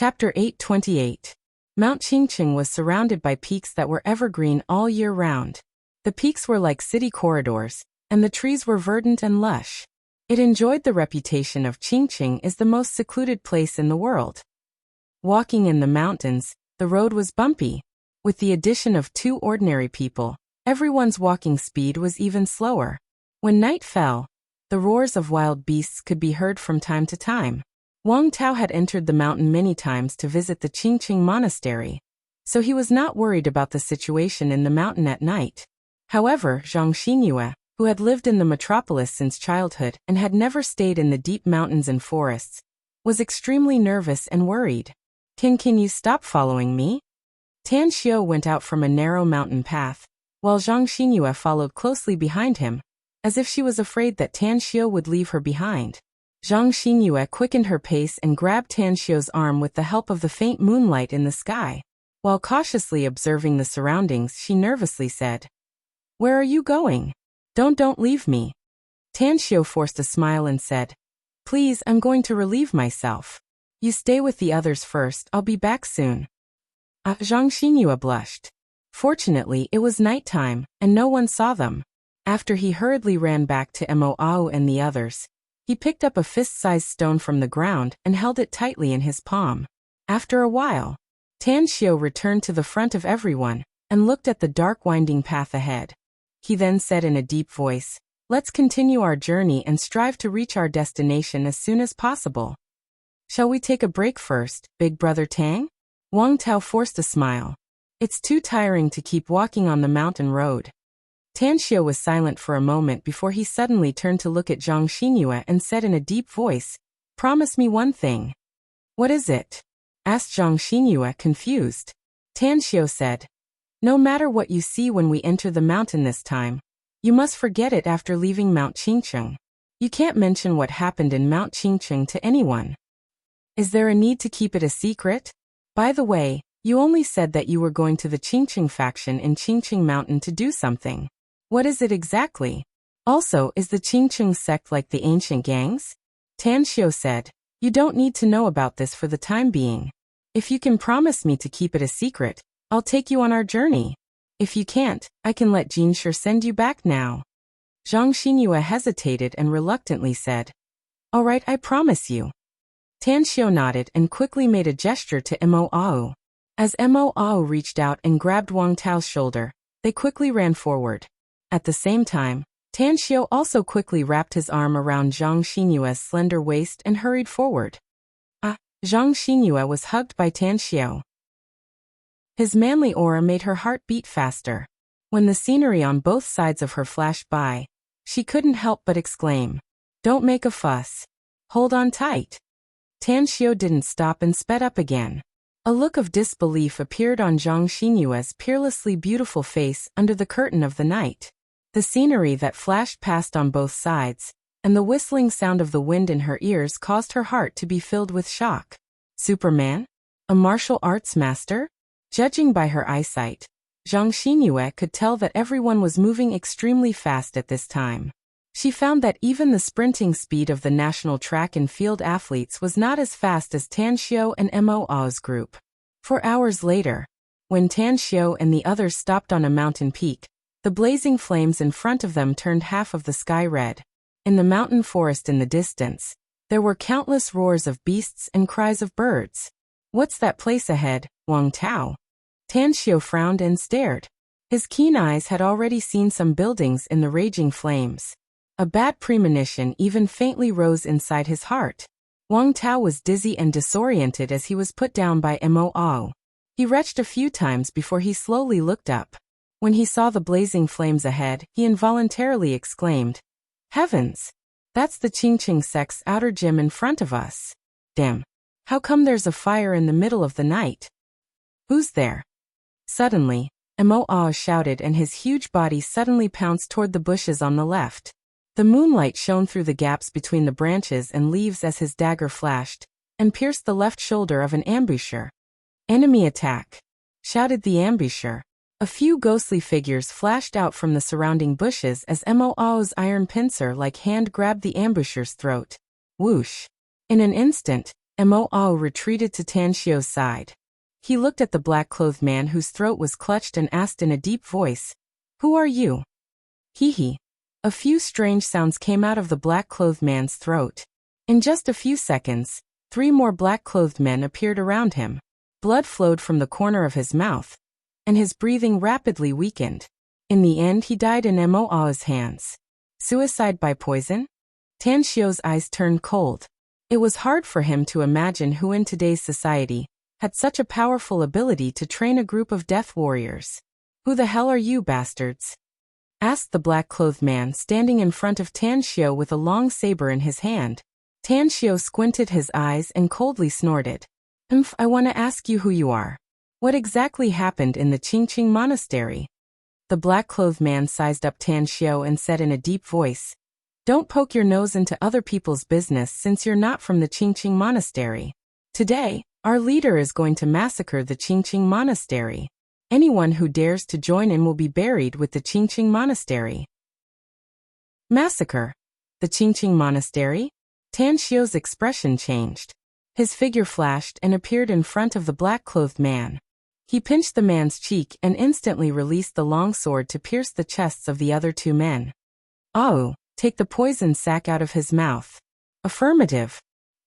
Chapter 828. Mount Qingqing was surrounded by peaks that were evergreen all year round. The peaks were like city corridors, and the trees were verdant and lush. It enjoyed the reputation of Qingqing as the most secluded place in the world. Walking in the mountains, the road was bumpy. With the addition of 2 ordinary people, everyone's walking speed was even slower. When night fell, the roars of wild beasts could be heard from time to time. Wang Tao had entered the mountain many times to visit the Qingqing monastery, so he was not worried about the situation in the mountain at night. However, Zhang Xinyue, who had lived in the metropolis since childhood and had never stayed in the deep mountains and forests, was extremely nervous and worried. Can you stop following me? Tan Xiao went out from a narrow mountain path, while Zhang Xinyue followed closely behind him, as if she was afraid that Tan Xiao would leave her behind. Zhang Xinyue quickened her pace and grabbed Tan Xiao's arm with the help of the faint moonlight in the sky. While cautiously observing the surroundings, she nervously said, "Where are you going? Don't leave me." Tan Xiao forced a smile and said, "Please, I'm going to relieve myself. You stay with the others first, I'll be back soon." Zhang Xinyue blushed. Fortunately, it was nighttime, and no one saw them. After he hurriedly ran back to Mo and the others, he picked up a fist-sized stone from the ground and held it tightly in his palm. After a while, Tan Xiao returned to the front of everyone and looked at the dark winding path ahead. He then said in a deep voice, "Let's continue our journey and strive to reach our destination as soon as possible." "Shall we take a break first, Big Brother Tang?" Wang Tao forced a smile. "It's too tiring to keep walking on the mountain road." Tan Xiao was silent for a moment before he suddenly turned to look at Zhang Xinyue and said in a deep voice, "Promise me one thing." "What is it?" asked Zhang Xinyue, confused. Tan Xiao said, "No matter what you see when we enter the mountain this time, you must forget it after leaving Mount Qingqing. You can't mention what happened in Mount Qingqing to anyone." "Is there a need to keep it a secret? By the way, you only said that you were going to the Qingqing faction in Qingqing Mountain to do something. What is it exactly? Also, is the Qingqing sect like the ancient gangs?" Tan Xiao said, "You don't need to know about this for the time being. If you can promise me to keep it a secret, I'll take you on our journey. If you can't, I can let Jinshi send you back now." Zhang Xinyue hesitated and reluctantly said, "All right, I promise you." Tan Xiao nodded and quickly made a gesture to Mo. As Mo reached out and grabbed Wang Tao's shoulder, they quickly ran forward. At the same time, Tan Xiao also quickly wrapped his arm around Zhang Xinyue's slender waist and hurried forward. Zhang Xinyue was hugged by Tan Xiao. His manly aura made her heart beat faster. When the scenery on both sides of her flashed by, she couldn't help but exclaim, "Don't make a fuss. Hold on tight." Tan Xiao didn't stop and sped up again. A look of disbelief appeared on Zhang Xinyue's peerlessly beautiful face under the curtain of the night. The scenery that flashed past on both sides, and the whistling sound of the wind in her ears caused her heart to be filled with shock. Superman? A martial arts master? Judging by her eyesight, Zhang Xinyue could tell that everyone was moving extremely fast at this time. She found that even the sprinting speed of the national track and field athletes was not as fast as Tan Xiao and Mo's group. 4 hours later, when Tan Xiao and the others stopped on a mountain peak, the blazing flames in front of them turned half of the sky red. In the mountain forest in the distance, there were countless roars of beasts and cries of birds. "What's that place ahead, Wang Tao?" Tan Xiao frowned and stared. His keen eyes had already seen some buildings in the raging flames. A bad premonition even faintly rose inside his heart. Wang Tao was dizzy and disoriented as he was put down by Mo. He retched a few times before he slowly looked up. When he saw the blazing flames ahead, he involuntarily exclaimed, "Heavens! That's the Qingqing sect's outer gym in front of us. Damn! How come there's a fire in the middle of the night? Who's there?" Suddenly, Mo shouted and his huge body suddenly pounced toward the bushes on the left. The moonlight shone through the gaps between the branches and leaves as his dagger flashed, and pierced the left shoulder of an ambusher. "Enemy attack!" shouted the ambusher. A few ghostly figures flashed out from the surrounding bushes as Mo's iron pincer-like hand grabbed the ambusher's throat. Whoosh! In an instant, Mo retreated to Tan Xiu's side. He looked at the black-clothed man whose throat was clutched and asked in a deep voice, "Who are you?" Hee. A few strange sounds came out of the black-clothed man's throat. In just a few seconds, 3 more black-clothed men appeared around him. Blood flowed from the corner of his mouth, and his breathing rapidly weakened. In the end, he died in Mo's hands. Suicide by poison? Tan Xiu's eyes turned cold. It was hard for him to imagine who in today's society had such a powerful ability to train a group of death warriors. "Who the hell are you, bastards?" asked the black-clothed man standing in front of Tan Xiu with a long saber in his hand. Tan Xiu squinted his eyes and coldly snorted. I want to ask you who you are. What exactly happened in the Qingqing Monastery?" The black-clothed man sized up Tan Xiu and said in a deep voice, "Don't poke your nose into other people's business since you're not from the Qingqing Monastery. Today, our leader is going to massacre the Qingqing Monastery. Anyone who dares to join in will be buried with the Qingqing Monastery." Massacre? The Qingqing Monastery? Tan Xiu's expression changed. His figure flashed and appeared in front of the black-clothed man. He pinched the man's cheek and instantly released the long sword to pierce the chests of the other 2 men. Take the poison sac out of his mouth." "Affirmative."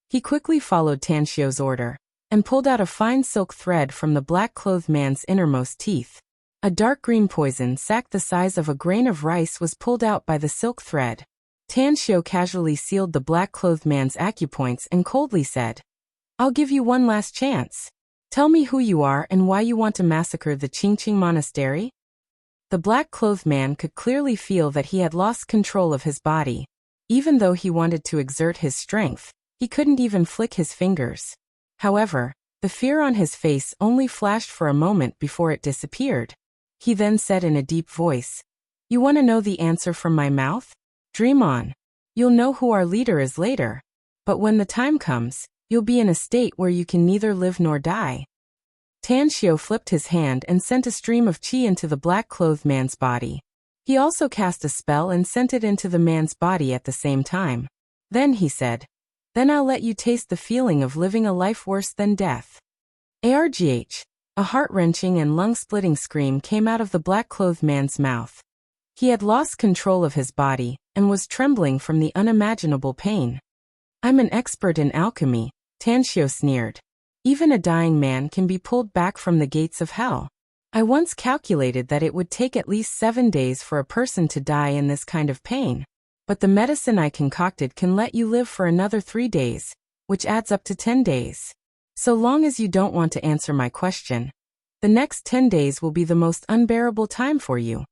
He quickly followed Tan Xiu's order and pulled out a fine silk thread from the black-clothed man's innermost teeth. A dark green poison sac the size of a grain of rice was pulled out by the silk thread. Tan Xiu casually sealed the black-clothed man's acupoints and coldly said, "I'll give you one last chance. Tell me who you are and why you want to massacre the Qingqing Monastery." The black-clothed man could clearly feel that he had lost control of his body. Even though he wanted to exert his strength, he couldn't even flick his fingers. However, the fear on his face only flashed for a moment before it disappeared. He then said in a deep voice, "You want to know the answer from my mouth? Dream on. You'll know who our leader is later. But when the time comes, you'll be in a state where you can neither live nor die." Tan Xiu flipped his hand and sent a stream of qi into the black-clothed man's body. He also cast a spell and sent it into the man's body at the same time. Then he said, "Then I'll let you taste the feeling of living a life worse than death." Argh! A heart-wrenching and lung-splitting scream came out of the black-clothed man's mouth. He had lost control of his body and was trembling from the unimaginable pain. "I'm an expert in alchemy," Tan Xiu sneered. "Even a dying man can be pulled back from the gates of hell. I once calculated that it would take at least 7 days for a person to die in this kind of pain. But the medicine I concocted can let you live for another 3 days, which adds up to 10 days. So long as you don't want to answer my question, the next 10 days will be the most unbearable time for you."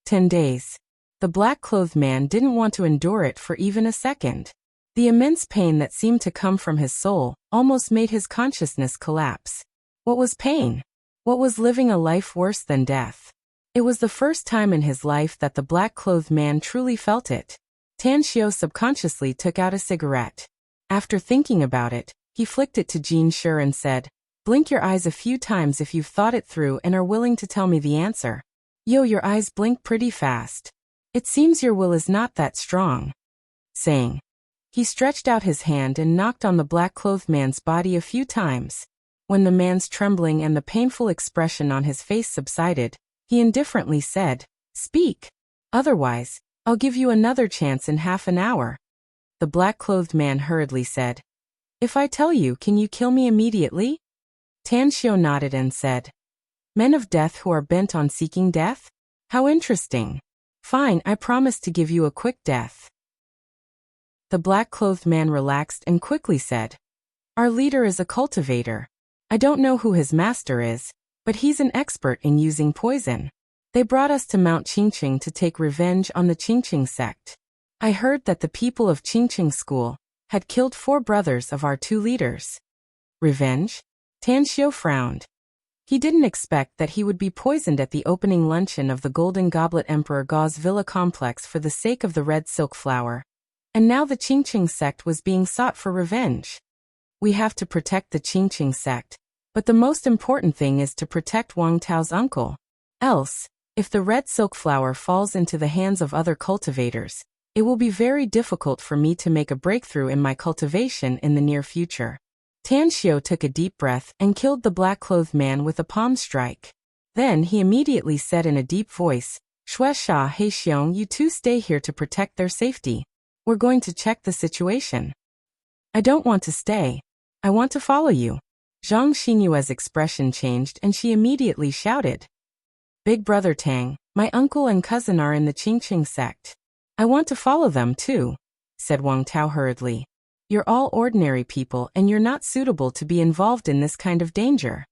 10 days. The black-clothed man didn't want to endure it for even a second. The immense pain that seemed to come from his soul almost made his consciousness collapse. What was pain? What was living a life worse than death? It was the first time in his life that the black-clothed man truly felt it. Tan Xiu subconsciously took out a cigarette. After thinking about it, he flicked it to Jin Shi and said, "Blink your eyes a few times if you've thought it through and are willing to tell me the answer." "Yo, your eyes blink pretty fast. It seems your will is not that strong." Saying, he stretched out his hand and knocked on the black-clothed man's body a few times. When the man's trembling and the painful expression on his face subsided, he indifferently said, "Speak. Otherwise, I'll give you another chance in half an hour." The black-clothed man hurriedly said, "If I tell you, can you kill me immediately?" Tan Xiu nodded and said, "Men of death who are bent on seeking death? How interesting. Fine, I promise to give you a quick death." The black-clothed man relaxed and quickly said, "Our leader is a cultivator. I don't know who his master is, but he's an expert in using poison. They brought us to Mount Qingqing to take revenge on the Qingqing sect. I heard that the people of Qingqing school had killed 4 brothers of our 2 leaders." Revenge? Tan Xiu frowned. He didn't expect that he would be poisoned at the opening luncheon of the Golden Goblet Emperor Gao's villa complex for the sake of the red silk flower. And now the Qingqing sect was being sought for revenge. We have to protect the Qingqing sect, but the most important thing is to protect Wang Tao's uncle. Else, if the red silk flower falls into the hands of other cultivators, it will be very difficult for me to make a breakthrough in my cultivation in the near future. Tan Xiu took a deep breath and killed the black-clothed man with a palm strike. Then he immediately said in a deep voice, Shui Sha He Xiong, you two stay here to protect their safety. We're going to check the situation. I don't want to stay. I want to follow you. Zhang Xinyue's expression changed and she immediately shouted. Big brother Tang, my uncle and cousin are in the Qingqing sect. I want to follow them too, said Wang Tao hurriedly. You're all ordinary people and you're not suitable to be involved in this kind of danger.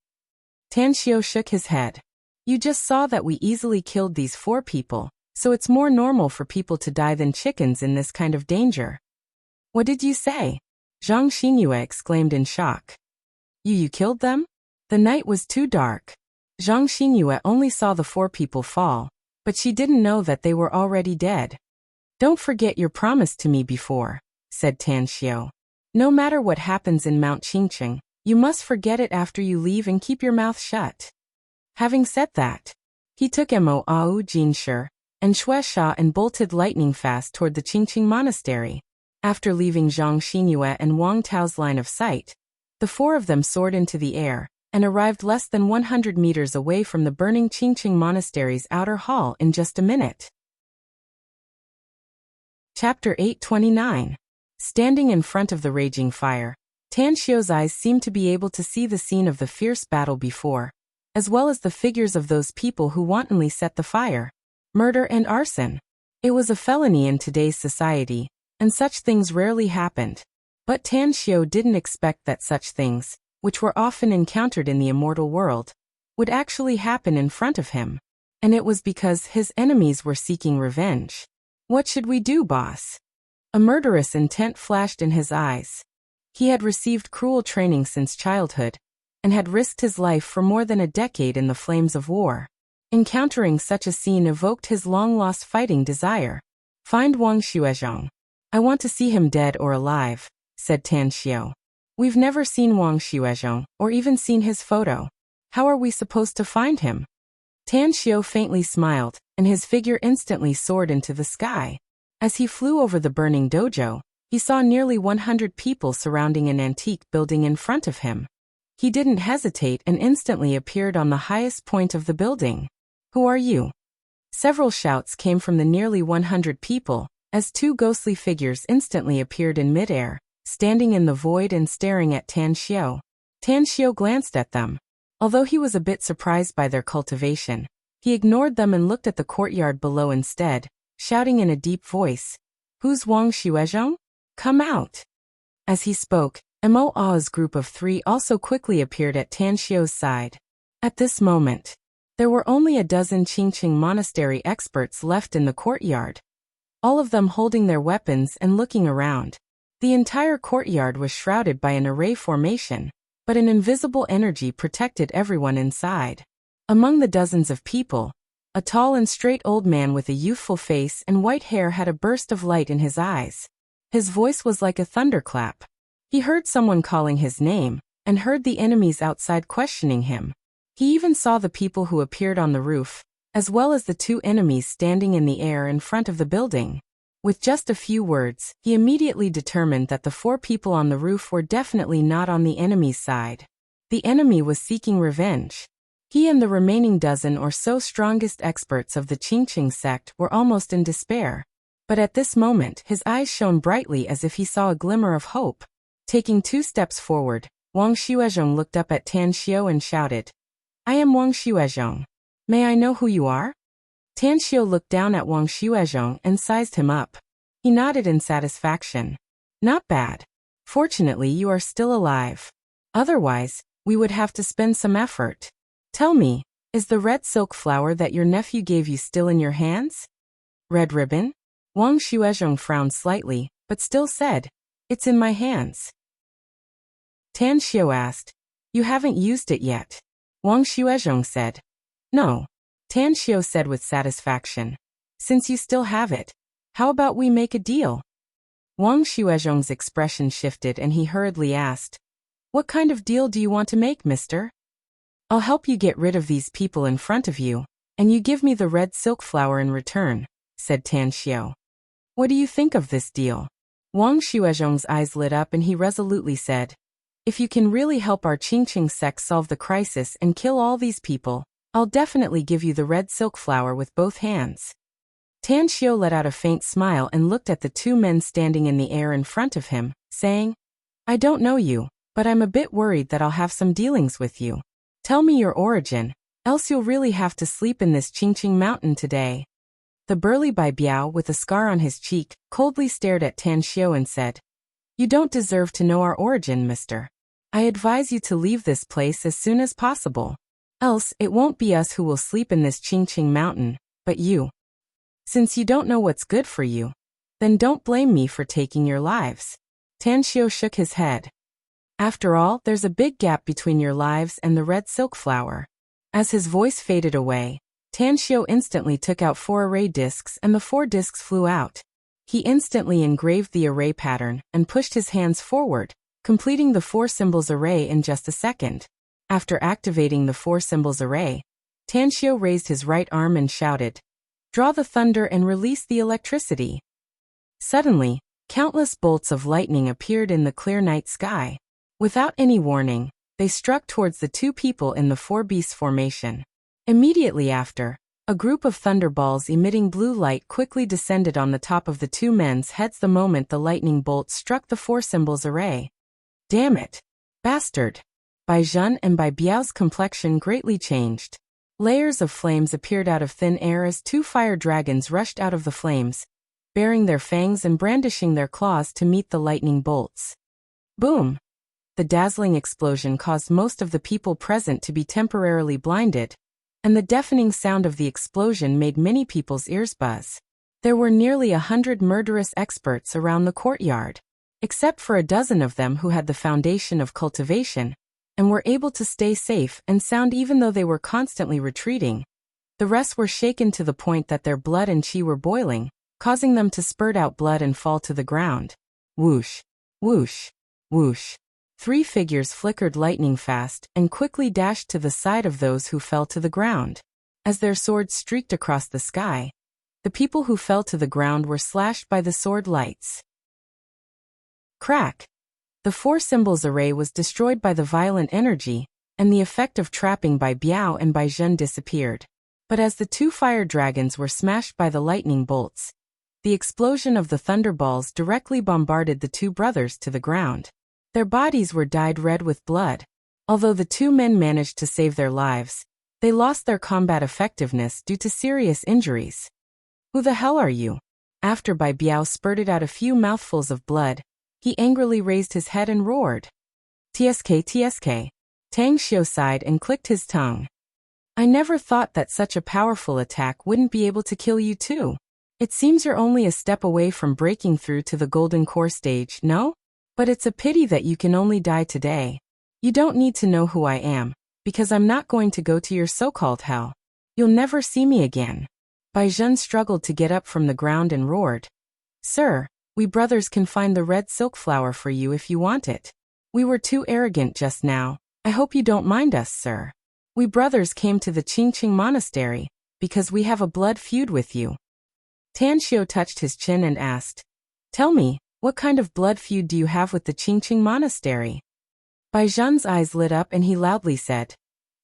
Tan Xiu shook his head. You just saw that we easily killed these 4 people, so it's more normal for people to die than chickens in this kind of danger. What did you say? Zhang Xinyue exclaimed in shock. You killed them? The night was too dark. Zhang Xinyue only saw the 4 people fall, but she didn't know that they were already dead. Don't forget your promise to me before, said Tan Xiu. No matter what happens in Mount Qingqing, you must forget it after you leave and keep your mouth shut. Having said that, he took Mo Ao Jinshi and Shui Sha and bolted lightning fast toward the Qingqing monastery. After leaving Zhang Xinyue and Wang Tao's line of sight, the 4 of them soared into the air and arrived less than 100 meters away from the burning Qingqing monastery's outer hall in just a minute. Chapter 829. Standing in front of the raging fire, Tan Xiu's eyes seemed to be able to see the scene of the fierce battle before, as well as the figures of those people who wantonly set the fire. Murder and arson. It was a felony in today's society, and such things rarely happened. But Tan Xiu didn't expect that such things, which were often encountered in the immortal world, would actually happen in front of him. And it was because his enemies were seeking revenge. What should we do, boss? A murderous intent flashed in his eyes. He had received cruel training since childhood, and had risked his life for more than a decade in the flames of war. Encountering such a scene evoked his long-lost fighting desire. Find Wang Xuezhong. I want to see him dead or alive, said Tan Xiu. We've never seen Wang Xuezhong, or even seen his photo. How are we supposed to find him? Tan Xiu faintly smiled, and his figure instantly soared into the sky. As he flew over the burning dojo, he saw nearly 100 people surrounding an antique building in front of him. He didn't hesitate and instantly appeared on the highest point of the building. Who are you? Several shouts came from the nearly 100 people, as 2 ghostly figures instantly appeared in midair, standing in the void and staring at Tan Xiu. Tan Xiu glanced at them. Although he was a bit surprised by their cultivation, he ignored them and looked at the courtyard below instead, shouting in a deep voice, Who's Wang Xuezhong? Come out! As he spoke, Mo A's group of 3 also quickly appeared at Tan Xiu's side. At this moment, there were only a dozen Qingqing monastery experts left in the courtyard, all of them holding their weapons and looking around. The entire courtyard was shrouded by an array formation, but an invisible energy protected everyone inside. Among the dozens of people, a tall and straight old man with a youthful face and white hair had a burst of light in his eyes. His voice was like a thunderclap. He heard someone calling his name, and heard the enemies outside questioning him. He even saw the people who appeared on the roof, as well as the 2 enemies standing in the air in front of the building. With just a few words, he immediately determined that the 4 people on the roof were definitely not on the enemy's side. The enemy was seeking revenge. He and the remaining dozen or so strongest experts of the Qingqing sect were almost in despair. But at this moment, his eyes shone brightly as if he saw a glimmer of hope. Taking 2 steps forward, Wang Xuezhong looked up at Tan Xiu and shouted, I am Wang Xuezhong. May I know who you are? Tan Xiu looked down at Wang Xuezhong and sized him up. He nodded in satisfaction. Not bad. Fortunately, you are still alive. Otherwise, we would have to spend some effort. Tell me, is the red silk flower that your nephew gave you still in your hands? Red ribbon? Wang Xuezhong frowned slightly, but still said, It's in my hands. Tan Xiu asked, You haven't used it yet. Wang Xuezhong said, No. Tan Xiu said with satisfaction, Since you still have it, how about we make a deal? Wang Xuezhong's expression shifted and he hurriedly asked, What kind of deal do you want to make, mister? I'll help you get rid of these people in front of you, and you give me the red silk flower in return, said Tan Xiu. What do you think of this deal? Wang Xuezhong's eyes lit up and he resolutely said, If you can really help our Qingqing sect solve the crisis and kill all these people, I'll definitely give you the red silk flower with both hands. Tan Xiu let out a faint smile and looked at the two men standing in the air in front of him, saying, I don't know you, but I'm a bit worried that I'll have some dealings with you. Tell me your origin, else you'll really have to sleep in this Qingqing mountain today. The burly Bai Biao, with a scar on his cheek, coldly stared at Tan Xiu and said, You don't deserve to know our origin, mister. I advise you to leave this place as soon as possible. Else, it won't be us who will sleep in this Qingqing mountain, but you. Since you don't know what's good for you, then don't blame me for taking your lives. Tan Xiu shook his head. After all, there's a big gap between your lives and the red silk flower. As his voice faded away, Tan Xiu instantly took out 4 array discs and the 4 discs flew out. He instantly engraved the array pattern and pushed his hands forward, completing the 4 symbols array in just a second. After activating the 4 symbols array, Tan Xiu raised his right arm and shouted, Draw the thunder and release the electricity. Suddenly, countless bolts of lightning appeared in the clear night sky. Without any warning, they struck towards the 2 people in the 4 beast formation. Immediately after, a group of thunderballs emitting blue light quickly descended on the top of the 2 men's heads the moment the lightning bolt struck the 4 symbols array. Damn it! Bastard! Bai Zhen and Bai Biao's complexion greatly changed. Layers of flames appeared out of thin air as 2 fire dragons rushed out of the flames, baring their fangs and brandishing their claws to meet the lightning bolts. Boom! The dazzling explosion caused most of the people present to be temporarily blinded, and the deafening sound of the explosion made many people's ears buzz. There were nearly 100 murderous experts around the courtyard, except for a dozen of them who had the foundation of cultivation, and were able to stay safe and sound even though they were constantly retreating. The rest were shaken to the point that their blood and qi were boiling, causing them to spurt out blood and fall to the ground. Whoosh, whoosh, whoosh. 3 figures flickered lightning fast and quickly dashed to the side of those who fell to the ground. As their swords streaked across the sky, the people who fell to the ground were slashed by the sword lights. Crack! The 4 symbols array was destroyed by the violent energy, and the effect of trapping Bai Biao and Bai Zhen disappeared. But as the 2 fire dragons were smashed by the lightning bolts, the explosion of the thunderballs directly bombarded the 2 brothers to the ground. Their bodies were dyed red with blood. Although the 2 men managed to save their lives, they lost their combat effectiveness due to serious injuries. Who the hell are you? After Bai Biao spurted out a few mouthfuls of blood, he angrily raised his head and roared. TSK TSK. Tang Xiu sighed and clicked his tongue. I never thought that such a powerful attack wouldn't be able to kill you too. It seems you're only a step away from breaking through to the golden core stage, no? But it's a pity that you can only die today. You don't need to know who I am, because I'm not going to go to your so-called hell. You'll never see me again. Bai Zhen struggled to get up from the ground and roared. Sir, we brothers can find the red silk flower for you if you want it. We were too arrogant just now. I hope you don't mind us, sir. We brothers came to the Qingqing monastery, because we have a blood feud with you. Tan Xiu touched his chin and asked, Tell me, what kind of blood feud do you have with the Qingqing monastery? Bai Zhen's eyes lit up and he loudly said,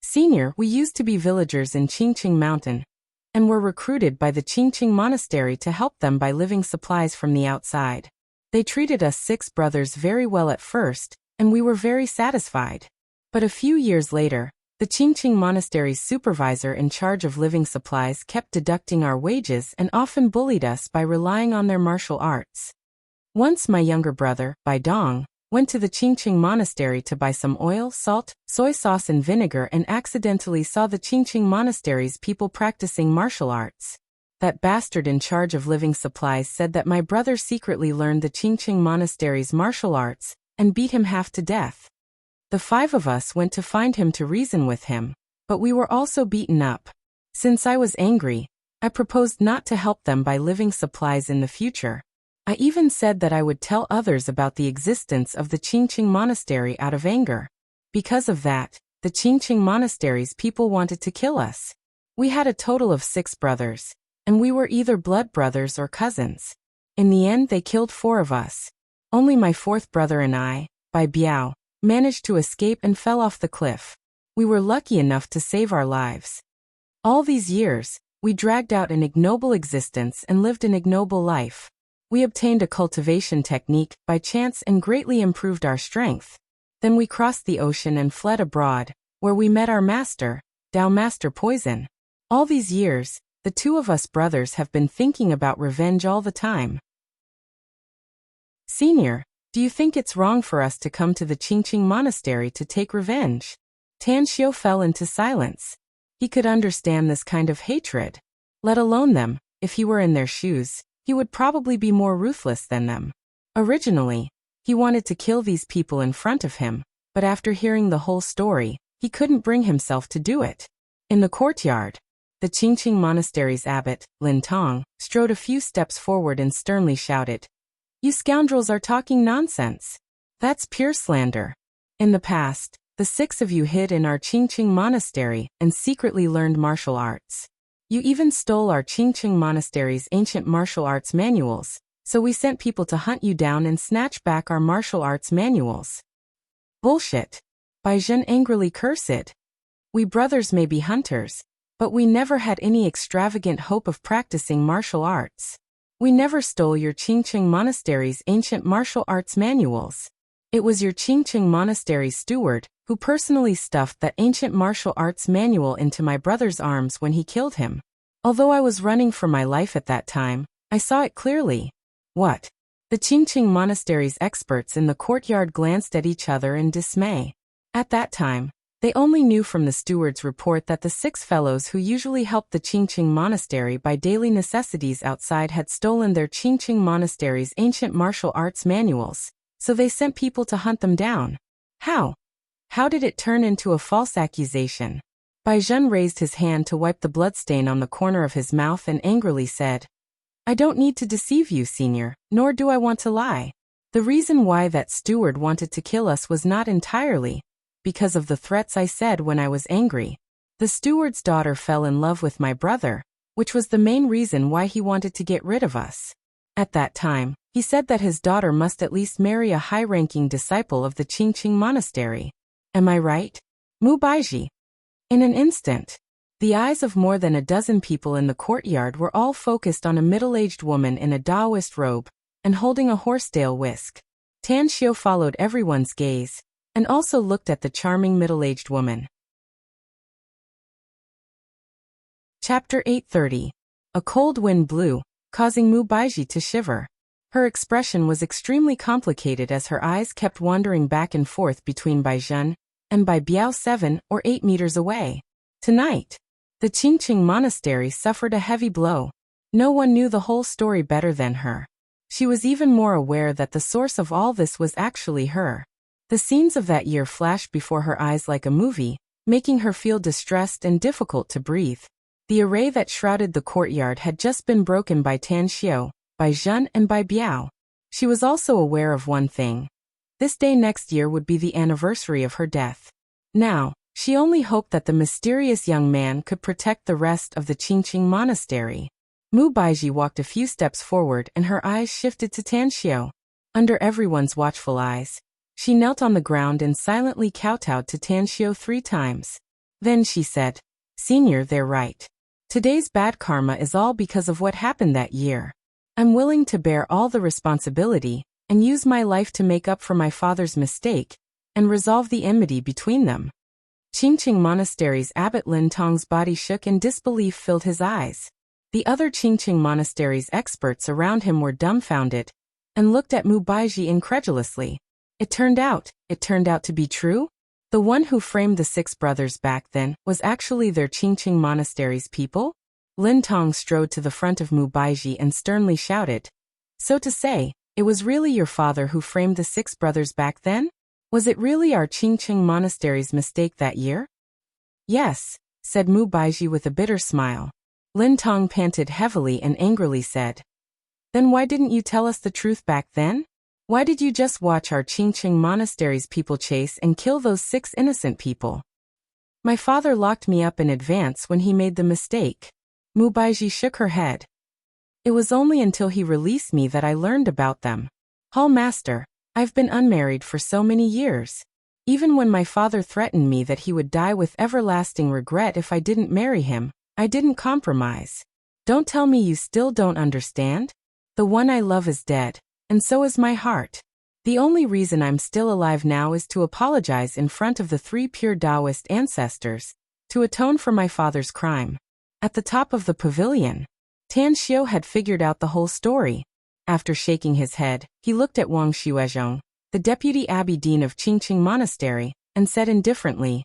Senior, we used to be villagers in Qingqing Mountain, and were recruited by the Qingqing monastery to help them by living supplies from the outside. They treated us 6 brothers very well at first, and we were very satisfied. But a few years later, the Qingqing monastery's supervisor in charge of living supplies kept deducting our wages and often bullied us by relying on their martial arts. Once my younger brother, Bai Dong, went to the Qingqing monastery to buy some oil, salt, soy sauce and vinegar and accidentally saw the Qingqing monastery's people practicing martial arts. That bastard in charge of living supplies said that my brother secretly learned the Qingqing monastery's martial arts and beat him half to death. The 5 of us went to find him to reason with him, but we were also beaten up. Since I was angry, I proposed not to help them by living supplies in the future. I even said that I would tell others about the existence of the Qingqing monastery out of anger. Because of that, the Qingqing monastery's people wanted to kill us. We had a total of 6 brothers, and we were either blood brothers or cousins. In the end they killed 4 of us. Only my 4th brother and I, Bai Biao, managed to escape and fell off the cliff. We were lucky enough to save our lives. All these years, we dragged out an ignoble existence and lived an ignoble life. We obtained a cultivation technique by chance and greatly improved our strength. Then we crossed the ocean and fled abroad, where we met our master, Tao Master Poison. All these years, the two of us brothers have been thinking about revenge all the time. Senior, do you think it's wrong for us to come to the Qingqing Monastery to take revenge? Tan Xiu fell into silence. He could understand this kind of hatred. Let alone them, if he were in their shoes, he would probably be more ruthless than them. Originally, he wanted to kill these people in front of him, but after hearing the whole story, he couldn't bring himself to do it. In the courtyard, the Qingqing Monastery's abbot, Lin Tong, strode a few steps forward and sternly shouted, "You scoundrels are talking nonsense. That's pure slander. In the past, the 6 of you hid in our Qingqing Monastery and secretly learned martial arts. You even stole our Qingqing Monastery's ancient martial arts manuals, so we sent people to hunt you down and snatch back our martial arts manuals." Bullshit. Baizhen angrily cursed. We brothers may be hunters, but we never had any extravagant hope of practicing martial arts. We never stole your Qingqing Monastery's ancient martial arts manuals. It was your Qingqing Monastery's steward who personally stuffed that ancient martial arts manual into my brother's arms when he killed him. Although I was running for my life at that time, I saw it clearly. What? The Qingqing Monastery's experts in the courtyard glanced at each other in dismay. At that time, they only knew from the steward's report that the 6 fellows who usually helped the Qingqing Monastery by daily necessities outside had stolen their Qingqing Monastery's ancient martial arts manuals, so they sent people to hunt them down. How? How did it turn into a false accusation? Baizhen raised his hand to wipe the bloodstain on the corner of his mouth and angrily said, "I don't need to deceive you, Senior, nor do I want to lie. The reason why that steward wanted to kill us was not entirely because of the threats I said when I was angry. The steward's daughter fell in love with my brother, which was the main reason why he wanted to get rid of us. At that time, he said that his daughter must at least marry a high-ranking disciple of the Qingqing Monastery. Am I right? Mu Baizhi." In an instant, the eyes of more than a dozen people in the courtyard were all focused on a middle-aged woman in a Taoist robe and holding a horsetail whisk. Tan Xiu followed everyone's gaze and also looked at the charming middle-aged woman. Chapter 830. A cold wind blew, causing Mu Baizhi to shiver. Her expression was extremely complicated as her eyes kept wandering back and forth between Baizhen and Bai Biao 7 or 8 meters away. Tonight, the Qingqing Monastery suffered a heavy blow. No one knew the whole story better than her. She was even more aware that the source of all this was actually her. The scenes of that year flashed before her eyes like a movie, making her feel distressed and difficult to breathe. The array that shrouded the courtyard had just been broken by Tan Xiu, Baizhen and Bai Biao. She was also aware of one thing. This day next year would be the anniversary of her death. Now, she only hoped that the mysterious young man could protect the rest of the Qingqing Monastery. Mu Baizhi walked a few steps forward and her eyes shifted to Tan Xiu. Under everyone's watchful eyes, she knelt on the ground and silently kowtowed to Tan Xiu 3 times. Then she said, "Senior, they're right. Today's bad karma is all because of what happened that year. I'm willing to bear all the responsibility and use my life to make up for my father's mistake and resolve the enmity between them." Qingqing Monastery's abbot Lin Tong's body shook and disbelief filled his eyes. The other Qingqing Monastery's experts around him were dumbfounded and looked at Mu Baizhi incredulously. It turned out to be true? The one who framed the 6 brothers back then was actually their Qingqing Monastery's people? Lin Tong strode to the front of Mu Baizhi and sternly shouted, "So to say, it was really your father who framed the 6 brothers back then? Was it really our Qingqing Monastery's mistake that year?" "Yes," said Mu Baizhi with a bitter smile. Lin Tong panted heavily and angrily said, "Then why didn't you tell us the truth back then? Why did you just watch our Qingqing Monastery's people chase and kill those 6 innocent people?" "My father locked me up in advance when he made the mistake." Mu Baizhi shook her head. "It was only until he released me that I learned about them. Hall Master, I've been unmarried for so many years. Even when my father threatened me that he would die with everlasting regret if I didn't marry him, I didn't compromise. Don't tell me you still don't understand? The one I love is dead, and so is my heart. The only reason I'm still alive now is to apologize in front of the 3 pure Taoist ancestors, to atone for my father's crime. At the top of the pavilion, Tan Xiu had figured out the whole story. After shaking his head, he looked at Wang Xuezhong, the deputy abbey dean of Qingqing Monastery, and said indifferently,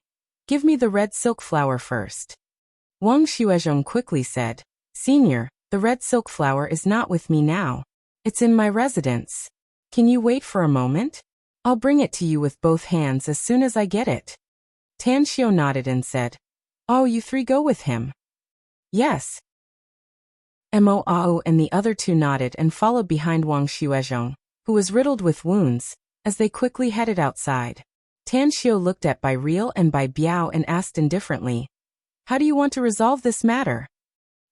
"Give me the red silk flower first." Wang Xuezhong quickly said, "Senior, the red silk flower is not with me now. It's in my residence. Can you wait for a moment? I'll bring it to you with both hands as soon as I get it." Tan Xiu nodded and said, "Oh, you 3 go with him?" "Yes." Mo Ao and the other 2 nodded and followed behind Wang Xuezhong, who was riddled with wounds, as they quickly headed outside. Tan Xiu looked at Bai Real and Bai Biao and asked indifferently, "How do you want to resolve this matter?"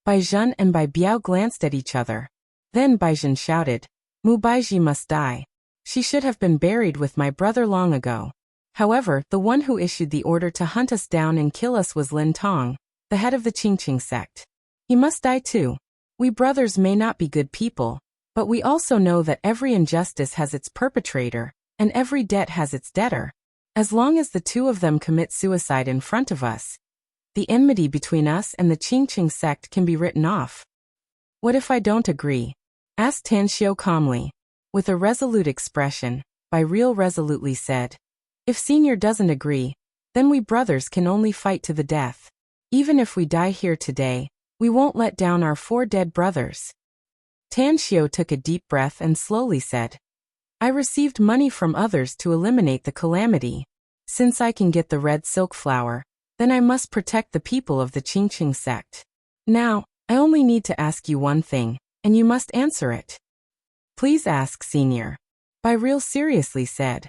Bai Zhen and Bai Biao glanced at each other. Then Bai Zhen shouted, "Mu Baiji must die. She should have been buried with my brother long ago. However, the one who issued the order to hunt us down and kill us was Lin Tong, the head of the Qingqing sect. He must die too. We brothers may not be good people, but we also know that every injustice has its perpetrator, and every debt has its debtor. As long as the 2 of them commit suicide in front of us, the enmity between us and the Qingqing sect can be written off." "What if I don't agree?" asked Tan Xiu calmly. With a resolute expression, Bai Real resolutely said, "If Senior doesn't agree, then we brothers can only fight to the death. Even if we die here today, we won't let down our 4 dead brothers." Tan Xiu took a deep breath and slowly said, "I received money from others to eliminate the calamity. Since I can get the red silk flower, then I must protect the people of the Qingqing sect. Now, I only need to ask you one thing, and you must answer it." "Please ask, Senior," Bai Real seriously said.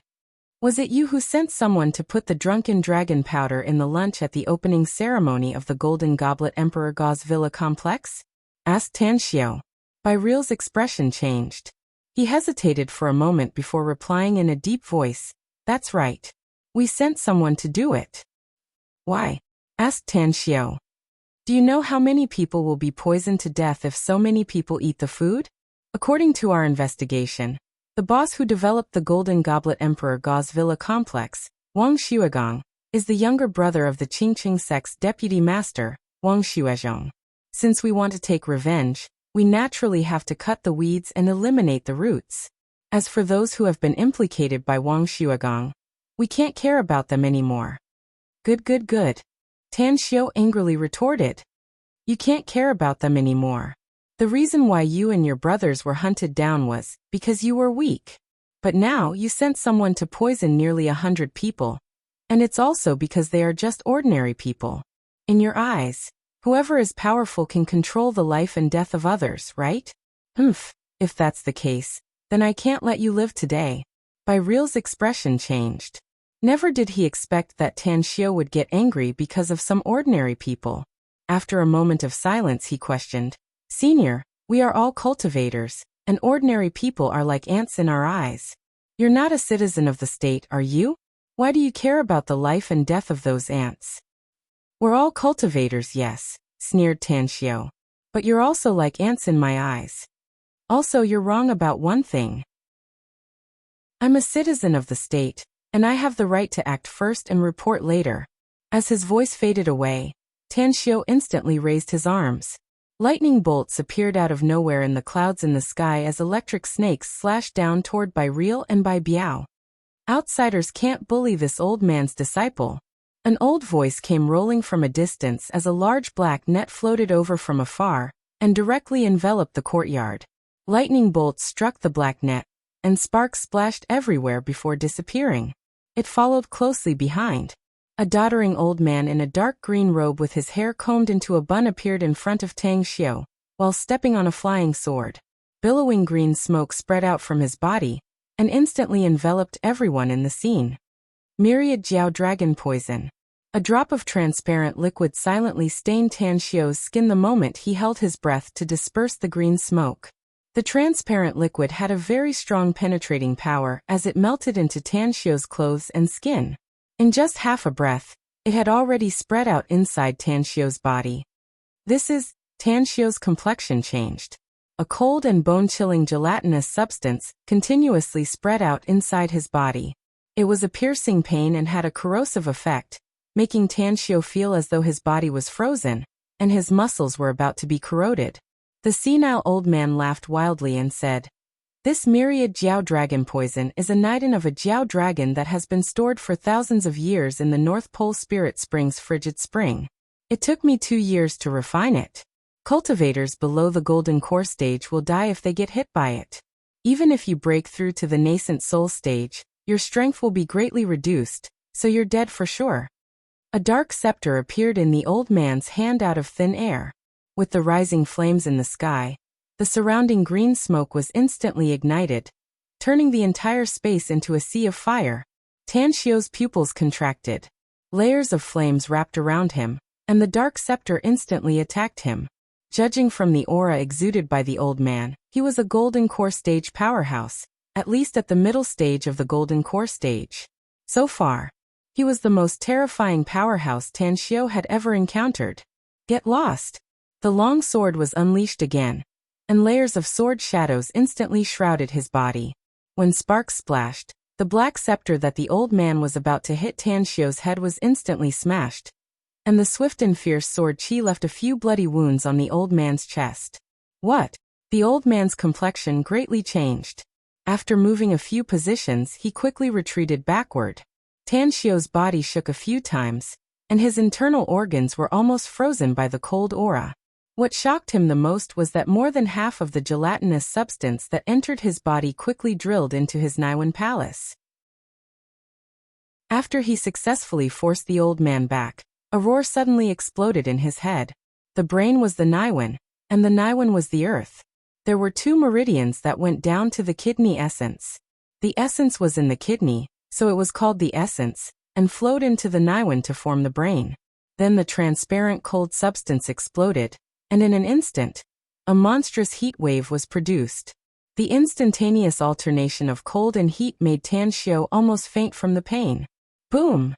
"Was it you who sent someone to put the drunken dragon powder in the lunch at the opening ceremony of the Golden Goblet Emperor Gao's villa complex?" asked Tan Xiu. Bai Real's expression changed. He hesitated for a moment before replying in a deep voice, "That's right. We sent someone to do it." "Why?" asked Tan Xiu. "Do you know how many people will be poisoned to death if so many people eat the food? According to our investigation, the boss who developed the Golden Goblet Emperor Gao's villa complex, Wang Xuegong, is the younger brother of the Qingqing sect's deputy master, Wang Xuezhong. Since we want to take revenge, we naturally have to cut the weeds and eliminate the roots. As for those who have been implicated by Wang Xuegong, we can't care about them anymore." Good. Tan Xiu angrily retorted. "You can't care about them anymore. The reason why you and your brothers were hunted down was because you were weak. But now you sent someone to poison nearly 100 people. And it's also because they are just ordinary people. In your eyes, whoever is powerful can control the life and death of others, right? If that's the case, then I can't let you live today." Bai Real's expression changed. Never did he expect that Tan Xiu would get angry because of some ordinary people. After a moment of silence he questioned, "Senior, we are all cultivators, and ordinary people are like ants in our eyes. You're not a citizen of the state, are you? Why do you care about the life and death of those ants?" "We're all cultivators, yes," sneered Tan Xiu. "But you're also like ants in my eyes. Also, you're wrong about one thing. I'm a citizen of the state, and I have the right to act first and report later." As his voice faded away, Tan Xiu instantly raised his arms. Lightning bolts appeared out of nowhere in the clouds in the sky as electric snakes slashed down toward Bai Real and Bai Biao. "Outsiders can't bully this old man's disciple." An old voice came rolling from a distance as a large black net floated over from afar and directly enveloped the courtyard. Lightning bolts struck the black net, and sparks splashed everywhere before disappearing. It followed closely behind. A doddering old man in a dark green robe with his hair combed into a bun appeared in front of Tan Xiu, while stepping on a flying sword. Billowing green smoke spread out from his body, and instantly enveloped everyone in the scene. Myriad Jiao dragon poison. A drop of transparent liquid silently stained Tan Xiu's skin the moment he held his breath to disperse the green smoke. The transparent liquid had a very strong penetrating power as it melted into Tan Xiu's clothes and skin. In just half a breath, it had already spread out inside Tanxio's body. This is, Tanxio's complexion changed. A cold and bone-chilling gelatinous substance continuously spread out inside his body. It was a piercing pain and had a corrosive effect, making Tanxio feel as though his body was frozen, and his muscles were about to be corroded. The senile old man laughed wildly and said, "This myriad Jiao dragon poison is a nidin of a Jiao dragon that has been stored for thousands of years in the North Pole Spirit Spring's frigid spring. It took me 2 years to refine it. Cultivators below the golden core stage will die if they get hit by it. Even if you break through to the nascent soul stage, your strength will be greatly reduced, so you're dead for sure." A dark scepter appeared in the old man's hand out of thin air. With the rising flames in the sky, the surrounding green smoke was instantly ignited, turning the entire space into a sea of fire. Tanxio's pupils contracted. Layers of flames wrapped around him, and the dark scepter instantly attacked him. Judging from the aura exuded by the old man, he was a golden core stage powerhouse, at least at the middle stage of the golden core stage. So far, he was the most terrifying powerhouse Tanxio had ever encountered. Get lost! The long sword was unleashed again, and layers of sword shadows instantly shrouded his body. When sparks splashed, the black scepter that the old man was about to hit Tanxio's head was instantly smashed, and the swift and fierce sword chi left a few bloody wounds on the old man's chest. What? The old man's complexion greatly changed. After moving a few positions, he quickly retreated backward. Tanxio's body shook a few times, and his internal organs were almost frozen by the cold aura. What shocked him the most was that more than half of the gelatinous substance that entered his body quickly drilled into his Niwen palace. After he successfully forced the old man back, a roar suddenly exploded in his head. The brain was the Niwen, and the Niwen was the earth. There were 2 meridians that went down to the kidney essence. The essence was in the kidney, so it was called the essence, and flowed into the Niwen to form the brain. Then the transparent cold substance exploded, and in an instant, a monstrous heat wave was produced. The instantaneous alternation of cold and heat made Tanxio almost faint from the pain. Boom!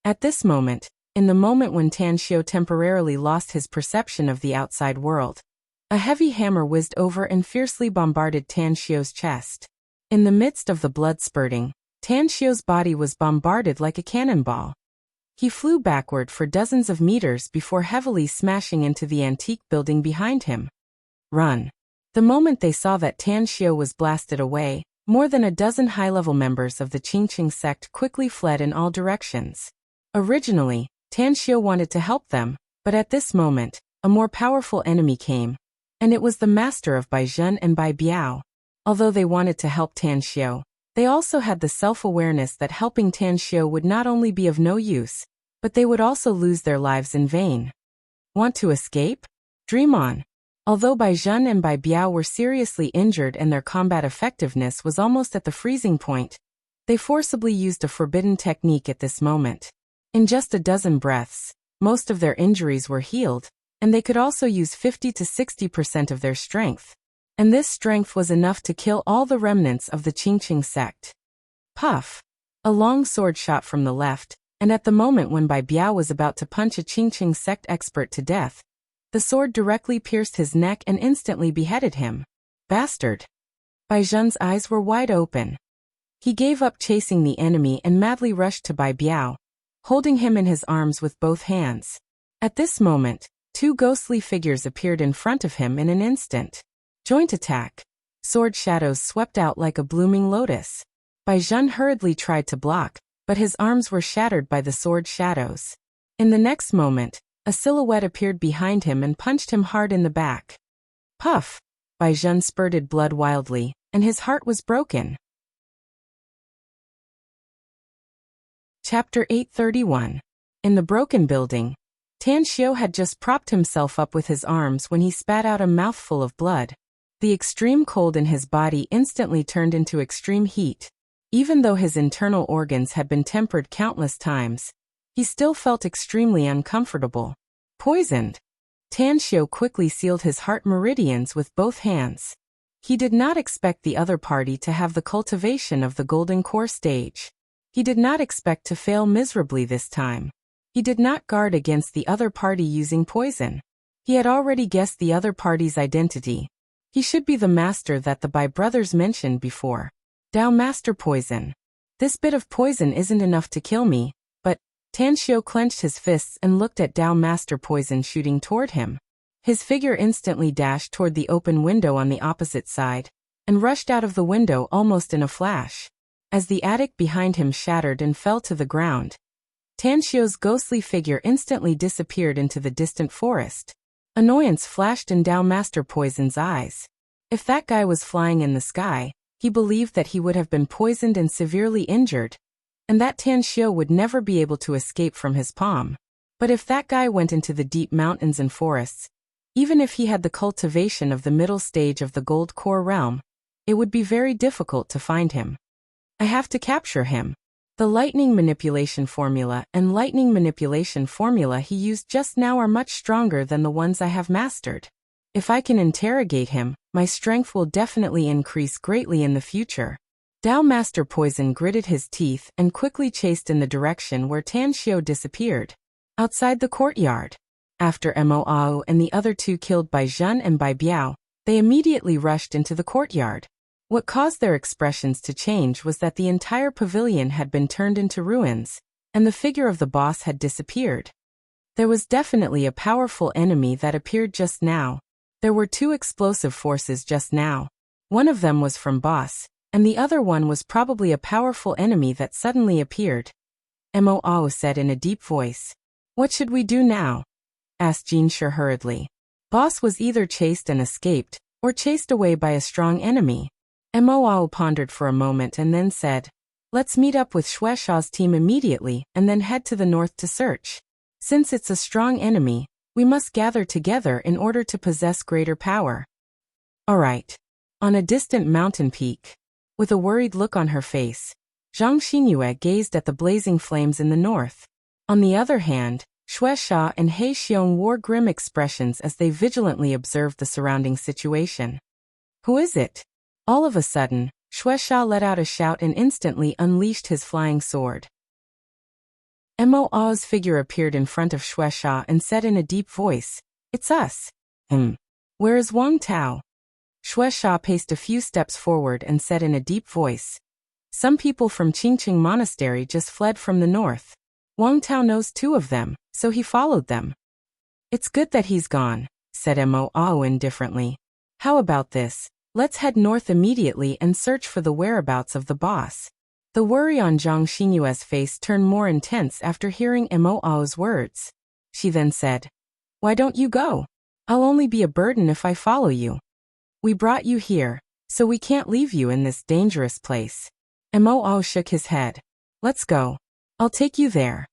At this moment, in the moment when Tanxio temporarily lost his perception of the outside world, a heavy hammer whizzed over and fiercely bombarded Tanxio's chest. In the midst of the blood spurting, Tanxio's body was bombarded like a cannonball. He flew backward for dozens of meters before heavily smashing into the antique building behind him. Run! The moment they saw that Tanxio was blasted away, more than a dozen high-level members of the Qingqing sect quickly fled in all directions. Originally, Tanxio wanted to help them, but at this moment, a more powerful enemy came, and it was the master of Baizhen and Bai Biao. Although they wanted to help Tanxio, they also had the self-awareness that helping Tanxio would not only be of no use, but they would also lose their lives in vain. Want to escape? Dream on. Although Baizhen and Bai Biao were seriously injured and their combat effectiveness was almost at the freezing point, they forcibly used a forbidden technique at this moment. In just a dozen breaths, most of their injuries were healed, and they could also use 50 to 60% of their strength. And this strength was enough to kill all the remnants of the Qingqing sect. Puff! A long sword shot from the left, and at the moment when Bai Biao was about to punch a Qingqing sect expert to death, the sword directly pierced his neck and instantly beheaded him. Bastard! Baizhen's eyes were wide open. He gave up chasing the enemy and madly rushed to Bai Biao, holding him in his arms with both hands. At this moment, 2 ghostly figures appeared in front of him in an instant. Joint attack. Sword shadows swept out like a blooming lotus. Baizhen hurriedly tried to block, but his arms were shattered by the sword shadows. In the next moment, a silhouette appeared behind him and punched him hard in the back. Puff! Baizhen spurted blood wildly, and his heart was broken. Chapter 831. In the broken building, Tanxio had just propped himself up with his arms when he spat out a mouthful of blood. The extreme cold in his body instantly turned into extreme heat. Even though his internal organs had been tempered countless times, he still felt extremely uncomfortable. Poisoned. Tanxio quickly sealed his heart meridians with both hands. He did not expect the other party to have the cultivation of the golden core stage. He did not expect to fail miserably this time. He did not guard against the other party using poison. He had already guessed the other party's identity. He should be the master that the Bai brothers mentioned before. Dao Master Poison. This bit of poison isn't enough to kill me, but Tan Xiu clenched his fists and looked at Dao Master Poison shooting toward him. His figure instantly dashed toward the open window on the opposite side, and rushed out of the window almost in a flash. As the attic behind him shattered and fell to the ground, Tan Xiu's ghostly figure instantly disappeared into the distant forest. Annoyance flashed in Dao Master Poison's eyes. If that guy was flying in the sky, he believed that he would have been poisoned and severely injured, and that Tan Xiu would never be able to escape from his palm. But if that guy went into the deep mountains and forests, even if he had the cultivation of the middle stage of the Gold Core realm, it would be very difficult to find him. I have to capture him. The lightning manipulation formula and lightning manipulation formula he used just now are much stronger than the ones I have mastered. If I can interrogate him, my strength will definitely increase greatly in the future. Dao Master Poison gritted his teeth and quickly chased in the direction where Tan Xiu disappeared. Outside the courtyard. After Mo Ao and the other two killed by Zhen and by Biao, they immediately rushed into the courtyard. What caused their expressions to change was that the entire pavilion had been turned into ruins, and the figure of the boss had disappeared. There was definitely a powerful enemy that appeared just now. There were two explosive forces just now. One of them was from boss, and the other one was probably a powerful enemy that suddenly appeared. Mo Ao said in a deep voice. What should we do now? Asked Jinshi hurriedly. Boss was either chased and escaped, or chased away by a strong enemy. Mo Ao pondered for a moment and then said, let's meet up with Shueisha's team immediately and then head to the north to search. Since it's a strong enemy, we must gather together in order to possess greater power. Alright. On a distant mountain peak, with a worried look on her face, Zhang Xinyue gazed at the blazing flames in the north. On the other hand, Shueisha and He Xiong wore grim expressions as they vigilantly observed the surrounding situation. Who is it? All of a sudden, Shueisha let out a shout and instantly unleashed his flying sword. Mo Ao's figure appeared in front of Shueisha and said in a deep voice, it's us. Where is Wang Tao? Shueisha paced a few steps forward and said in a deep voice, some people from Qingqing Monastery just fled from the north. Wang Tao knows two of them, so he followed them. It's good that he's gone, said Mo Ao indifferently. How about this? Let's head north immediately and search for the whereabouts of the boss. The worry on Zhang Xinyue's face turned more intense after hearing Mo Ao's words. She then said, why don't you go? I'll only be a burden if I follow you. We brought you here, so we can't leave you in this dangerous place. Mo Ao shook his head. Let's go. I'll take you there.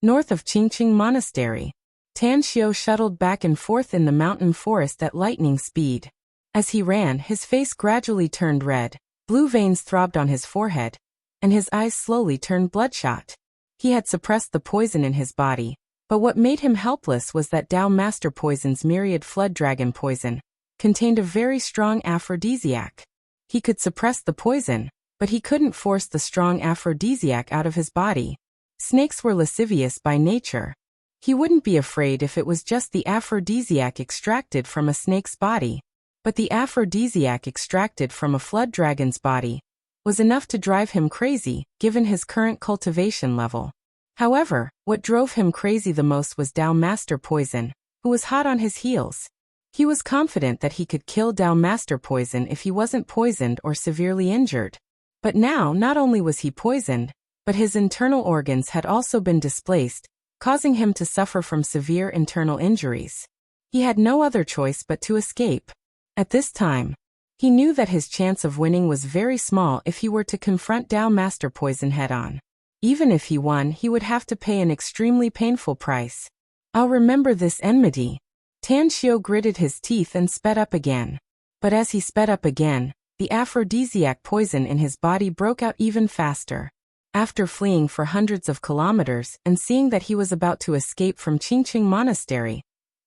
North of Qingqing Monastery, Tan Xiu shuttled back and forth in the mountain forest at lightning speed. As he ran, his face gradually turned red, blue veins throbbed on his forehead, and his eyes slowly turned bloodshot. He had suppressed the poison in his body, but what made him helpless was that Dao Master Poison's myriad flood dragon poison contained a very strong aphrodisiac. He could suppress the poison, but he couldn't force the strong aphrodisiac out of his body. Snakes were lascivious by nature. He wouldn't be afraid if it was just the aphrodisiac extracted from a snake's body. But the aphrodisiac extracted from a flood dragon's body was enough to drive him crazy, given his current cultivation level. However, what drove him crazy the most was Dao Master Poison, who was hot on his heels. He was confident that he could kill Dao Master Poison if he wasn't poisoned or severely injured. But now, not only was he poisoned, but his internal organs had also been displaced, causing him to suffer from severe internal injuries. He had no other choice but to escape. At this time, he knew that his chance of winning was very small if he were to confront Dao Master Poison head-on. Even if he won, he would have to pay an extremely painful price. I'll remember this enmity. Tan Xiu gritted his teeth and sped up again. But as he sped up again, the aphrodisiac poison in his body broke out even faster. After fleeing for hundreds of kilometers and seeing that he was about to escape from Qingqing Monastery,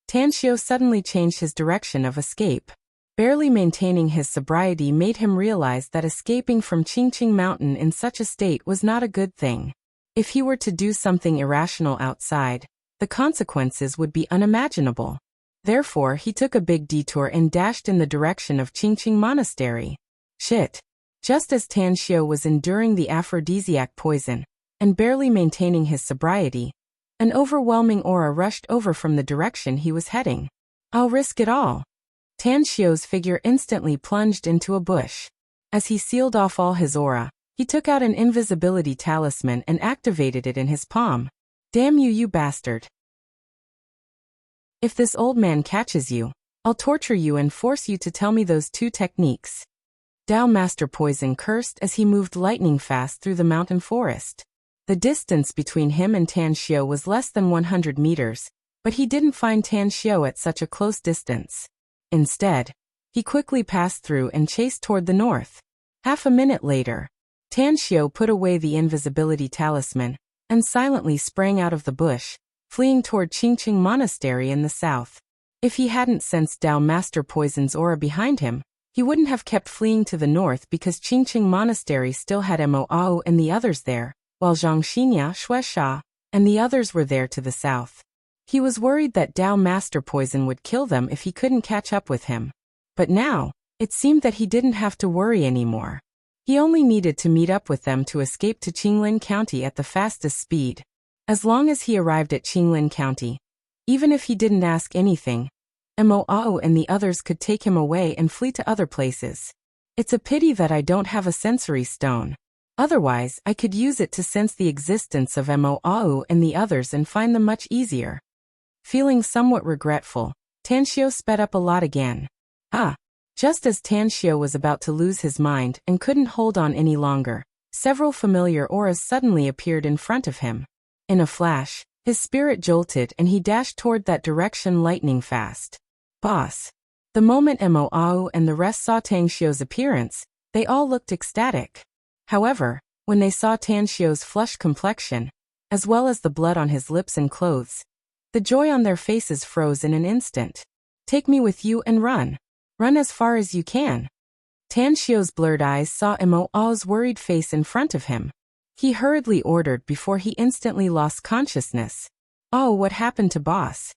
Tan Xiu suddenly changed his direction of escape. Barely maintaining his sobriety made him realize that escaping from Qingqing Mountain in such a state was not a good thing. If he were to do something irrational outside, the consequences would be unimaginable. Therefore, he took a big detour and dashed in the direction of Qingqing Monastery. Shit! Just as Tan Xiao was enduring the aphrodisiac poison and barely maintaining his sobriety, an overwhelming aura rushed over from the direction he was heading. I'll risk it all. Tan Xiao's figure instantly plunged into a bush. As he sealed off all his aura, he took out an invisibility talisman and activated it in his palm. Damn you, you bastard. If this old man catches you, I'll torture you and force you to tell me those 2 techniques. Dao Master Poison cursed as he moved lightning fast through the mountain forest. The distance between him and Tan Xiao was less than 100 meters, but he didn't find Tan Xiao at such a close distance. Instead, he quickly passed through and chased toward the north. Half a minute later, Tan Xiao put away the invisibility talisman and silently sprang out of the bush, fleeing toward Qingqing Monastery in the south. If he hadn't sensed Dao Master Poison's aura behind him, he wouldn't have kept fleeing to the north because Qingqing Monastery still had Mo and the others there, while Zhangxinya, Shuesha, and the others were there to the south. He was worried that Dao Master Poison would kill them if he couldn't catch up with him. But now, it seemed that he didn't have to worry anymore. He only needed to meet up with them to escape to Qinglin County at the fastest speed. As long as he arrived at Qinglin County, even if he didn't ask anything, Mo and the others could take him away and flee to other places. It's a pity that I don't have a sensory stone. Otherwise, I could use it to sense the existence of Mo and the others and find them much easier. Feeling somewhat regretful, Tan Xiao sped up a lot again. Just as Tan Xiao was about to lose his mind and couldn't hold on any longer, several familiar auras suddenly appeared in front of him. In a flash, his spirit jolted and he dashed toward that direction lightning fast. Boss! The moment Mo and the rest saw Tan Xiao's appearance, they all looked ecstatic. However, when they saw Tan Xiao's flushed complexion, as well as the blood on his lips and clothes, the joy on their faces froze in an instant. Take me with you and run. Run as far as you can. Tan Xiao's blurred eyes saw Mo's worried face in front of him. He hurriedly ordered before he instantly lost consciousness. Oh, what happened to boss?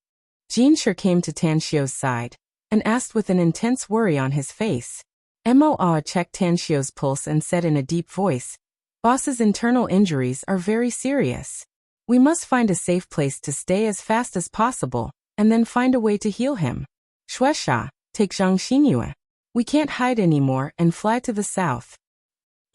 Jinshi came to Tan Xiao's side and asked with an intense worry on his face. Mo checked Tan Xiao's pulse and said in a deep voice, Boss's internal injuries are very serious. We must find a safe place to stay as fast as possible, and then find a way to heal him. Shuesha, take Zhang Xinyue. We can't hide anymore and fly to the south.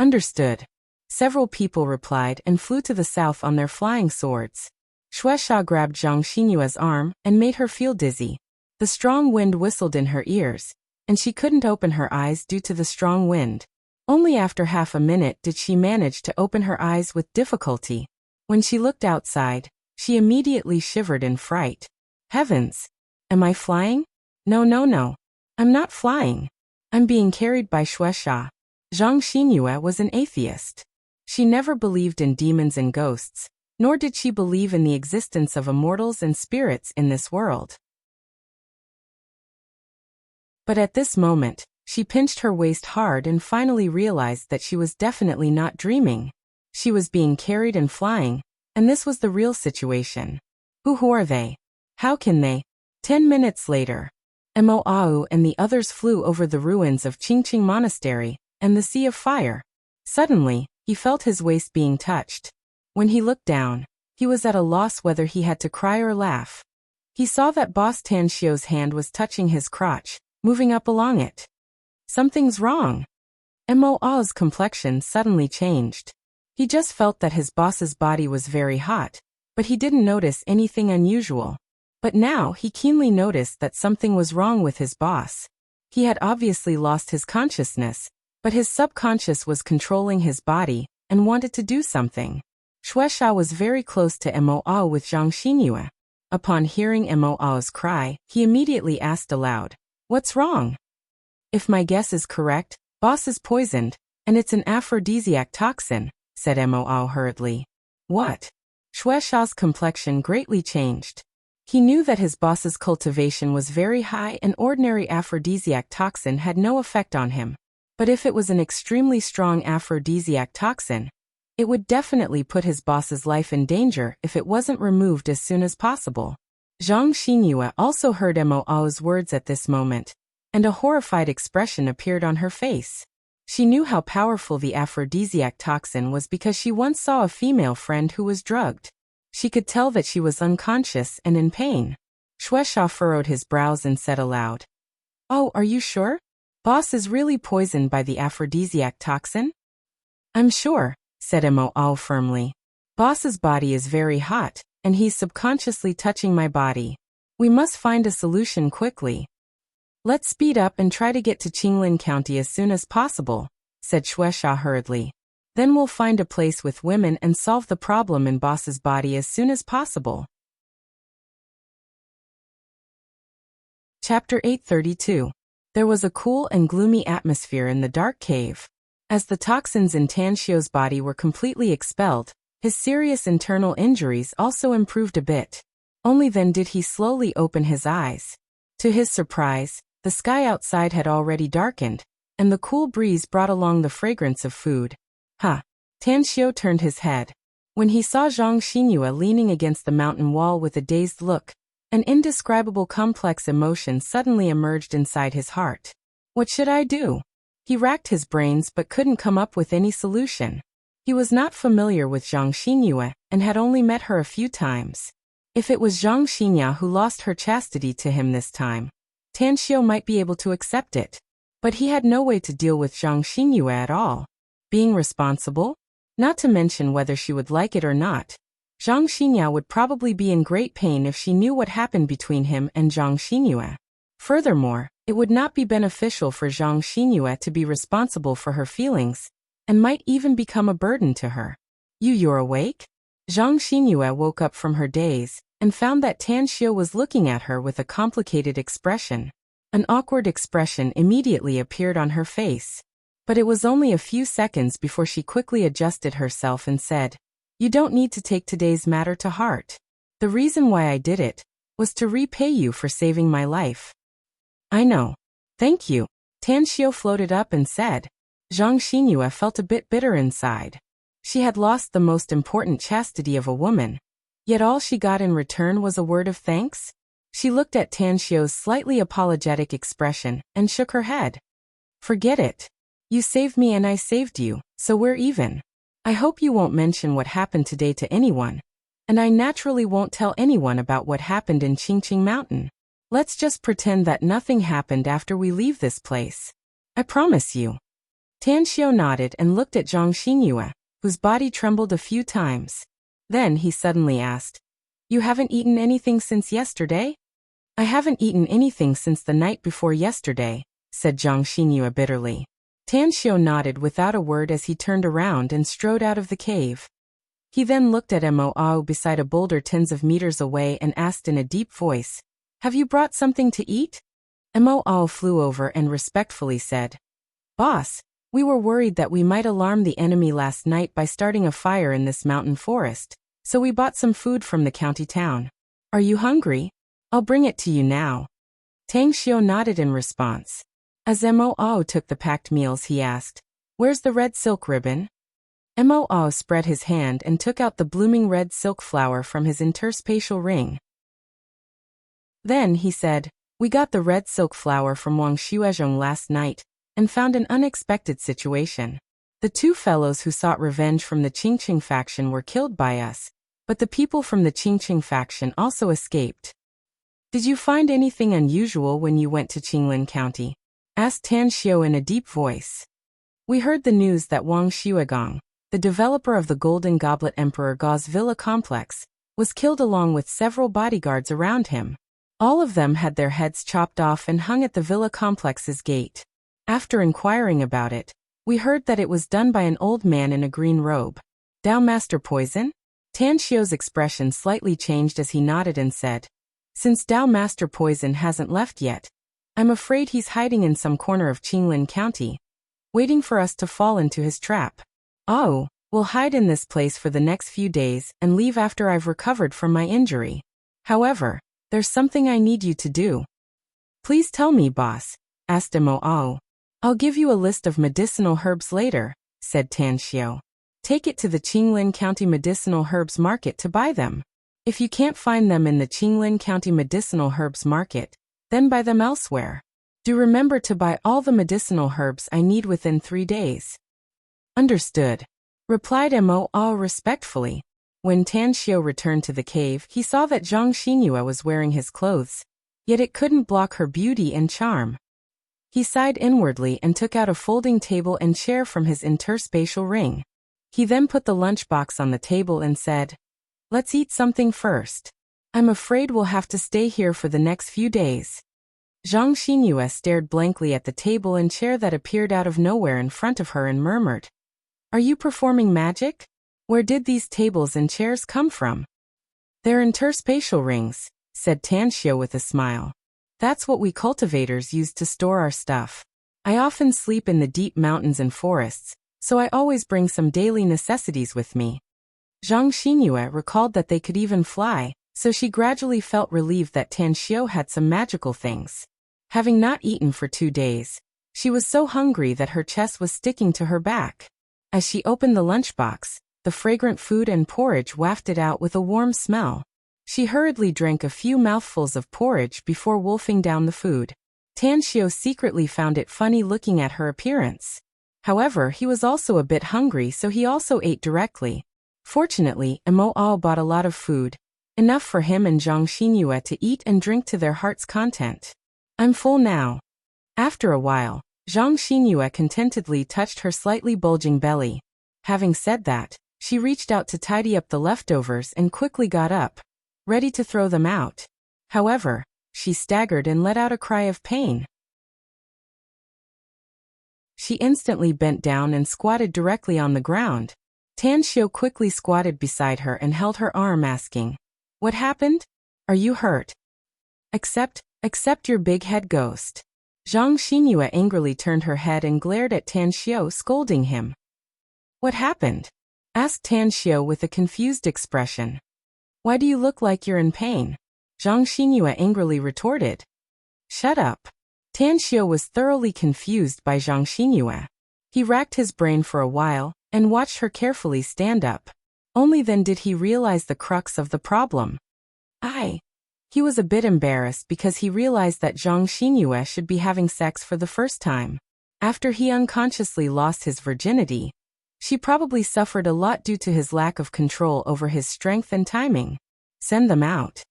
Understood. Several people replied and flew to the south on their flying swords. Shuesha grabbed Zhang Xinyue's arm and made her feel dizzy. The strong wind whistled in her ears, and she couldn't open her eyes due to the strong wind. Only after half a minute did she manage to open her eyes with difficulty. When she looked outside, she immediately shivered in fright. Heavens! Am I flying? No. I'm not flying. I'm being carried by Shuesha. Zhang Xinyue was an atheist. She never believed in demons and ghosts, nor did she believe in the existence of immortals and spirits in this world. But at this moment, she pinched her waist hard and finally realized that she was definitely not dreaming. She was being carried and flying, and this was the real situation. Who are they? How can they? 10 minutes later, Mo and the others flew over the ruins of Qingqing Monastery and the Sea of Fire. Suddenly, he felt his waist being touched. When he looked down, he was at a loss whether he had to cry or laugh. He saw that Boss Tan Xiao's hand was touching his crotch, moving up along it. Something's wrong. Mo's complexion suddenly changed. He just felt that his boss's body was very hot, but he didn't notice anything unusual. But now he keenly noticed that something was wrong with his boss. He had obviously lost his consciousness, but his subconscious was controlling his body and wanted to do something. Shuesha was very close to Mo with Zhang Xinyue. Upon hearing Mo's cry, he immediately asked aloud, "What's wrong?" "If my guess is correct, boss is poisoned, and it's an aphrodisiac toxin," said Mo hurriedly. "What?" Shuesha's complexion greatly changed. He knew that his boss's cultivation was very high and ordinary aphrodisiac toxin had no effect on him. But if it was an extremely strong aphrodisiac toxin, it would definitely put his boss's life in danger if it wasn't removed as soon as possible. Zhang Xinyue also heard Mo Ao's words at this moment, and a horrified expression appeared on her face. She knew how powerful the aphrodisiac toxin was because she once saw a female friend who was drugged. She could tell that she was unconscious and in pain. Shueisha furrowed his brows and said aloud, "Oh, are you sure? Boss is really poisoned by the aphrodisiac toxin?" "I'm sure," said Mo Ao firmly. "Boss's body is very hot, and he's subconsciously touching my body. We must find a solution quickly." "Let's speed up and try to get to Qinglin County as soon as possible," said Shueisha hurriedly. "Then we'll find a place with women and solve the problem in boss's body as soon as possible." Chapter 832. There was a cool and gloomy atmosphere in the dark cave. As the toxins in Tanxio's body were completely expelled, his serious internal injuries also improved a bit. Only then did he slowly open his eyes. To his surprise, the sky outside had already darkened, and the cool breeze brought along the fragrance of food. Tanxio turned his head. When he saw Zhang Xinyue leaning against the mountain wall with a dazed look, an indescribable complex emotion suddenly emerged inside his heart. What should I do? He racked his brains but couldn't come up with any solution. He was not familiar with Zhang Xinyue and had only met her a few times. If it was Zhang Xinya who lost her chastity to him this time, Tanxio might be able to accept it. But he had no way to deal with Zhang Xinyue at all. Being responsible? Not to mention whether she would like it or not. Zhang Xinya would probably be in great pain if she knew what happened between him and Zhang Xinyue. Furthermore, it would not be beneficial for Zhang Xinyue to be responsible for her feelings, and might even become a burden to her. You're awake? Zhang Xinyue woke up from her daze, and found that Tanxio was looking at her with a complicated expression. An awkward expression immediately appeared on her face. But it was only a few seconds before she quickly adjusted herself and said, "You don't need to take today's matter to heart. The reason why I did it was to repay you for saving my life." "I know. Thank you," Tanxio floated up and said. Zhang Xinyue felt a bit bitter inside. She had lost the most important chastity of a woman, yet all she got in return was a word of thanks. She looked at Tanxio's slightly apologetic expression and shook her head. "Forget it. You saved me and I saved you, so we're even. I hope you won't mention what happened today to anyone, and I naturally won't tell anyone about what happened in Qingqing Mountain. Let's just pretend that nothing happened after we leave this place. I promise you." Tanxio nodded and looked at Zhang Xinyue, whose body trembled a few times. Then he suddenly asked, "You haven't eaten anything since yesterday?" "I haven't eaten anything since the night before yesterday," said Zhang Xinyue bitterly. Tanxio nodded without a word as he turned around and strode out of the cave. He then looked at Mo Ao beside a boulder tens of meters away and asked in a deep voice, "Have you brought something to eat?" Mo Ao flew over and respectfully said, "Boss, we were worried that we might alarm the enemy last night by starting a fire in this mountain forest, so we bought some food from the county town. Are you hungry? I'll bring it to you now." Tanxio nodded in response. As Mo Ao took the packed meals, he asked, "Where's the red silk ribbon?" Mo Ao spread his hand and took out the blooming red silk flower from his interspatial ring. Then he said, "We got the red silk flower from Wang Xuezhong last night, and found an unexpected situation. The two fellows who sought revenge from the Qingqing faction were killed by us, but the people from the Qingqing faction also escaped." "Did you find anything unusual when you went to Qinglin County?" asked Tanxio in a deep voice. "We heard the news that Wang Xuegong, the developer of the Golden Goblet Emperor Gao's villa complex, was killed along with several bodyguards around him. All of them had their heads chopped off and hung at the villa complex's gate. After inquiring about it, we heard that it was done by an old man in a green robe. Dao Master Poison?" Tanxio's expression slightly changed as he nodded and said, "Since Dao Master Poison hasn't left yet, I'm afraid he's hiding in some corner of Qinglin County, waiting for us to fall into his trap. Oh, we'll hide in this place for the next few days and leave after I've recovered from my injury. However, There's something I need you to do. Please tell me, boss, asked Mo. I'll give you a list of medicinal herbs later, said Tan Xiao. Take it to the Qinglin County Medicinal Herbs Market to buy them. If you can't find them in the Qinglin County Medicinal Herbs Market, then buy them elsewhere. Do remember to buy all the medicinal herbs I need within 3 days. Understood, replied Mo respectfully. When Tan Xiao returned to the cave, he saw that Zhang Xinyue was wearing his clothes, yet it couldn't block her beauty and charm. He sighed inwardly and took out a folding table and chair from his interspatial ring. He then put the lunchbox on the table and said, "Let's eat something first. I'm afraid we'll have to stay here for the next few days." Zhang Xinyue stared blankly at the table and chair that appeared out of nowhere in front of her and murmured, "Are you performing magic? Where did these tables and chairs come from?" "They're interspatial rings," said Tan Xiao with a smile. "That's what we cultivators use to store our stuff. I often sleep in the deep mountains and forests, so I always bring some daily necessities with me." Zhang Xinyue recalled that they could even fly, so she gradually felt relieved that Tan Xiao had some magical things. Having not eaten for 2 days, she was so hungry that her chest was sticking to her back. As she opened the lunchbox, the fragrant food and porridge wafted out with a warm smell. She hurriedly drank a few mouthfuls of porridge before wolfing down the food. Tan Xiao secretly found it funny looking at her appearance. However, he was also a bit hungry, so he also ate directly. Fortunately, Mo bought a lot of food, enough for him and Zhang Xinyue to eat and drink to their heart's content. "I'm full now." After a while, Zhang Xinyue contentedly touched her slightly bulging belly. Having said that, she reached out to tidy up the leftovers and quickly got up, ready to throw them out. However, she staggered and let out a cry of pain. She instantly bent down and squatted directly on the ground. Tan Xiao quickly squatted beside her and held her arm, asking, "What happened? Are you hurt?" Except your big head ghost." Zhang Xinyue angrily turned her head and glared at Tan Xiao, scolding him. "What happened?" asked Tan Xiao with a confused expression. "Why do you look like you're in pain?" Zhang Xinyue angrily retorted. "Shut up." Tan Xiao was thoroughly confused by Zhang Xinyue. He racked his brain for a while and watched her carefully stand up. Only then did he realize the crux of the problem. He was a bit embarrassed because he realized that Zhang Xinyue should be having sex for the first time. After he unconsciously lost his virginity, she probably suffered a lot due to his lack of control over his strength and timing. "Send them out."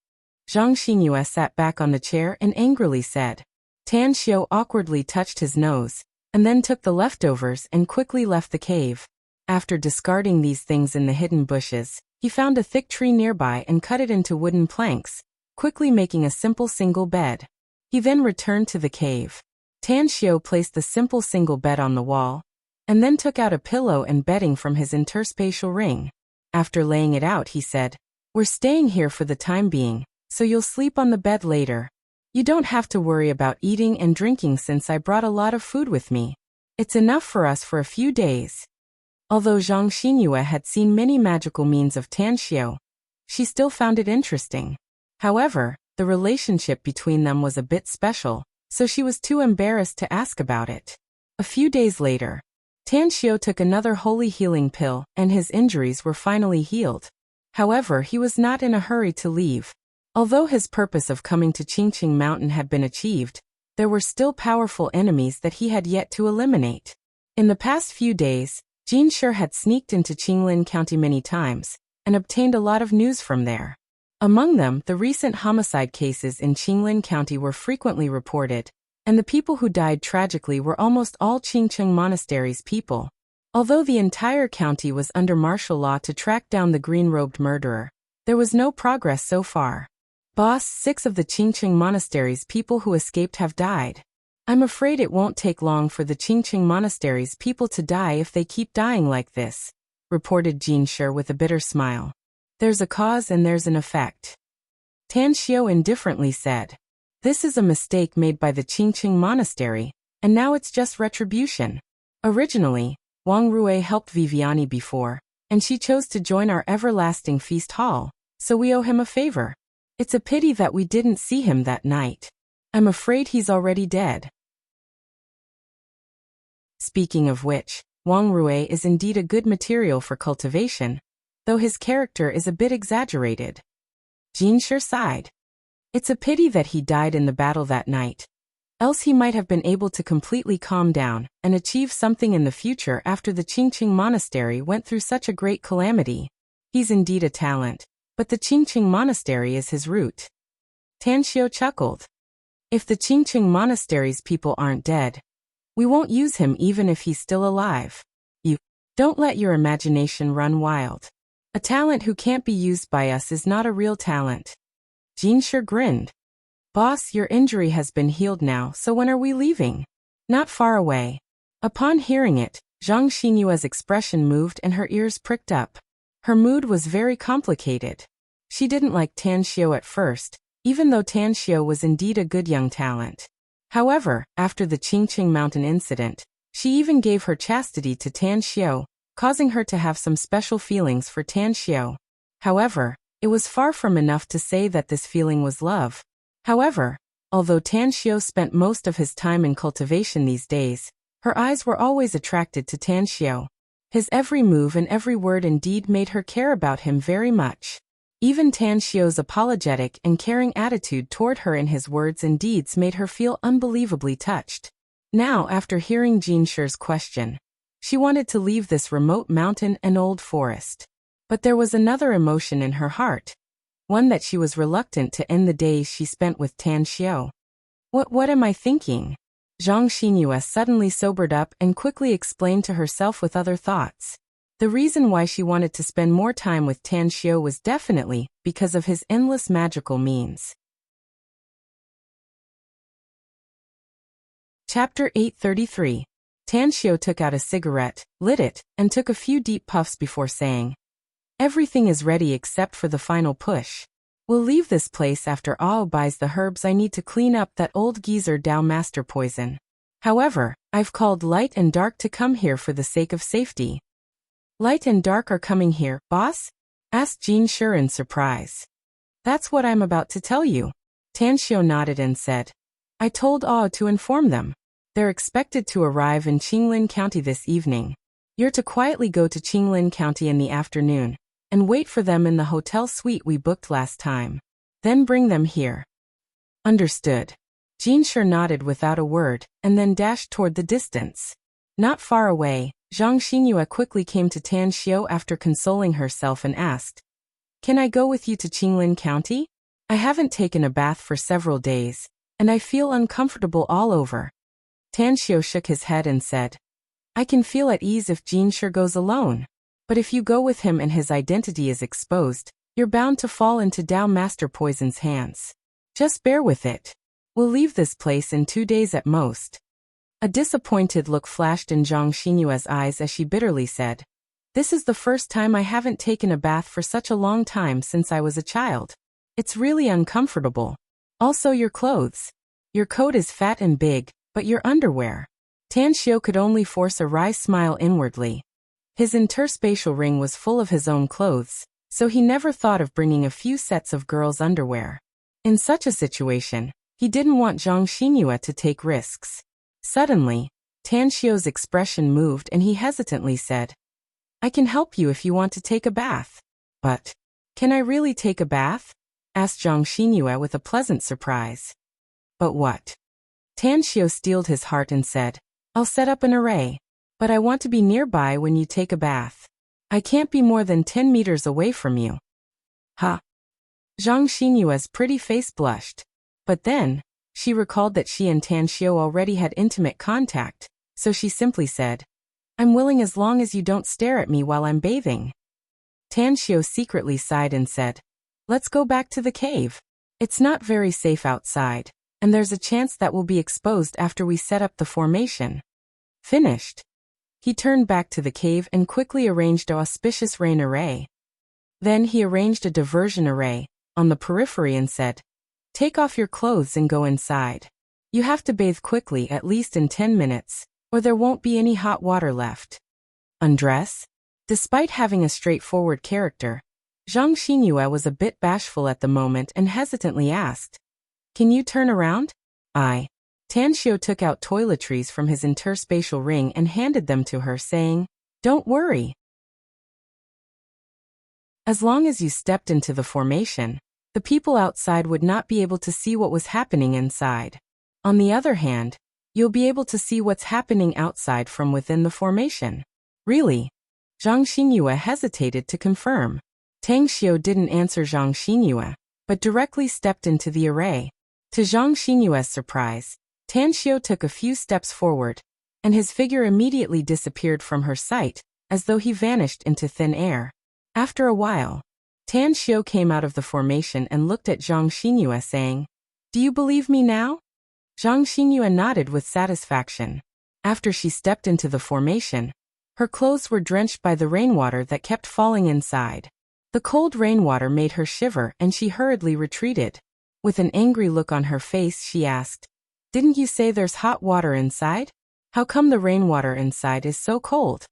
Zhang Xinyue sat back on the chair and angrily said. Tan Xiao awkwardly touched his nose, and then took the leftovers and quickly left the cave. After discarding these things in the hidden bushes, he found a thick tree nearby and cut it into wooden planks, quickly making a simple single bed. He then returned to the cave. Tan Xiao placed the simple single bed on the wall, and then took out a pillow and bedding from his interspatial ring. After laying it out, he said, "We're staying here for the time being, so you'll sleep on the bed later. You don't have to worry about eating and drinking since I brought a lot of food with me. It's enough for us for a few days." Although Zhang Xinyue had seen many magical means of Tan Xiao, she still found it interesting. However, the relationship between them was a bit special, so she was too embarrassed to ask about it. A few days later, Tan Xiao took another holy healing pill, and his injuries were finally healed. However, he was not in a hurry to leave. Although his purpose of coming to Qingqing Mountain had been achieved, there were still powerful enemies that he had yet to eliminate. In the past few days, Jin Shi had sneaked into Qinglin County many times, and obtained a lot of news from there. Among them, the recent homicide cases in Qinglin County were frequently reported, and the people who died tragically were almost all Qingqing Monastery's people. Although the entire county was under martial law to track down the green-robed murderer, there was no progress so far. "Boss, 6 of the Qingqing Monastery's people who escaped have died. I'm afraid it won't take long for the Qingqing Monastery's people to die if they keep dying like this," reported Jin Shi with a bitter smile. "There's a cause and there's an effect." Tan Xiao indifferently said, "This is a mistake made by the Qingqing Monastery, and now it's just retribution. Originally, Wang Rui helped Viviani before, and she chose to join our everlasting feast hall, so we owe him a favor. It's a pity that we didn't see him that night. I'm afraid he's already dead. Speaking of which, Wang Rui is indeed a good material for cultivation, though his character is a bit exaggerated. Jinshi sighed. It's a pity that he died in the battle that night. Else he might have been able to completely calm down and achieve something in the future after the Qingqing Monastery went through such a great calamity. He's indeed a talent, but the Qingqing Monastery is his root. Tanxiu chuckled. If the Qingqing Monastery's people aren't dead, we won't use him even if he's still alive. You don't let your imagination run wild. A talent who can't be used by us is not a real talent. Jinshi grinned. Boss, your injury has been healed now, so when are we leaving? Not far away. Upon hearing it, Zhang Xinyue's expression moved and her ears pricked up. Her mood was very complicated. She didn't like Tanxiu at first, even though Tanxiu was indeed a good young talent. However, after the Qingqing Mountain incident, she even gave her chastity to Tanxiu, causing her to have some special feelings for Tanxiu. However, it was far from enough to say that this feeling was love. However, although Tanxiu spent most of his time in cultivation these days, her eyes were always attracted to Tanxiu. His every move and every word and deed made her care about him very much. Even Tanxiu's apologetic and caring attitude toward her in his words and deeds made her feel unbelievably touched. Now, after hearing Jinshi's question, she wanted to leave this remote mountain and old forest. But there was another emotion in her heart, one that she was reluctant to end the days she spent with Tanxiu. What am I thinking? Zhang Xinyue suddenly sobered up and quickly explained to herself with other thoughts. The reason why she wanted to spend more time with Tanxiu was definitely because of his endless magical means. Chapter 833. Tanxiu took out a cigarette, lit it, and took a few deep puffs before saying, "Everything is ready except for the final push. We'll leave this place after Ao buys the herbs I need to clean up that old geezer Dao Master poison. However, I've called Light and Dark to come here for the sake of safety." "Light and Dark are coming here, boss?" asked Jinshi in surprise. "That's what I'm about to tell you." Tanxiu nodded and said, "I told Ao to inform them. They're expected to arrive in Qinglin County this evening. You're to quietly go to Qinglin County in the afternoon and wait for them in the hotel suite we booked last time. Then bring them here." "Understood." Jinshi nodded without a word and then dashed toward the distance. Not far away, Zhang Xinyue quickly came to Tanxiu after consoling herself and asked, "Can I go with you to Qinglin County? I haven't taken a bath for several days, and I feel uncomfortable all over." Tanxiu shook his head and said, "I can feel at ease if Jinshi goes alone. But if you go with him and his identity is exposed, you're bound to fall into Dao Master Poison's hands. Just bear with it. We'll leave this place in 2 days at most." A disappointed look flashed in Zhang Xinyue's eyes as she bitterly said, "This is the first time I haven't taken a bath for such a long time since I was a child. It's really uncomfortable. Also your clothes. Your coat is fat and big, but your underwear." Tanxiu could only force a wry smile inwardly. His interspatial ring was full of his own clothes, so he never thought of bringing a few sets of girls' underwear. In such a situation, he didn't want Zhang Xinyue to take risks. Suddenly, Tanxiu's expression moved and he hesitantly said, "I can help you if you want to take a bath." "But, can I really take a bath?" asked Zhang Xinyue with a pleasant surprise. "But what?" Tanxiu steeled his heart and said, "I'll set up an array. But I want to be nearby when you take a bath. I can't be more than 10 meters away from you." "Huh?" Zhang Xinyue's pretty face blushed. But then, she recalled that she and Tanxiu already had intimate contact, so she simply said, "I'm willing as long as you don't stare at me while I'm bathing." Tanxiu secretly sighed and said, "Let's go back to the cave. It's not very safe outside, and there's a chance that we'll be exposed after we set up the formation." Finished. He turned back to the cave and quickly arranged an auspicious rain array. Then he arranged a diversion array on the periphery and said, "Take off your clothes and go inside. You have to bathe quickly at least in 10 minutes, or there won't be any hot water left." Undress? Despite having a straightforward character, Zhang Xinyue was a bit bashful at the moment and hesitantly asked, "Can you turn around?" Tan Xiu took out toiletries from his interspatial ring and handed them to her, saying, "Don't worry. As long as you stepped into the formation, the people outside would not be able to see what was happening inside. On the other hand, you'll be able to see what's happening outside from within the formation." "Really?" Zhang Xinyue hesitated to confirm. Tang Xiu didn't answer Zhang Xinyue, but directly stepped into the array. To Zhang Xinyue's surprise, Tan Xiu took a few steps forward, and his figure immediately disappeared from her sight, as though he vanished into thin air. After a while, Tan Xiu came out of the formation and looked at Zhang Xinyue, saying, "Do you believe me now?" Zhang Xinyue nodded with satisfaction. After she stepped into the formation, her clothes were drenched by the rainwater that kept falling inside. The cold rainwater made her shiver and she hurriedly retreated. With an angry look on her face, she asked, "Didn't you say there's hot water inside? How come the rainwater inside is so cold?"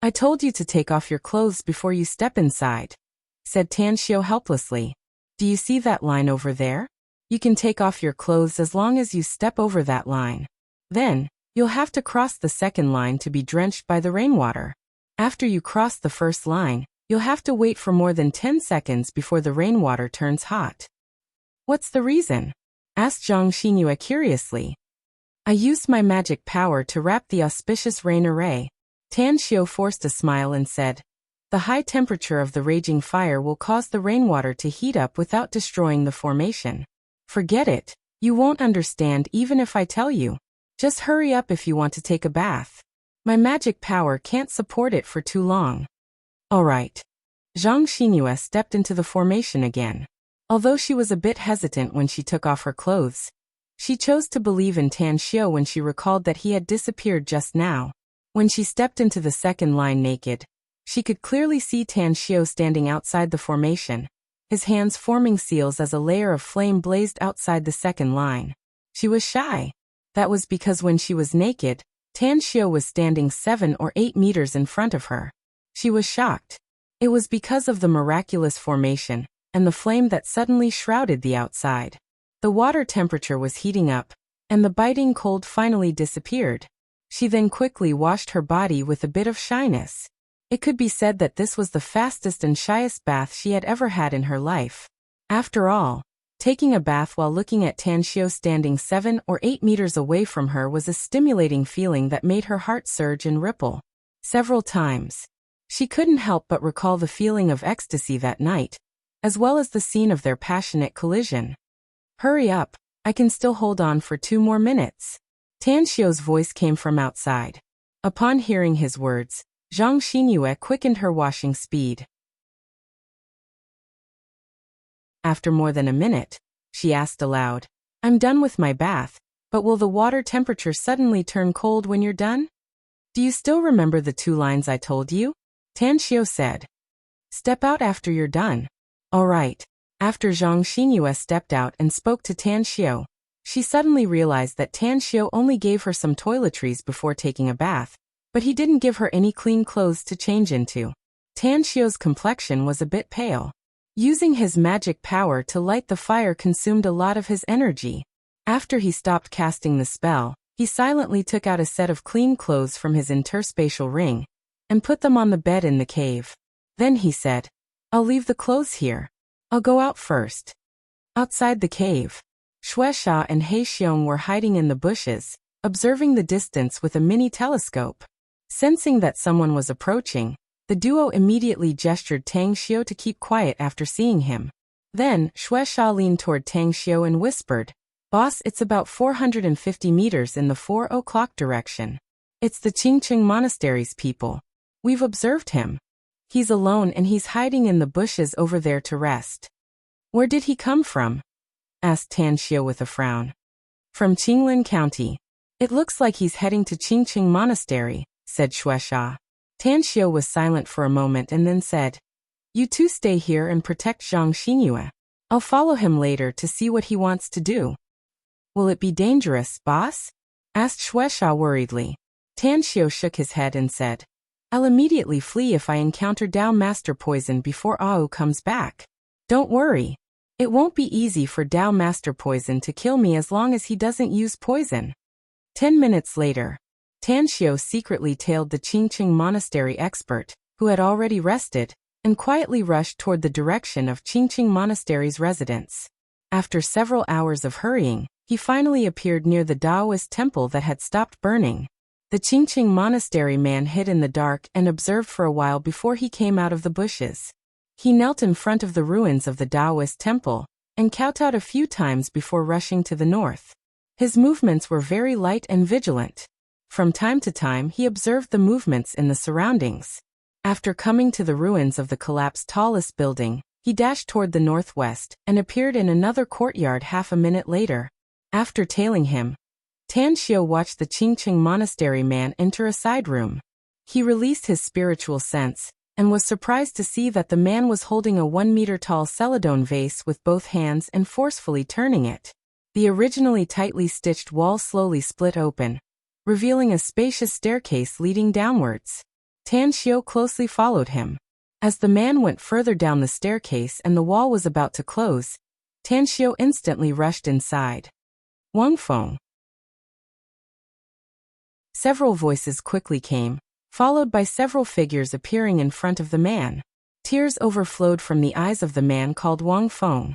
"I told you to take off your clothes before you step inside," said Tan Xiu helplessly. "Do you see that line over there? You can take off your clothes as long as you step over that line. Then, you'll have to cross the second line to be drenched by the rainwater. After you cross the first line, you'll have to wait for more than 10 seconds before the rainwater turns hot." "What's the reason?" asked Zhang Xinyue curiously. "I used my magic power to wrap the auspicious rain array." Tan Xiu forced a smile and said, "The high temperature of the raging fire will cause the rainwater to heat up without destroying the formation." "Forget it. You won't understand even if I tell you. Just hurry up if you want to take a bath. My magic power can't support it for too long." "All right." Zhang Xinyue stepped into the formation again. Although she was a bit hesitant when she took off her clothes, she chose to believe in Tan Xiu when she recalled that he had disappeared just now. When she stepped into the second line naked, she could clearly see Tan Xiu standing outside the formation, his hands forming seals as a layer of flame blazed outside the second line. She was shy. That was because when she was naked, Tan Xiu was standing 7 or 8 meters in front of her. She was shocked. It was because of the miraculous formation and the flame that suddenly shrouded the outside. The water temperature was heating up, and the biting cold finally disappeared. She then quickly washed her body with a bit of shyness. It could be said that this was the fastest and shyest bath she had ever had in her life. After all, taking a bath while looking at Tan Xiu standing 7 or 8 meters away from her was a stimulating feeling that made her heart surge and ripple. Several times, she couldn't help but recall the feeling of ecstasy that night, as well as the scene of their passionate collision. "Hurry up, I can still hold on for 2 more minutes." Tan Xiu's voice came from outside. Upon hearing his words, Zhang Xinyue quickened her washing speed. After more than a minute, she asked aloud, "I'm done with my bath, but will the water temperature suddenly turn cold when you're done?" "Do you still remember the 2 lines I told you?" Tan Xiu said. "Step out after you're done." "All right." After Zhang Xinyue stepped out and spoke to Tan Xiu, she suddenly realized that Tan Xiu only gave her some toiletries before taking a bath, but he didn't give her any clean clothes to change into. Tan Xiu's complexion was a bit pale. Using his magic power to light the fire consumed a lot of his energy. After he stopped casting the spell, he silently took out a set of clean clothes from his interspatial ring and put them on the bed in the cave. Then he said, "I'll leave the clothes here. I'll go out first." Outside the cave, Shueisha and Heixiong were hiding in the bushes, observing the distance with a mini telescope. Sensing that someone was approaching, the duo immediately gestured Tang Xiu to keep quiet after seeing him. Then, Shueisha leaned toward Tang Xiu and whispered, "Boss, it's about 450 meters in the 4 o'clock direction. It's the Qingqing Monastery's people. We've observed him. He's alone and he's hiding in the bushes over there to rest." "Where did he come from?" asked Tan Xiu with a frown. "From Qinglin County. It looks like he's heading to Qingqing Monastery," said Shueisha. Tan Xiu was silent for a moment and then said, "You two stay here and protect Zhang Xinyue. I'll follow him later to see what he wants to do." "Will it be dangerous, boss?" asked Shueisha worriedly. Tan Xiu shook his head and said, I'll immediately flee if I encounter Dao Master Poison before Ao comes back. Don't worry. It won't be easy for Dao Master Poison to kill me as long as he doesn't use poison. 10 minutes later, Tan Xiao secretly tailed the Qingqing Monastery expert, who had already rested, and quietly rushed toward the direction of Qingqing Monastery's residence. After several hours of hurrying, he finally appeared near the Taoist temple that had stopped burning. The Qingqing Monastery man hid in the dark and observed for a while before he came out of the bushes. He knelt in front of the ruins of the Taoist temple, and kowtowed a few times before rushing to the north. His movements were very light and vigilant. From time to time he observed the movements in the surroundings. After coming to the ruins of the collapsed tallest building, he dashed toward the northwest and appeared in another courtyard half a minute later. After tailing him, Tan Xiao watched the Qingqing Monastery man enter a side room. He released his spiritual sense, and was surprised to see that the man was holding a 1-meter-tall celadone vase with both hands and forcefully turning it. The originally tightly stitched wall slowly split open, revealing a spacious staircase leading downwards. Tan Xiao closely followed him. As the man went further down the staircase and the wall was about to close, Tan Xiao instantly rushed inside. Wang Feng. Several voices quickly came, followed by several figures appearing in front of the man. Tears overflowed from the eyes of the man called Wang Feng.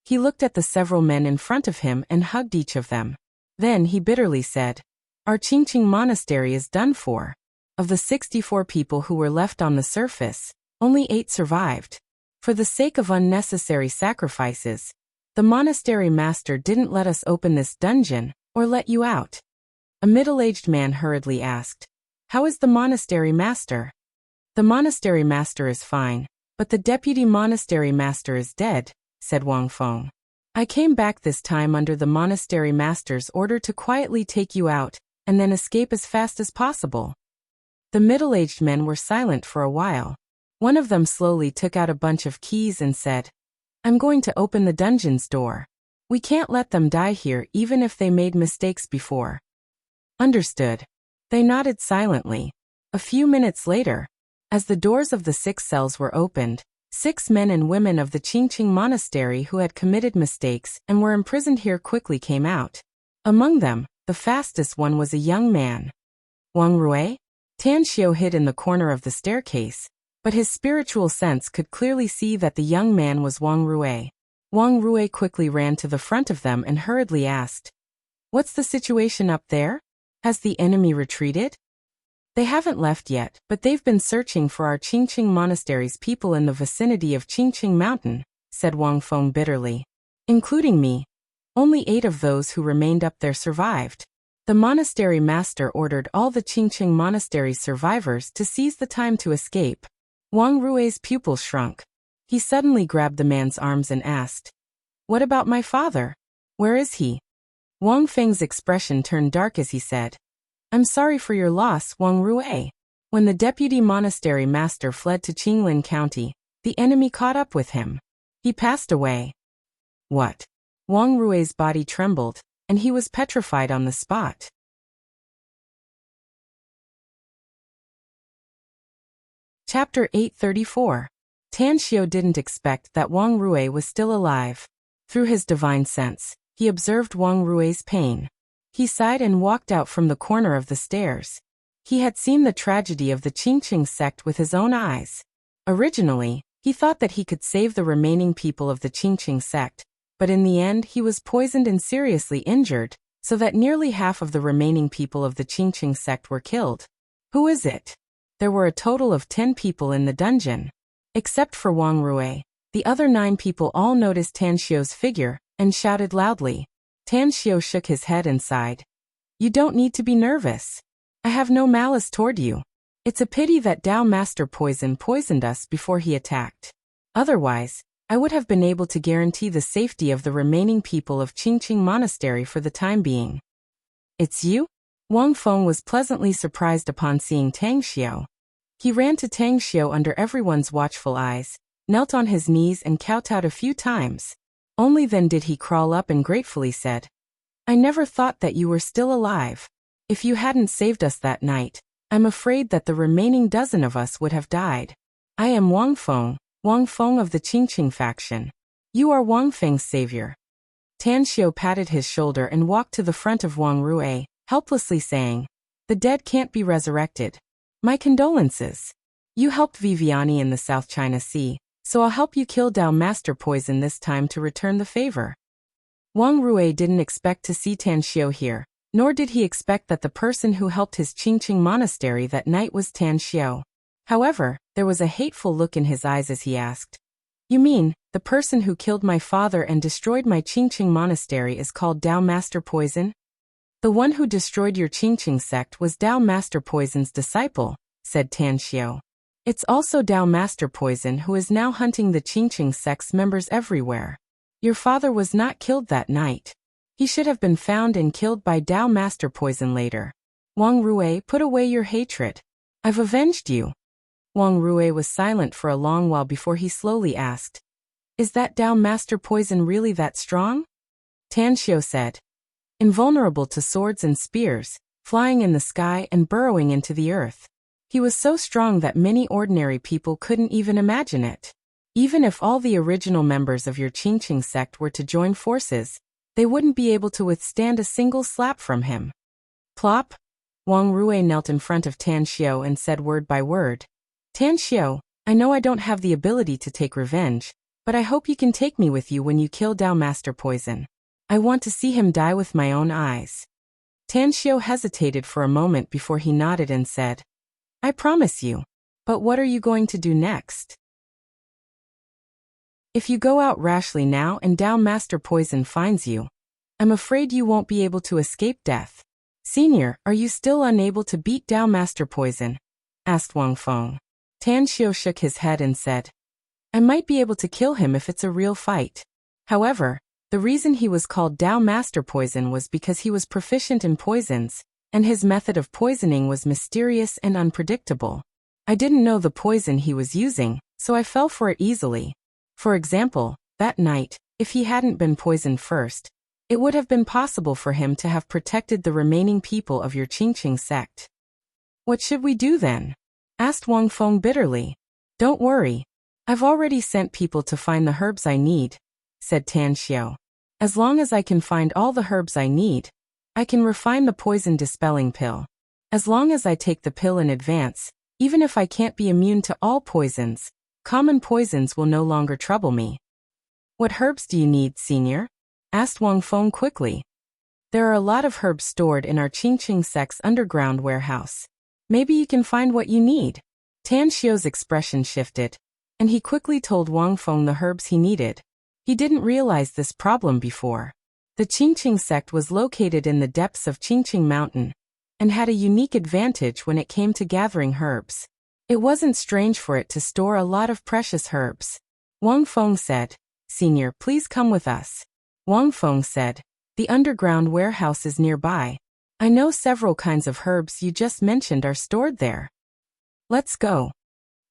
He looked at the several men in front of him and hugged each of them. Then he bitterly said, "Our Qingqing Monastery is done for. Of the 64 people who were left on the surface, only 8 survived. For the sake of unnecessary sacrifices, the monastery master didn't let us open this dungeon, or let you out." A middle-aged man hurriedly asked, "How is the monastery master?" "The monastery master is fine, but the deputy monastery master is dead," said Wang Feng. "I came back this time under the monastery master's order to quietly take you out, and then escape as fast as possible." The middle-aged men were silent for a while. One of them slowly took out a bunch of keys and said, "I'm going to open the dungeon's door. We can't let them die here even if they made mistakes before." "Understood." They nodded silently. A few minutes later, as the doors of the 6 cells were opened, 6 men and women of the Qingqing Monastery who had committed mistakes and were imprisoned here quickly came out. Among them, the fastest one was a young man. Wang Rui? Tan Xiao hid in the corner of the staircase, but his spiritual sense could clearly see that the young man was Wang Rui. Wang Rui quickly ran to the front of them and hurriedly asked, "What's the situation up there? Has the enemy retreated?" "They haven't left yet, but they've been searching for our Qingqing Monastery's people in the vicinity of Qingqing Mountain," said Wang Feng bitterly. "Including me. Only 8 of those who remained up there survived. The monastery master ordered all the Qingqing Monastery's survivors to seize the time to escape." Wang Rui's pupil shrunk. He suddenly grabbed the man's arms and asked, "What about my father? Where is he?" Wang Feng's expression turned dark as he said, "I'm sorry for your loss, Wang Rui. When the deputy monastery master fled to Qinglin County, the enemy caught up with him. He passed away." "What?" Wang Rui's body trembled, and he was petrified on the spot. Chapter 834. Tan Xiao didn't expect that Wang Rui was still alive. Through his divine sense, he observed Wang Rui's pain. He sighed and walked out from the corner of the stairs. He had seen the tragedy of the Qingqing sect with his own eyes. Originally, he thought that he could save the remaining people of the Qingqing sect, but in the end he was poisoned and seriously injured, so that nearly half of the remaining people of the Qingqing sect were killed. Who is it? There were a total of 10 people in the dungeon. Except for Wang Rui, the other 9 people all noticed Tan Xiao's figure and shouted loudly. Tan Xiao shook his head and sighed. "You don't need to be nervous. I have no malice toward you. It's a pity that Dao Master poisoned us before he attacked. Otherwise, I would have been able to guarantee the safety of the remaining people of Qingqing Monastery for the time being." "It's you?" Wang Feng was pleasantly surprised upon seeing Tang Xiao. He ran to Tang Xiao under everyone's watchful eyes, knelt on his knees and kowtowed a few times. Only then did he crawl up and gratefully said, "I never thought that you were still alive. If you hadn't saved us that night, I'm afraid that the remaining dozen of us would have died. I am Wang Feng of the Qingqing faction. You are Wang Feng's savior. Tan Xiu patted his shoulder and walked to the front of Wang Rui, helplessly saying, "The dead can't be resurrected. My condolences. You helped Viviani in the South China Sea, so I'll help you kill Dao Master Poison this time to return the favor." Wang Rui didn't expect to see Tan Xiu here, nor did he expect that the person who helped his Qingqing monastery that night was Tan Xiu. However, there was a hateful look in his eyes as he asked, "You mean, the person who killed my father and destroyed my Qingqing monastery is called Dao Master Poison?" "The one who destroyed your Qingqing sect was Dao Master Poison's disciple," said Tan Xiu. "It's also Dao Master Poison who is now hunting the Qingqing sect's members everywhere. Your father was not killed that night. He should have been found and killed by Dao Master Poison later. Wang Rui, put away your hatred. I've avenged you." Wang Rui was silent for a long while before he slowly asked, "Is that Dao Master Poison really that strong?" Tan Xiu said, "Invulnerable to swords and spears, flying in the sky and burrowing into the earth. He was so strong that many ordinary people couldn't even imagine it. Even if all the original members of your Qingqing sect were to join forces, they wouldn't be able to withstand a single slap from him." Plop! Wang Rui knelt in front of Tan Xiu and said word by word, "Tan Xiu, I know I don't have the ability to take revenge, but I hope you can take me with you when you kill Dao Master Poison. I want to see him die with my own eyes." Tan Xiu hesitated for a moment before he nodded and said, "I promise you. But what are you going to do next? If you go out rashly now and Dao Master Poison finds you, I'm afraid you won't be able to escape death. Senior, are you still unable to beat Dao Master Poison?" asked Wang Feng. Tan Xiu shook his head and said, "I might be able to kill him if it's a real fight. However, the reason he was called Dao Master Poison was because he was proficient in poisons, and his method of poisoning was mysterious and unpredictable. I didn't know the poison he was using, so I fell for it easily. For example, that night, if he hadn't been poisoned first, it would have been possible for him to have protected the remaining people of your Qingqing sect." "What should we do then?" asked Wang Feng bitterly. "Don't worry. I've already sent people to find the herbs I need," said Tan Xiu. "As long as I can find all the herbs I need, I can refine the poison-dispelling pill. As long as I take the pill in advance, even if I can't be immune to all poisons, common poisons will no longer trouble me." "What herbs do you need, Senior?" asked Wang Feng quickly. "There are a lot of herbs stored in our Qingqing sect's underground warehouse. Maybe you can find what you need." Tan Xiu's expression shifted, and he quickly told Wang Feng the herbs he needed. He didn't realize this problem before. The Qingqing sect was located in the depths of Qingqing Mountain, and had a unique advantage when it came to gathering herbs. It wasn't strange for it to store a lot of precious herbs. Wang Feng said, "Senior, please come with us." Wang Feng said, "The underground warehouse is nearby. I know several kinds of herbs you just mentioned are stored there. Let's go."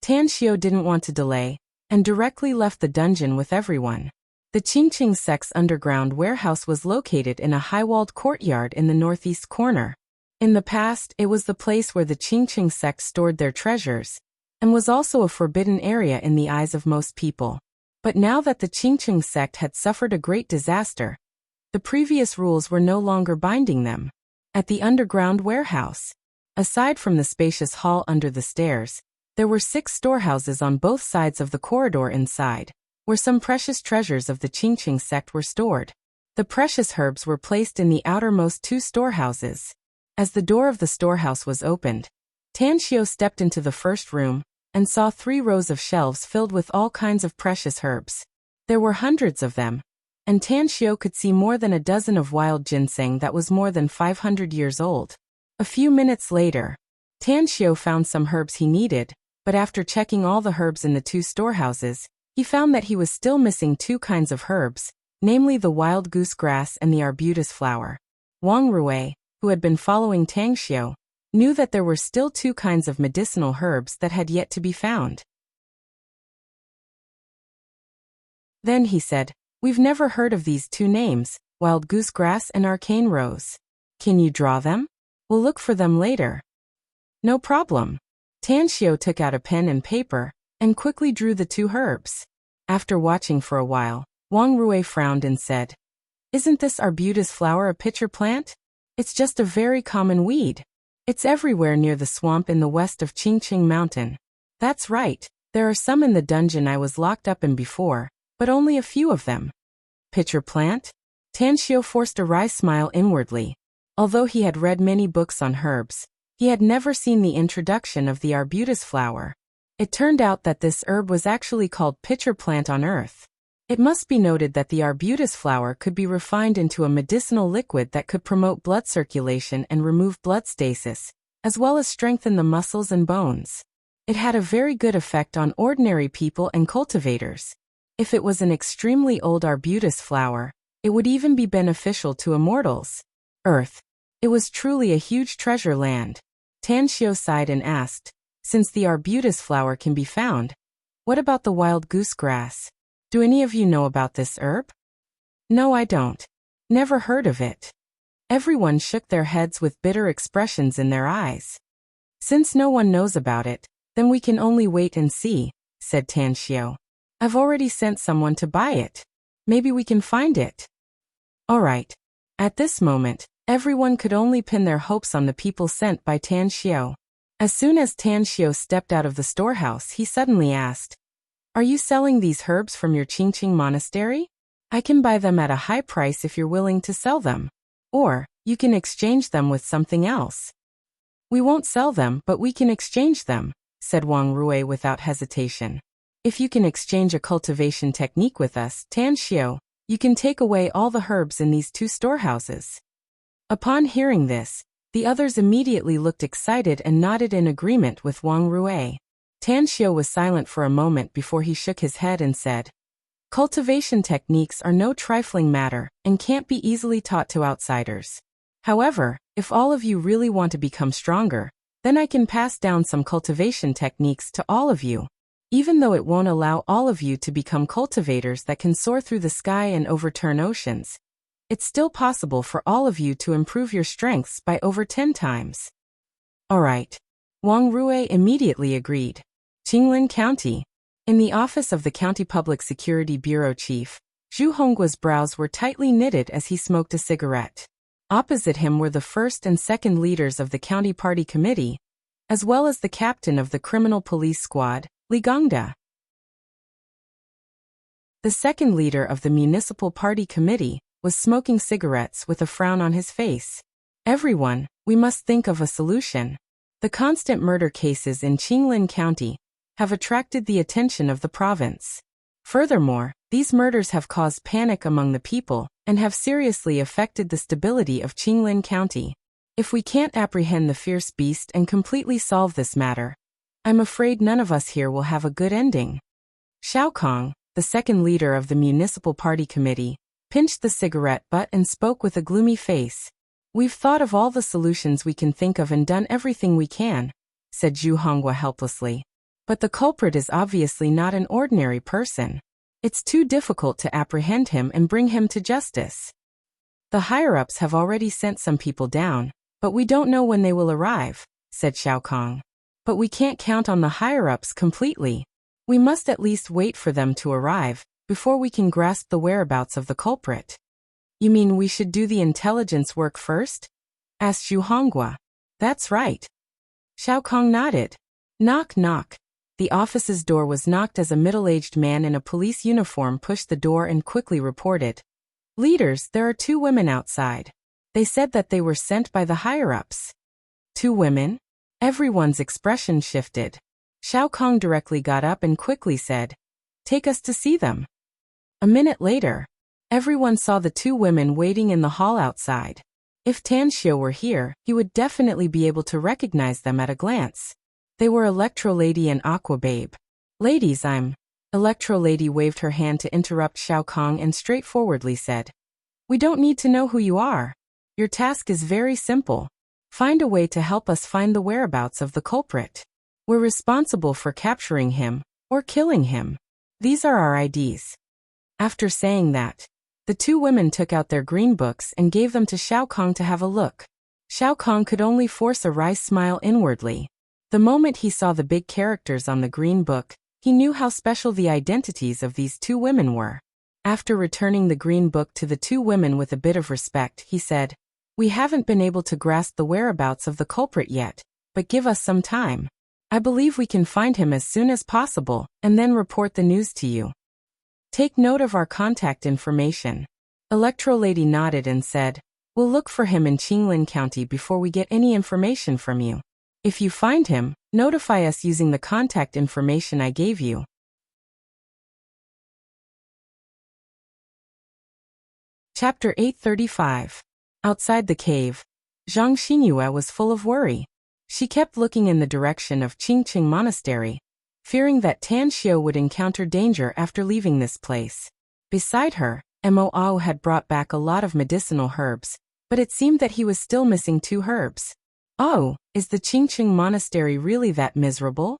Tan Xiu didn't want to delay, and directly left the dungeon with everyone. The Qingqing sect's underground warehouse was located in a high-walled courtyard in the northeast corner. In the past, it was the place where the Qingqing sect stored their treasures, and was also a forbidden area in the eyes of most people. But now that the Qingqing sect had suffered a great disaster, the previous rules were no longer binding them. At the underground warehouse, aside from the spacious hall under the stairs, there were 6 storehouses on both sides of the corridor inside, where some precious treasures of the Qingqing sect were stored. The precious herbs were placed in the outermost 2 storehouses. As the door of the storehouse was opened, Tan Xiu stepped into the first room, and saw 3 rows of shelves filled with all kinds of precious herbs. There were hundreds of them, and Tan Xiu could see more than a dozen of wild ginseng that was more than 500 years old. A few minutes later, Tan Xiu found some herbs he needed, but after checking all the herbs in the 2 storehouses, he found that he was still missing 2 kinds of herbs, namely the wild goose grass and the arbutus flower. Wang Rui, who had been following Tan Xiu, knew that there were still 2 kinds of medicinal herbs that had yet to be found. Then he said, "We've never heard of these 2 names, wild goose grass and arcane rose. Can you draw them? We'll look for them later." No problem. Tan Xiao took out a pen and paper and quickly drew the two herbs. After watching for a while, Wang Rui frowned and said, "Isn't this arbutus flower a pitcher plant? It's just a very common weed. It's everywhere near the swamp in the west of Qingqing Mountain." "That's right. There are some in the dungeon I was locked up in before, but only a few of them." "Pitcher plant?" Tan Xiao forced a wry smile inwardly. Although he had read many books on herbs, he had never seen the introduction of the arbutus flower. It turned out that this herb was actually called pitcher plant on Earth. It must be noted that the arbutus flower could be refined into a medicinal liquid that could promote blood circulation and remove blood stasis, as well as strengthen the muscles and bones. It had a very good effect on ordinary people and cultivators. If it was an extremely old arbutus flower, it would even be beneficial to immortals. Earth. It was truly a huge treasure land. Tan Xiao sighed and asked, "Since the arbutus flower can be found, what about the wild goose grass? Do any of you know about this herb?" "No, I don't. Never heard of it." Everyone shook their heads with bitter expressions in their eyes. "Since no one knows about it, then we can only wait and see," said Tan Xiao. "I've already sent someone to buy it. Maybe we can find it." All right. At this moment, everyone could only pin their hopes on the people sent by Tan Xiao. As soon as Tan Xiao stepped out of the storehouse, he suddenly asked, "Are you selling these herbs from your Qingqing monastery? I can buy them at a high price if you're willing to sell them. Or, you can exchange them with something else." "We won't sell them, but we can exchange them," said Wang Rui without hesitation. "If you can exchange a cultivation technique with us, Tan Xiao, you can take away all the herbs in these two storehouses." Upon hearing this, the others immediately looked excited and nodded in agreement with Wang Rui. Tan Xiao was silent for a moment before he shook his head and said, "Cultivation techniques are no trifling matter and can't be easily taught to outsiders. However, if all of you really want to become stronger, then I can pass down some cultivation techniques to all of you. Even though it won't allow all of you to become cultivators that can soar through the sky and overturn oceans, it's still possible for all of you to improve your strengths by over 10 times. All right. Wang Rui immediately agreed. Qinglin County. In the office of the County Public Security Bureau Chief, Zhu Honggua's brows were tightly knitted as he smoked a cigarette. Opposite him were the first and second leaders of the County Party Committee, as well as the captain of the Criminal Police Squad, Li Gongda. The second leader of the Municipal Party Committee was smoking cigarettes with a frown on his face. "Everyone, we must think of a solution. The constant murder cases in Qinglin County have attracted the attention of the province. Furthermore, these murders have caused panic among the people and have seriously affected the stability of Qinglin County. If we can't apprehend the fierce beast and completely solve this matter, I'm afraid none of us here will have a good ending." Xiao Kong, the second leader of the Municipal Party Committee, pinched the cigarette butt and spoke with a gloomy face. "We've thought of all the solutions we can think of and done everything we can," said Zhu Honghua helplessly. "But the culprit is obviously not an ordinary person. It's too difficult to apprehend him and bring him to justice. The higher-ups have already sent some people down, but we don't know when they will arrive," said Xiao Kong. "But we can't count on the higher-ups completely. We must at least wait for them to arrive before we can grasp the whereabouts of the culprit." "You mean we should do the intelligence work first?" asked Zhu Honghua. "That's right." Xiao Kong nodded. Knock, knock. The office's door was knocked as a middle-aged man in a police uniform pushed the door and quickly reported, "Leaders, there are 2 women outside. They said that they were sent by the higher-ups." 2 women? Everyone's expression shifted. Xiao Kong directly got up and quickly said, "Take us to see them." A minute later, everyone saw the 2 women waiting in the hall outside. If Tan Xiao were here, he would definitely be able to recognize them at a glance. They were Electro Lady and Aqua Babe. "Ladies, Electro Lady waved her hand to interrupt Xiao Kong and straightforwardly said, "We don't need to know who you are. Your task is very simple. Find a way to help us find the whereabouts of the culprit. We're responsible for capturing him, or killing him. These are our IDs." After saying that, the 2 women took out their green books and gave them to Xiao Kong to have a look. Xiao Kong could only force a wry smile inwardly. The moment he saw the big characters on the green book, he knew how special the identities of these two women were. After returning the green book to the two women with a bit of respect, he said, "We haven't been able to grasp the whereabouts of the culprit yet, but give us some time. I believe we can find him as soon as possible, and then report the news to you. Take note of our contact information." Electro Lady nodded and said, "We'll look for him in Qinglin County before we get any information from you. If you find him, notify us using the contact information I gave you." Chapter 835. Outside the cave, Zhang Xinyue was full of worry. She kept looking in the direction of Qingqing Monastery, fearing that Tan Xiu would encounter danger after leaving this place. Beside her, Mo Ao had brought back a lot of medicinal herbs, but it seemed that he was still missing 2 herbs. Oh, is the Qingqing Monastery really that miserable?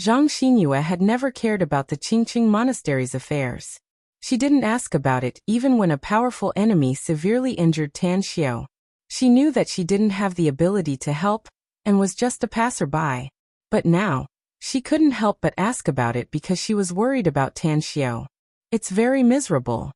Zhang Xinyue had never cared about the Qingqing Monastery's affairs. She didn't ask about it even when a powerful enemy severely injured Tan Xiu. She knew that she didn't have the ability to help, and was just a passerby. But now, she couldn't help but ask about it because she was worried about Tan Xiu. It's very miserable.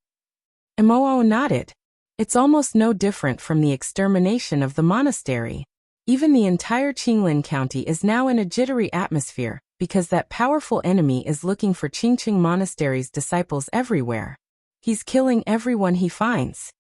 Mo nodded. It's almost no different from the extermination of the monastery. Even the entire Qinglin County is now in a jittery atmosphere, because that powerful enemy is looking for Qingqing Monastery's disciples everywhere. He's killing everyone he finds.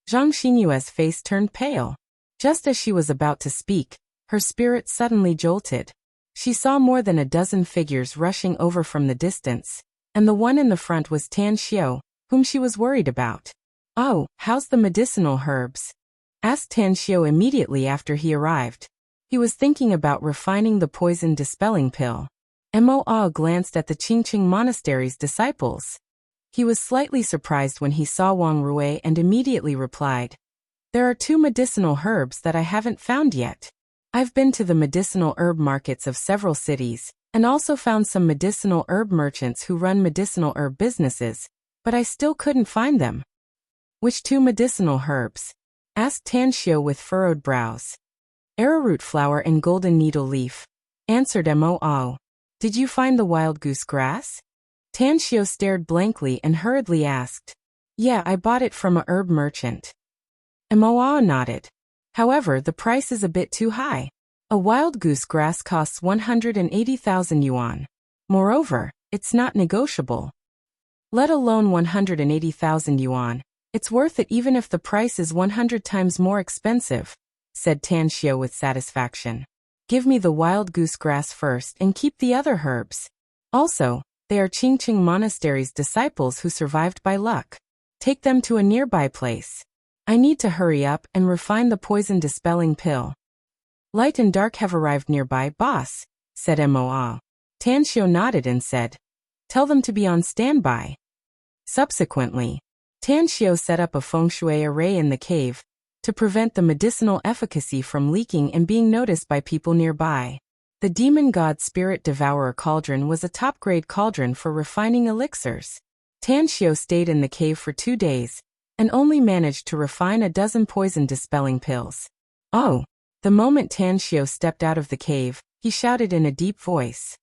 Zhang Xinyue's face turned pale. Just as she was about to speak, her spirit suddenly jolted. She saw more than a dozen figures rushing over from the distance, and the one in the front was Tan Xiu, whom she was worried about. "Oh, how's the medicinal herbs?" asked Tan Xiu immediately after he arrived. He was thinking about refining the poison dispelling pill. Mo Ao glanced at the Qingqing Monastery's disciples. He was slightly surprised when he saw Wang Rui and immediately replied, "There are 2 medicinal herbs that I haven't found yet. I've been to the medicinal herb markets of several cities, and also found some medicinal herb merchants who run medicinal herb businesses, but I still couldn't find them." "Which 2 medicinal herbs?" asked Tan Xiu with furrowed brows. "Arrowroot flower and golden needle leaf," answered Mo Ao. "Did you find the wild goose grass?" Tan Xiu stared blankly and hurriedly asked, "Yeah, I bought it from a herb merchant." Mo Ao nodded. "However, the price is a bit too high. A wild goose grass costs 180,000 yuan. Moreover, it's not negotiable. Let alone 180,000 yuan. It's worth it even if the price is 100 times more expensive," said Tan Xiu with satisfaction. "Give me the wild goose grass first and keep the other herbs. Also, they are Qingqing Monastery's disciples who survived by luck. Take them to a nearby place. I need to hurry up and refine the poison-dispelling pill." "Light and dark have arrived nearby, boss," said Mo Ao. Tan Xiu nodded and said, "Tell them to be on standby." Subsequently, Tan Xiu set up a feng shui array in the cave to prevent the medicinal efficacy from leaking and being noticed by people nearby. The demon god spirit devourer cauldron was a top-grade cauldron for refining elixirs. Tan Xiu stayed in the cave for 2 days, and only managed to refine a dozen poison-dispelling pills. Oh! The moment Tan Xiu stepped out of the cave, he shouted in a deep voice.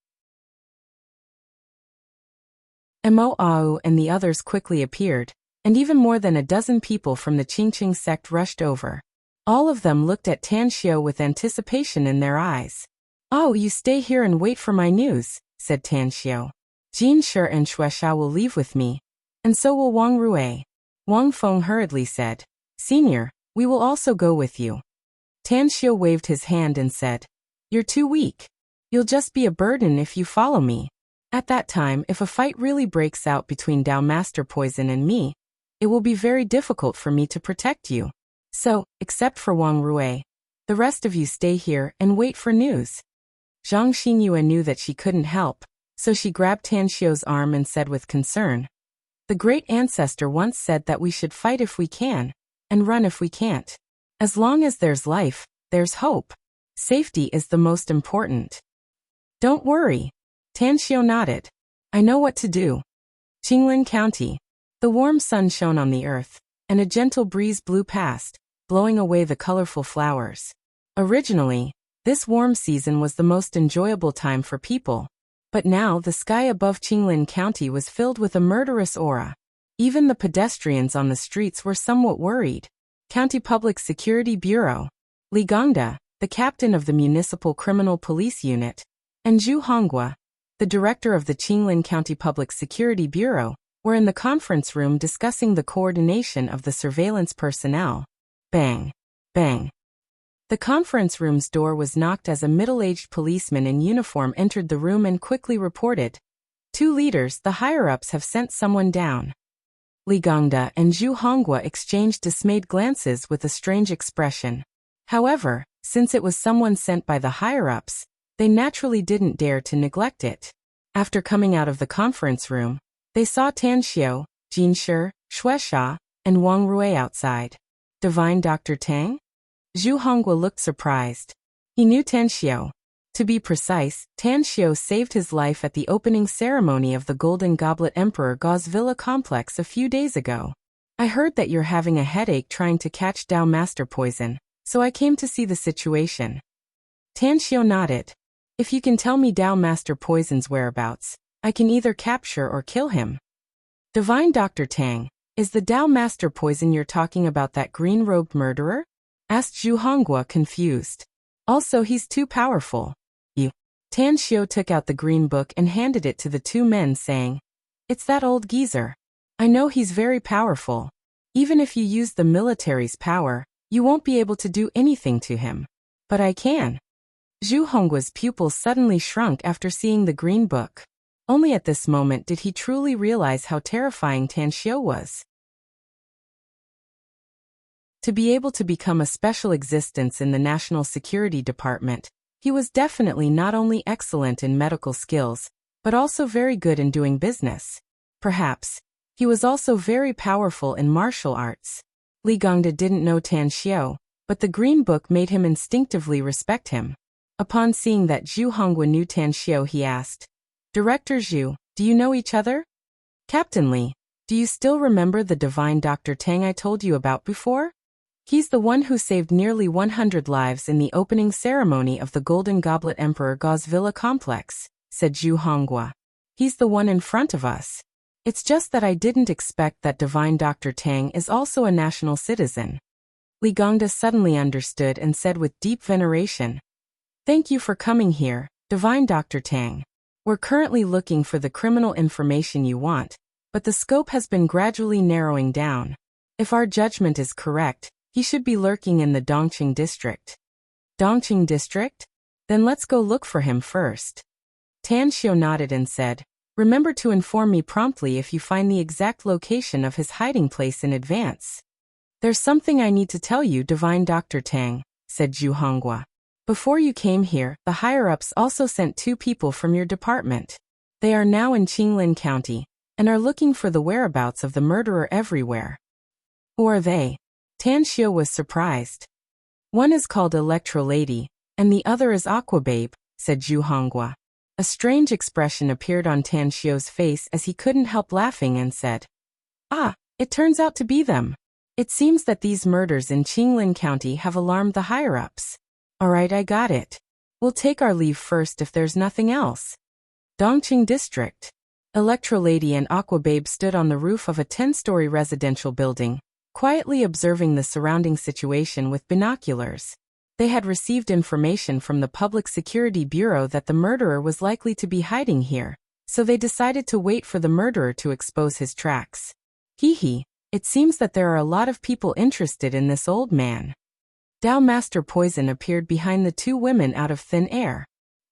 Mo Ao and the others quickly appeared, and even more than a dozen people from the Qingqing sect rushed over. All of them looked at Tan Xiu with anticipation in their eyes. "Oh, you stay here and wait for my news," said Tan Xiu. "Jin Shi and Shueisha will leave with me, and so will Wang Rui." Wang Feng hurriedly said, "Senior, we will also go with you." Tan Xiu waved his hand and said, "You're too weak. You'll just be a burden if you follow me. At that time, if a fight really breaks out between Dao Master Poison and me, it will be very difficult for me to protect you. So, except for Wang Rui, the rest of you stay here and wait for news." Zhang Xinyue knew that she couldn't help, so she grabbed Tan Xiu's arm and said with concern, "The great ancestor once said that we should fight if we can, and run if we can't. As long as there's life, there's hope. Safety is the most important." "Don't worry." Tan Xiu nodded. "I know what to do." Qinglin County. The warm sun shone on the earth, and a gentle breeze blew past, blowing away the colorful flowers. Originally, This warm season was the most enjoyable time for people. But now the sky above Qinglin County was filled with a murderous aura. Even the pedestrians on the streets were somewhat worried. County Public Security Bureau, Li Gongda, the captain of the Municipal Criminal Police Unit, and Zhu Honghua, the director of the Qinglin County Public Security Bureau, were in the conference room discussing the coordination of the surveillance personnel. Bang! Bang! The conference room's door was knocked as a middle-aged policeman in uniform entered the room and quickly reported, "Two leaders, the higher-ups have sent someone down." Li Gongda and Zhu Honghua exchanged dismayed glances with a strange expression. However, since it was someone sent by the higher-ups, they naturally didn't dare to neglect it. After coming out of the conference room, they saw Tan Xiu, Jin Shi, Xue Sha, and Wang Rui outside. Divine Dr. Tang? Zhu Honghua looked surprised. He knew Tan Xiu. To be precise, Tan Xiu saved his life at the opening ceremony of the Golden Goblet Emperor Gao's villa complex a few days ago. I heard that you're having a headache trying to catch Dao Master poison, so I came to see the situation. Tan Xiu nodded. If you can tell me Dao Master poison's whereabouts, I can either capture or kill him. Divine Dr. Tang, is the Dao Master poison you're talking about that green-robed murderer? Asked Zhu Honghua confused. Also, he's too powerful. Tan Xiu took out the green book and handed it to the two men, saying, "It's that old geezer. I know he's very powerful. Even if you use the military's power, you won't be able to do anything to him. But I can." Zhu Honghua's pupils suddenly shrunk after seeing the green book. Only at this moment did he truly realize how terrifying Tan Xiu was. To be able to become a special existence in the National Security Department, he was definitely not only excellent in medical skills, but also very good in doing business. Perhaps, he was also very powerful in martial arts. Li Gongda didn't know Tan Xiu, but the green book made him instinctively respect him. Upon seeing that Zhu Honghua knew Tan Xiu, he asked, "Director Zhu, do you know each other?" "Captain Li, do you still remember the divine Dr. Tang I told you about before? He's the one who saved nearly 100 lives in the opening ceremony of the Golden Goblet Emperor Gao's villa complex," said Zhu Honghua. "He's the one in front of us. It's just that I didn't expect that divine Dr. Tang is also a national citizen." Li Gongda suddenly understood and said with deep veneration, "Thank you for coming here, divine Dr. Tang. We're currently looking for the criminal information you want, but the scope has been gradually narrowing down. If our judgment is correct, he should be lurking in the Dongqing district." "Dongqing district? Then let's go look for him first." Tan Xiu nodded and said, "Remember to inform me promptly if you find the exact location of his hiding place in advance." "There's something I need to tell you, divine Dr. Tang," said Zhu Honghua. "Before you came here, the higher-ups also sent 2 people from your department. They are now in Qinglin County, and are looking for the whereabouts of the murderer everywhere." "Who are they?" Tan Xiu was surprised. "One is called Electro Lady, and the other is Aqua Babe," said Zhu Honghua. A strange expression appeared on Tan Xiu's face as he couldn't help laughing and said, "Ah, it turns out to be them. It seems that these murders in Qinglin County have alarmed the higher-ups. Alright, I got it. We'll take our leave first if there's nothing else." Dongqing District. Electro Lady and Aqua Babe stood on the roof of a 10-story residential building, quietly observing the surrounding situation with binoculars. They had received information from the Public Security Bureau that the murderer was likely to be hiding here, so they decided to wait for the murderer to expose his tracks. Hee, it seems that there are a lot of people interested in this old man. Dao Master Poison appeared behind the 2 women out of thin air.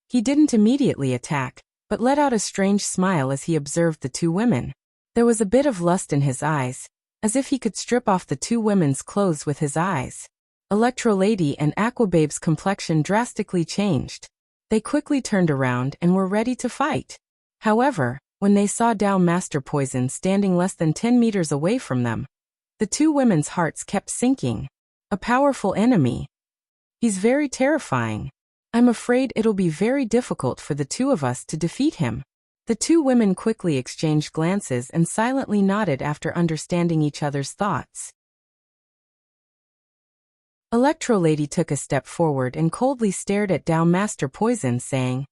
He didn't immediately attack, but let out a strange smile as he observed the 2 women. There was a bit of lust in his eyes, as if he could strip off the 2 women's clothes with his eyes. Electro Lady and Aqua Babe's complexion drastically changed. They quickly turned around and were ready to fight. However, when they saw Dao Master Poison standing less than 10 meters away from them, the 2 women's hearts kept sinking. A powerful enemy. He's very terrifying. I'm afraid it'll be very difficult for the 2 of us to defeat him." The 2 women quickly exchanged glances and silently nodded after understanding each other's thoughts. Electro Lady took a step forward and coldly stared at Dao Master Poison, saying,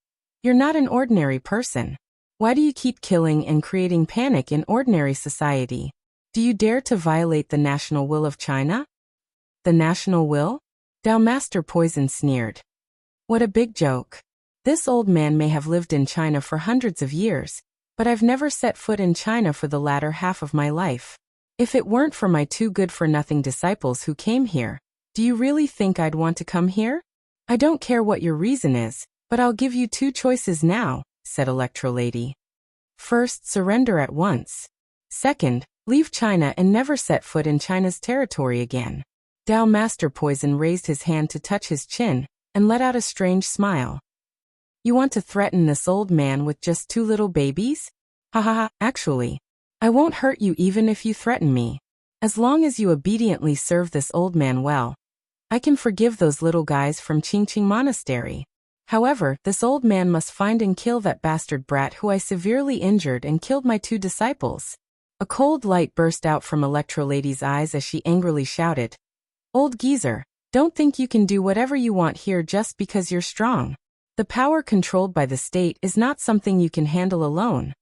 "You're not an ordinary person. Why do you keep killing and creating panic in ordinary society? Do you dare to violate the national will of China?" "The national will?" Dao Master Poison sneered. "What a big joke. This old man may have lived in China for hundreds of years, but I've never set foot in China for the latter half of my life. If it weren't for my two good-for-nothing disciples who came here, do you really think I'd want to come here? I don't care what your reason is, but I'll give you two choices now," said Electro Lady. "First, surrender at once. Second, leave China and never set foot in China's territory again." Dao Master Poison raised his hand to touch his chin and let out a strange smile. "You want to threaten this old man with just two little babies? Ha ha ha, actually, I won't hurt you even if you threaten me. As long as you obediently serve this old man well, I can forgive those little guys from Qingqing Monastery. However, this old man must find and kill that bastard brat who I severely injured and killed my two disciples." A cold light burst out from Electro Lady's eyes as she angrily shouted, "Old geezer, don't think you can do whatever you want here just because you're strong. The power controlled by the state is not something you can handle alone.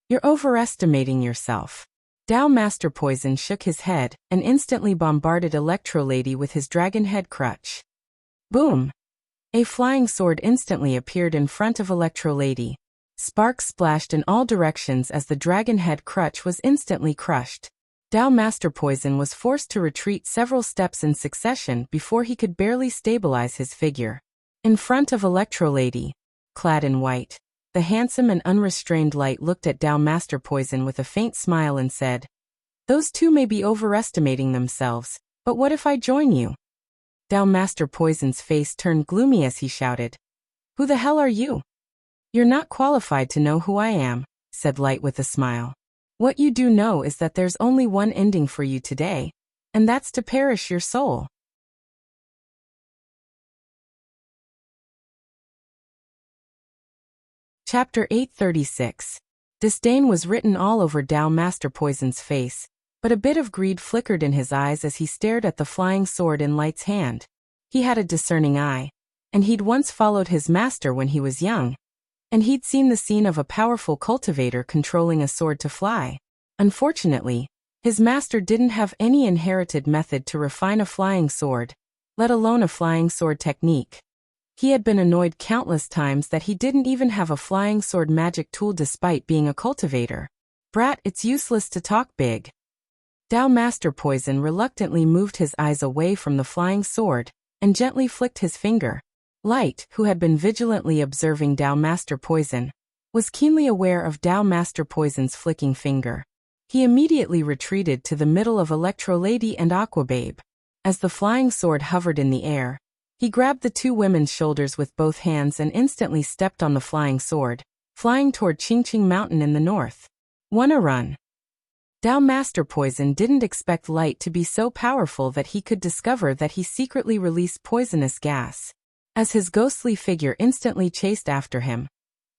You're overestimating yourself." Dao Master Poison shook his head and instantly bombarded Electro Lady with his dragon head crutch. Boom! A flying sword instantly appeared in front of Electro Lady. Sparks splashed in all directions as the dragon head crutch was instantly crushed. Dao Master Poison was forced to retreat several steps in succession before he could barely stabilize his figure. In front of Electro Lady, clad in white, the handsome and unrestrained Light looked at Dao Master Poison with a faint smile and said, "Those two may be overestimating themselves, but what if I join you?" Dao Master Poison's face turned gloomy as he shouted, "Who the hell are you?" "You're not qualified to know who I am," said Light with a smile. "What you do know is that there's only one ending for you today, and that's to perish your soul." Chapter 836. Disdain was written all over Dao Master Poison's face, but a bit of greed flickered in his eyes as he stared at the flying sword in Light's hand. He had a discerning eye, and he'd once followed his master when he was young, and he'd seen the scene of a powerful cultivator controlling a sword to fly. Unfortunately, his master didn't have any inherited method to refine a flying sword, let alone a flying sword technique. He had been annoyed countless times that he didn't even have a flying sword magic tool despite being a cultivator. "Brat, it's useless to talk big." Dao Master Poison reluctantly moved his eyes away from the flying sword and gently flicked his finger. Light, who had been vigilantly observing Dao Master Poison, was keenly aware of Dao Master Poison's flicking finger. He immediately retreated to the middle of Electro Lady and Aqua Babe. As the flying sword hovered in the air, he grabbed the two women's shoulders with both hands and instantly stepped on the flying sword, flying toward Qingqing Mountain in the north. "Wanna run?" Dao Master Poison didn't expect Light to be so powerful that he could discover that he secretly released poisonous gas. As his ghostly figure instantly chased after him,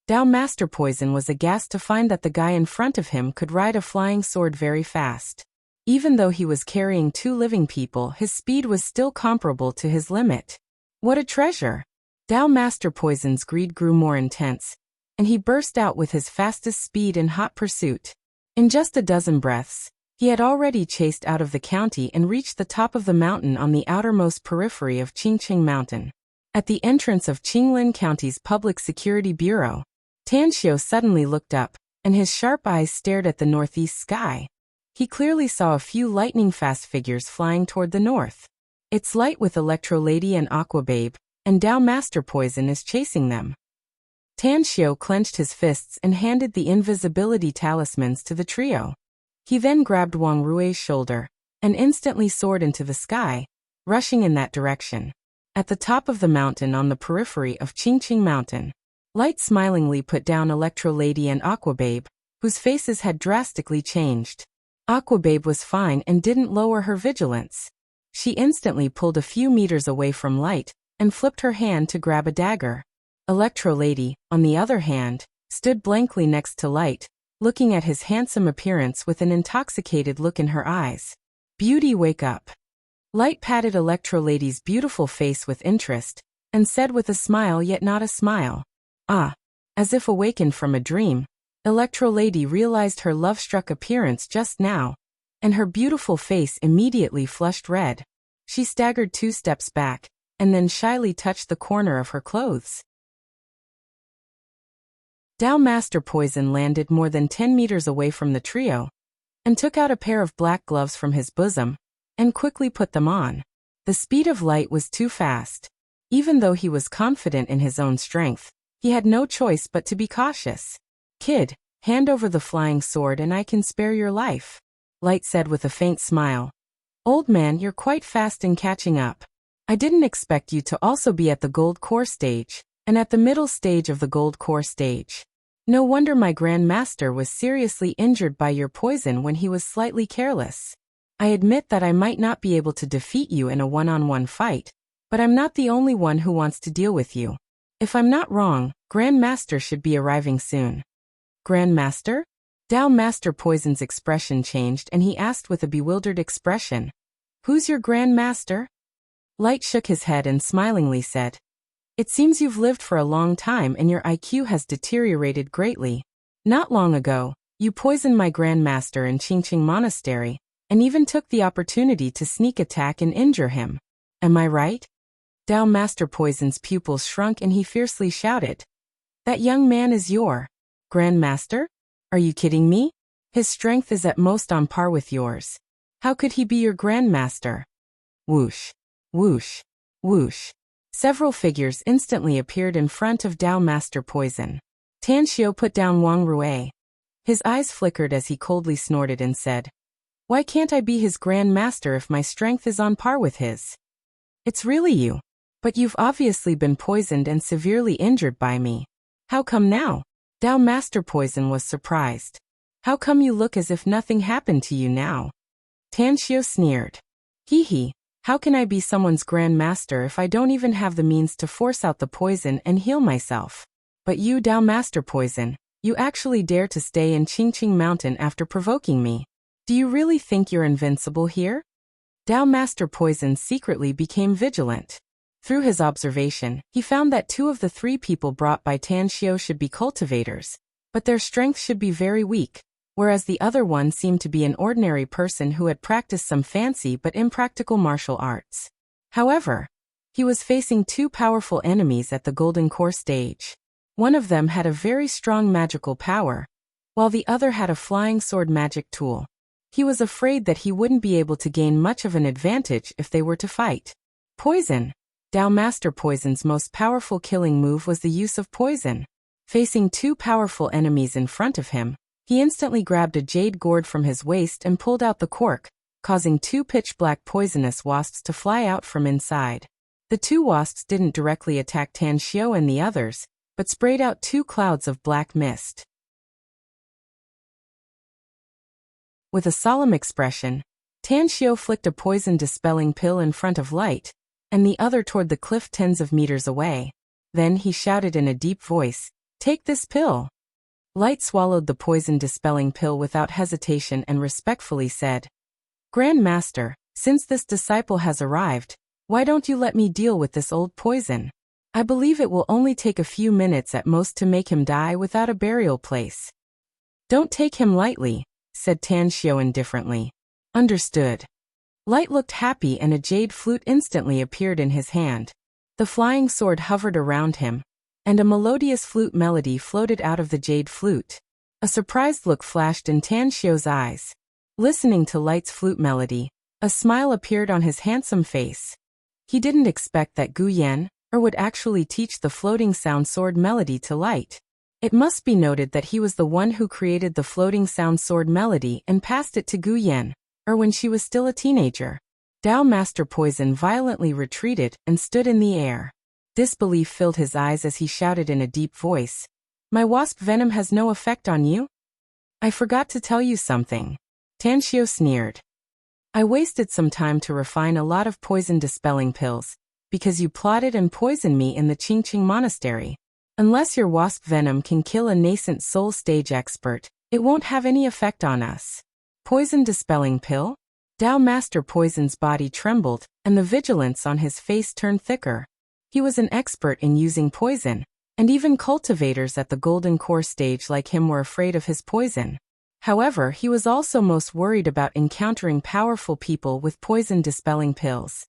Dao Master Poison was aghast to find that the guy in front of him could ride a flying sword very fast. Even though he was carrying two living people, his speed was still comparable to his limit. What a treasure! Dao Master Poison's greed grew more intense, and he burst out with his fastest speed in hot pursuit. In just a dozen breaths, he had already chased out of the county and reached the top of the mountain on the outermost periphery of Qingqing Mountain. At the entrance of Qinglin County's Public Security Bureau, Tanxiu suddenly looked up, and his sharp eyes stared at the northeast sky. He clearly saw a few lightning-fast figures flying toward the north. "It's Light with Electro Lady and Aqua Babe, and Dao Master Poison is chasing them." Tanxiu clenched his fists and handed the invisibility talismans to the trio. He then grabbed Wang Rui's shoulder and instantly soared into the sky, rushing in that direction. At the top of the mountain on the periphery of Qingqing Mountain, Light smilingly put down Electro Lady and Aqua Babe, whose faces had drastically changed. Aqua Babe was fine and didn't lower her vigilance. She instantly pulled a few meters away from Light and flipped her hand to grab a dagger. Electro Lady, on the other hand, stood blankly next to Light, looking at his handsome appearance with an intoxicated look in her eyes. "Beauty, wake up. Light patted Electro Lady's beautiful face with interest, and said with a smile yet not a smile. Ah. As if awakened from a dream, Electro Lady realized her love-struck appearance just now, and her beautiful face immediately flushed red. She staggered 2 steps back, and then shyly touched the corner of her clothes. Dao Master Poison landed more than 10 meters away from the trio, and took out a pair of black gloves from his bosom, and quickly put them on. The speed of Light was too fast. Even though he was confident in his own strength, he had no choice but to be cautious. Kid, hand over the flying sword and I can spare your life, Light said with a faint smile. Old man, you're quite fast in catching up. I didn't expect you to also be at the gold core stage, and at the middle stage of the gold core stage. No wonder my Grand Master was seriously injured by your poison when he was slightly careless. I admit that I might not be able to defeat you in a one-on-one fight, but I'm not the only one who wants to deal with you. If I'm not wrong, Grand Master should be arriving soon. Grand Master? Dao Master Poison's expression changed and he asked with a bewildered expression. Who's your Grand Master? Light shook his head and smilingly said, It seems you've lived for a long time and your IQ has deteriorated greatly. Not long ago, you poisoned my Grand Master in Qingqing Monastery, and even took the opportunity to sneak attack and injure him. Am I right? Dao Master Poison's pupils shrunk and he fiercely shouted. That young man is your Grand Master? Are you kidding me? His strength is at most on par with yours. How could he be your Grand Master? Whoosh, whoosh, whoosh. Several figures instantly appeared in front of Dao Master Poison. Tan Xiao put down Wang Rui. His eyes flickered as he coldly snorted and said, Why can't I be his Grand Master if my strength is on par with his? It's really you. But you've obviously been poisoned and severely injured by me. How come now? Dao Master Poison was surprised. How come you look as if nothing happened to you now? Tan Xiao sneered. Hee, how can I be someone's Grand Master if I don't even have the means to force out the poison and heal myself? But you, Dao Master Poison, you actually dare to stay in Qingqing Mountain after provoking me. Do you really think you're invincible here? Dao Master Poison secretly became vigilant. Through his observation, he found that 2 of the 3 people brought by Tan Xiao should be cultivators, but their strength should be very weak, whereas the other one seemed to be an ordinary person who had practiced some fancy but impractical martial arts. However, he was facing 2 powerful enemies at the Golden Core stage. One of them had a very strong magical power, while the other had a flying sword magic tool. He was afraid that he wouldn't be able to gain much of an advantage if they were to fight. Poison. Dao Master Poison's most powerful killing move was the use of poison. Facing 2 powerful enemies in front of him, he instantly grabbed a jade gourd from his waist and pulled out the cork, causing 2 pitch-black poisonous wasps to fly out from inside. The 2 wasps didn't directly attack Tan Xiao and the others, but sprayed out 2 clouds of black mist. With a solemn expression, Tan Xiao flicked a poison-dispelling pill in front of Light, and the other toward the cliff tens of meters away. Then he shouted in a deep voice, Take this pill. Light swallowed the poison-dispelling pill without hesitation and respectfully said, Grand Master, since this disciple has arrived, why don't you let me deal with this old poison? I believe it will only take a few minutes at most to make him die without a burial place. Don't take him lightly, said Tan Xiao indifferently. Understood. Light looked happy and a jade flute instantly appeared in his hand. The flying sword hovered around him, and a melodious flute melody floated out of the jade flute. A surprised look flashed in Tan Xiao's eyes. Listening to Light's flute melody, a smile appeared on his handsome face. He didn't expect that Gu Yan would actually teach the floating sound sword melody to Light. It must be noted that he was the one who created the floating sound sword melody and passed it to Gu Yan, when she was still a teenager. Dao Master Poison violently retreated and stood in the air. Disbelief filled his eyes as he shouted in a deep voice, My wasp venom has no effect on you? I forgot to tell you something. Tan Xiao sneered. I wasted some time to refine a lot of poison-dispelling pills, because you plotted and poisoned me in the Qingqing Monastery. Unless your wasp venom can kill a nascent soul stage expert, it won't have any effect on us. Poison-dispelling pill? Dao Master Poison's body trembled, and the vigilance on his face turned thicker. He was an expert in using poison, and even cultivators at the Golden Core stage like him were afraid of his poison. However, he was also most worried about encountering powerful people with poison-dispelling pills.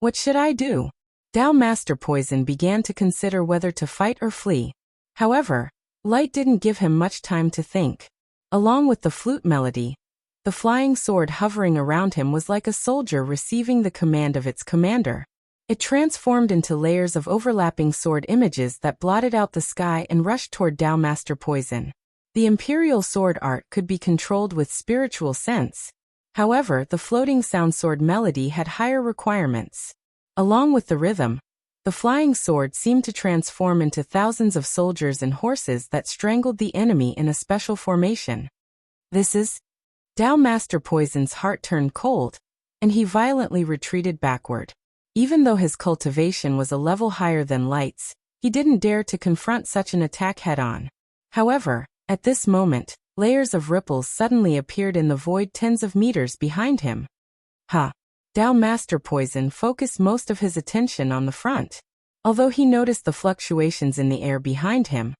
What should I do? Dao Master Poison began to consider whether to fight or flee. However, Light didn't give him much time to think. Along with the flute melody, the flying sword hovering around him was like a soldier receiving the command of its commander. It transformed into layers of overlapping sword images that blotted out the sky and rushed toward Dao Master Poison. The imperial sword art could be controlled with spiritual sense. However, the floating sound sword melody had higher requirements. Along with the rhythm, the flying sword seemed to transform into thousands of soldiers and horses that strangled the enemy in a special formation. This is... Dao Master Poison's heart turned cold, and he violently retreated backward. Even though his cultivation was a level higher than Light's, he didn't dare to confront such an attack head-on. However, at this moment, layers of ripples suddenly appeared in the void tens of meters behind him. Ha! Dao Master Poison focused most of his attention on the front. Although he noticed the fluctuations in the air behind him,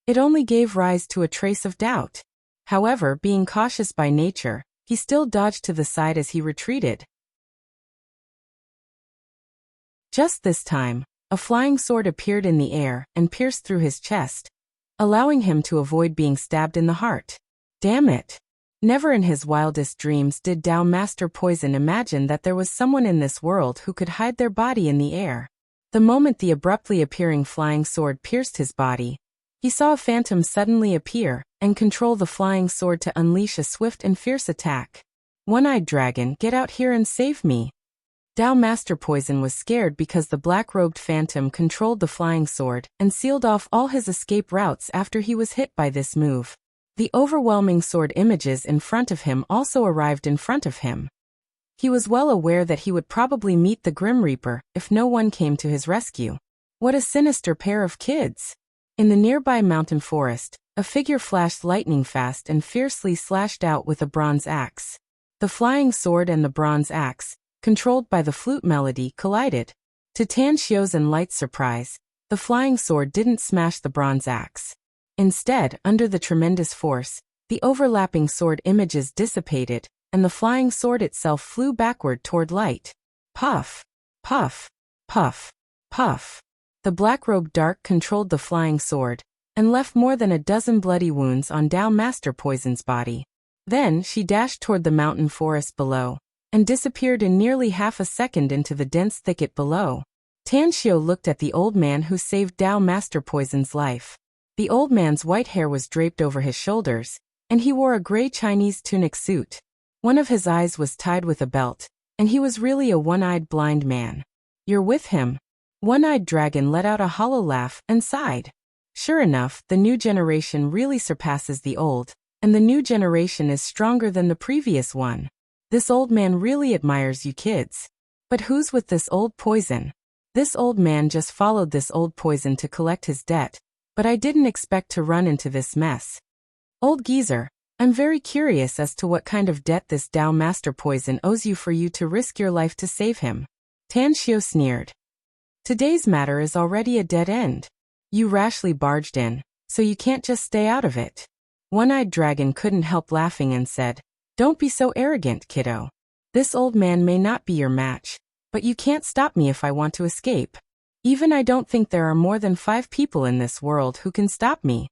it only gave rise to a trace of doubt. However, being cautious by nature, he still dodged to the side as he retreated. Just this time, a flying sword appeared in the air and pierced through his chest, allowing him to avoid being stabbed in the heart. Damn it! Never in his wildest dreams did Dao Master Poison imagine that there was someone in this world who could hide their body in the air. The moment the abruptly appearing flying sword pierced his body, he saw a phantom suddenly appear and control the flying sword to unleash a swift and fierce attack. One-eyed dragon, get out here and save me! Dao Master Poison was scared because the black-robed phantom controlled the flying sword and sealed off all his escape routes after he was hit by this move. The overwhelming sword images in front of him also arrived in front of him. He was well aware that he would probably meet the Grim Reaper if no one came to his rescue. What a sinister pair of kids! In the nearby mountain forest, a figure flashed lightning fast and fiercely slashed out with a bronze axe. The flying sword and the bronze axe, controlled by the flute melody, collided. To Tan Xiu's and Light's surprise, the flying sword didn't smash the bronze axe. Instead, under the tremendous force, the overlapping sword images dissipated, and the flying sword itself flew backward toward Light. Puff! Puff! Puff! Puff! The black-robed dark controlled the flying sword, and left more than a dozen bloody wounds on Dao Master Poison's body. Then she dashed toward the mountain forest below, and disappeared in nearly half a second into the dense thicket below. Tan Xiu looked at the old man who saved Dao Master Poison's life. The old man's white hair was draped over his shoulders, and he wore a gray Chinese tunic suit. One of his eyes was tied with a belt, and he was really a one-eyed blind man. You're with him? One-eyed dragon let out a hollow laugh and sighed. Sure enough, the new generation really surpasses the old, and the new generation is stronger than the previous one. This old man really admires you kids. But who's with this old poison? This old man just followed this old poison to collect his debt, but I didn't expect to run into this mess. Old geezer, I'm very curious as to what kind of debt this Dao Master Poison owes you for you to risk your life to save him. Tan Xiu sneered. Today's matter is already a dead end. You rashly barged in, so you can't just stay out of it. One-eyed dragon couldn't help laughing and said, Don't be so arrogant, kiddo. This old man may not be your match, but you can't stop me if I want to escape. Even I don't think there are more than 5 people in this world who can stop me.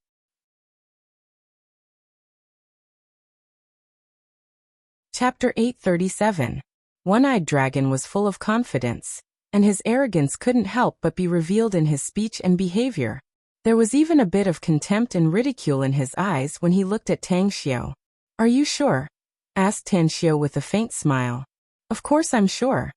Chapter 837. One-eyed dragon was full of confidence, and his arrogance couldn't help but be revealed in his speech and behavior. There was even a bit of contempt and ridicule in his eyes when he looked at Tan Xiu. Are you sure? Asked Tan Xiu with a faint smile. Of course I'm sure.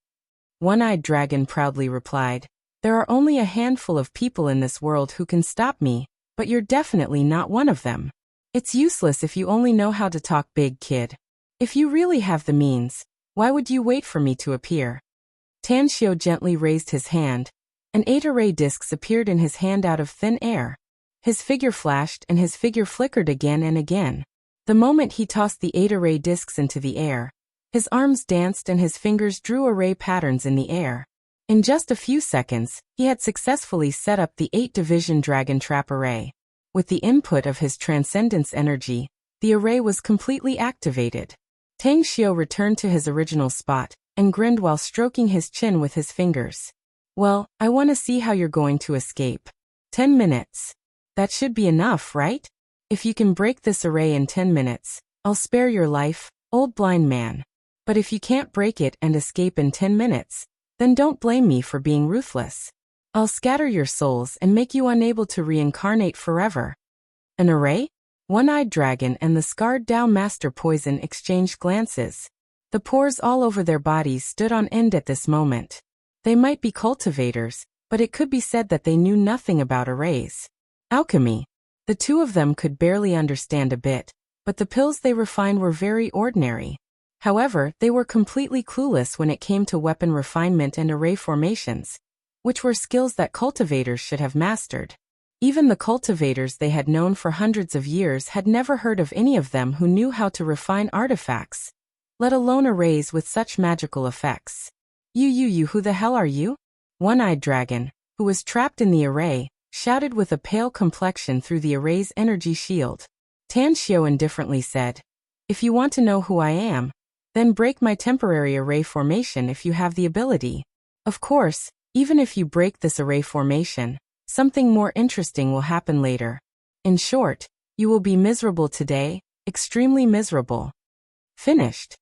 One-eyed dragon proudly replied. There are only a handful of people in this world who can stop me, but you're definitely not one of them. It's useless if you only know how to talk big, kid. If you really have the means, why would you wait for me to appear? Tan Xiu gently raised his hand, and 8 array discs appeared in his hand out of thin air. His figure flashed and his figure flickered again and again. The moment he tossed the 8 array discs into the air, His arms danced and his fingers drew array patterns in the air. In just a few seconds, he had successfully set up the 8-division dragon trap array. With the input of his transcendence energy, the array was completely activated. Tang Xiu returned to his original spot and grinned while stroking his chin with his fingers. Well, I want to see how you're going to escape. 10 minutes. That should be enough, right? If you can break this array in 10 minutes, I'll spare your life, old blind man. But if you can't break it and escape in 10 minutes, then don't blame me for being ruthless. I'll scatter your souls and make you unable to reincarnate forever. An array? One-eyed dragon and the scarred Dao Master Poison exchanged glances. The pores all over their bodies stood on end at this moment. They might be cultivators, but it could be said that they knew nothing about arrays. Alchemy. The two of them could barely understand a bit, but the pills they refined were very ordinary. However, they were completely clueless when it came to weapon refinement and array formations, which were skills that cultivators should have mastered. Even the cultivators they had known for hundreds of years had never heard of any of them who knew how to refine artifacts, let alone arrays with such magical effects. You, who the hell are you? One-eyed dragon, who was trapped in the array, shouted with a pale complexion through the array's energy shield. Tan Xiu indifferently said, "If you want to know who I am, then break my temporary array formation if you have the ability. Of course, even if you break this array formation, something more interesting will happen later. In short, you will be miserable today, extremely miserable." Finished.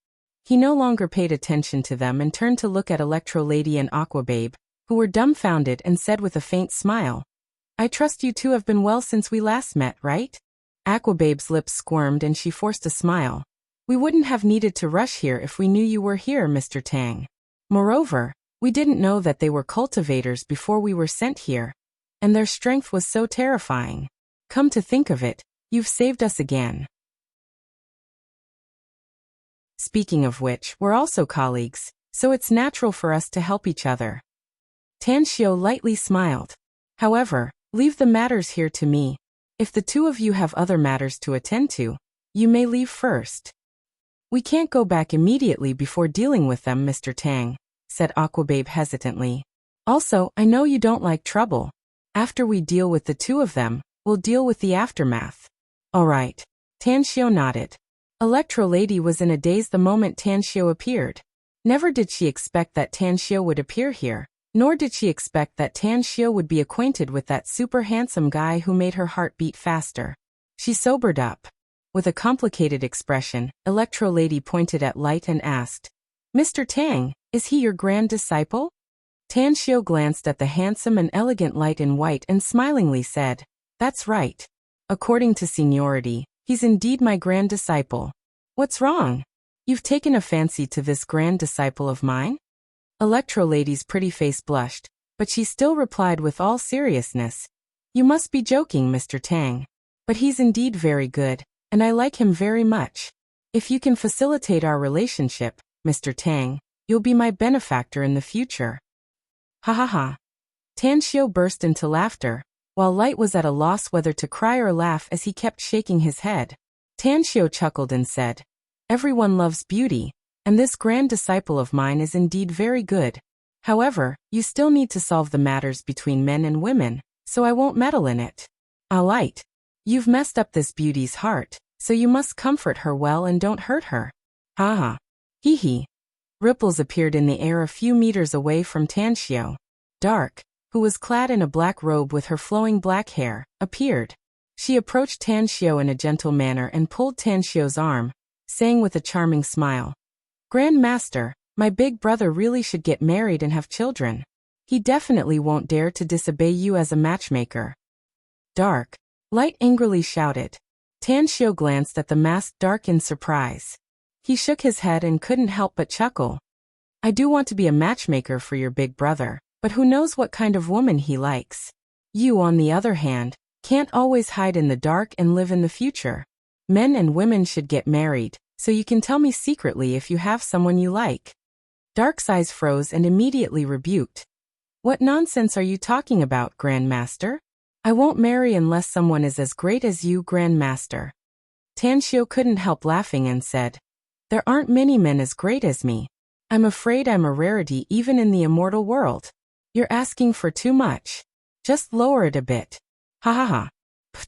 He no longer paid attention to them and turned to look at Electro Lady and Aqua Babe, who were dumbfounded and said with a faint smile, "I trust you two have been well since we last met, right?" Aqua Babe's lips squirmed and she forced a smile. "We wouldn't have needed to rush here if we knew you were here, Mr. Tang. Moreover, we didn't know that they were cultivators before we were sent here, and their strength was so terrifying. Come to think of it, you've saved us again. Speaking of which, we're also colleagues, so it's natural for us to help each other." Tan Xiu lightly smiled. "However, leave the matters here to me. If the two of you have other matters to attend to, you may leave first." "We can't go back immediately before dealing with them, Mr. Tang," said Aquababe hesitantly. "Also, I know you don't like trouble. After we deal with the two of them, we'll deal with the aftermath." "All right." Tan Xiu nodded. Electro Lady was in a daze the moment Tan Xiu appeared. Never did she expect that Tan Xiu would appear here, nor did she expect that Tan Xiu would be acquainted with that super handsome guy who made her heart beat faster. She sobered up. With a complicated expression, Electro Lady pointed at Light and asked, "Mr. Tang, is he your grand disciple?" Tan Xiu glanced at the handsome and elegant Light in white and smilingly said, "That's right. According to seniority, he's indeed my grand disciple." "What's wrong? You've taken a fancy to this grand disciple of mine?" Electro Lady's pretty face blushed, but she still replied with all seriousness, "You must be joking, Mr. Tang. But he's indeed very good, and I like him very much. If you can facilitate our relationship, Mr. Tang, you'll be my benefactor in the future." "Ha ha ha." Tan Xiu burst into laughter, while Light was at a loss whether to cry or laugh as he kept shaking his head. Tan Xiu chuckled and said, "Everyone loves beauty, and this grand disciple of mine is indeed very good. However, you still need to solve the matters between men and women, so I won't meddle in it. Light, you've messed up this beauty's heart, so you must comfort her well and don't hurt her." "Ha ha. Hee hee." Ripples appeared in the air a few meters away from Tan Xiu. Dark, who was clad in a black robe with her flowing black hair, appeared. She approached Tan Xiu in a gentle manner and pulled Tan Xiu's arm, saying with a charming smile, "Grand Master, my big brother really should get married and have children. He definitely won't dare to disobey you as a matchmaker." "Dark." Light angrily shouted. Tan Xiu glanced at the masked Dark in surprise. He shook his head and couldn't help but chuckle. "I do want to be a matchmaker for your big brother, but who knows what kind of woman he likes. You, on the other hand, can't always hide in the dark and live in the future. Men and women should get married, so you can tell me secretly if you have someone you like." Dark's eyes froze and immediately rebuked. "What nonsense are you talking about, Grand Master? I won't marry unless someone is as great as you, Grand Master." Tan Xiu couldn't help laughing and said, There aren't many men as great as me. I'm afraid I'm a rarity even in the immortal world. You're asking for too much. Just lower it a bit. Ha ha ha.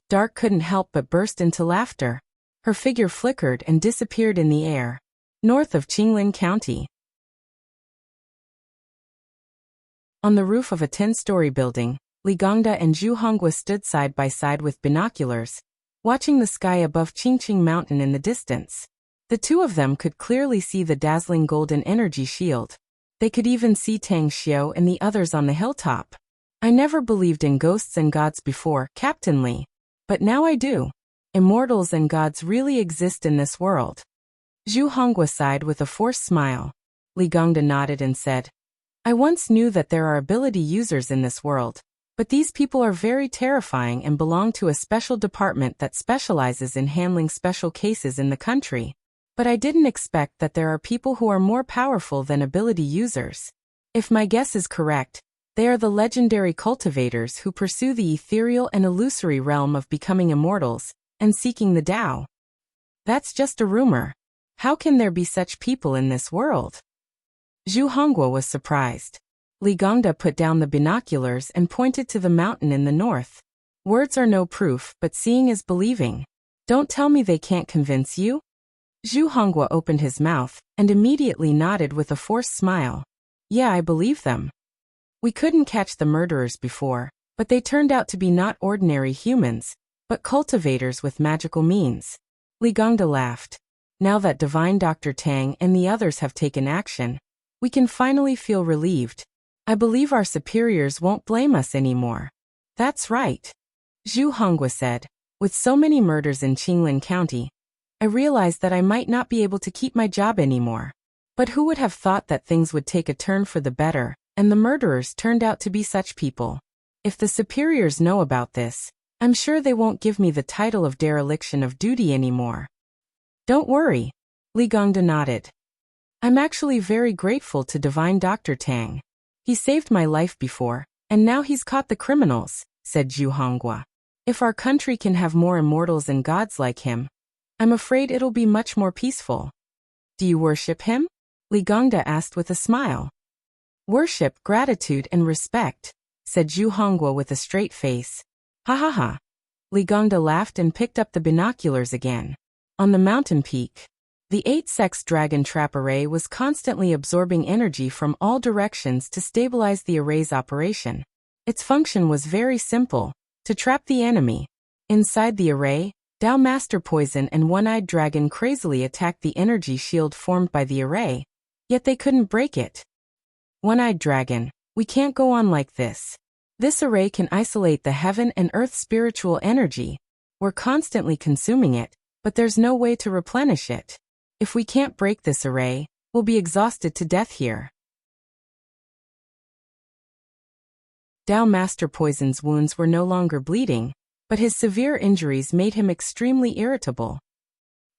Dark couldn't help but burst into laughter. Her figure flickered and disappeared in the air. North of Qinglin County. On the roof of a 10-story building, Li Gongda and Zhu Hongwa stood side by side with binoculars, watching the sky above Qingqing Mountain in the distance. The two of them could clearly see the dazzling golden energy shield. They could even see Tang Xiao and the others on the hilltop. I never believed in ghosts and gods before, Captain Li. But now I do. Immortals and gods really exist in this world. Zhu Hongwa sighed with a forced smile. Li Gongda nodded and said, I once knew that there are ability users in this world, but these people are very terrifying and belong to a special department that specializes in handling special cases in the country. But I didn't expect that there are people who are more powerful than ability users. If my guess is correct, they are the legendary cultivators who pursue the ethereal and illusory realm of becoming immortals and seeking the Tao. That's just a rumor. How can there be such people in this world? Zhu Hongwa was surprised. Li Gongda put down the binoculars and pointed to the mountain in the north. Words are no proof, but seeing is believing. Don't tell me they can't convince you? Zhu Hongwa opened his mouth and immediately nodded with a forced smile. Yeah, I believe them. We couldn't catch the murderers before, but they turned out to be not ordinary humans, but cultivators with magical means. Li Gongda laughed. Now that Divine Dr. Tang and the others have taken action, we can finally feel relieved. I believe our superiors won't blame us anymore. That's right. Zhu Hongwa said. With so many murders in Qinglin County, I realized that I might not be able to keep my job anymore. But who would have thought that things would take a turn for the better, and the murderers turned out to be such people? If the superiors know about this, I'm sure they won't give me the title of dereliction of duty anymore. Don't worry. Li Gongda nodded. I'm actually very grateful to Divine Dr. Tang. He saved my life before, and now he's caught the criminals, said Zhu Hongwa. If our country can have more immortals and gods like him, I'm afraid it'll be much more peaceful. Do you worship him? Li Gongda asked with a smile. Worship, gratitude, and respect, said Zhu Hongwa with a straight face. Ha ha ha. Li Gongda laughed and picked up the binoculars again. On the mountain peak, the 8-sex dragon trap array was constantly absorbing energy from all directions to stabilize the array's operation. Its function was very simple, to trap the enemy. Inside the array, Tao Master Poison and One-Eyed Dragon crazily attacked the energy shield formed by the array, yet they couldn't break it. One-Eyed Dragon, we can't go on like this. This array can isolate the heaven and earth spiritual energy. We're constantly consuming it, but there's no way to replenish it. If we can't break this array, we'll be exhausted to death here. Tao Master Poison's wounds were no longer bleeding, but his severe injuries made him extremely irritable.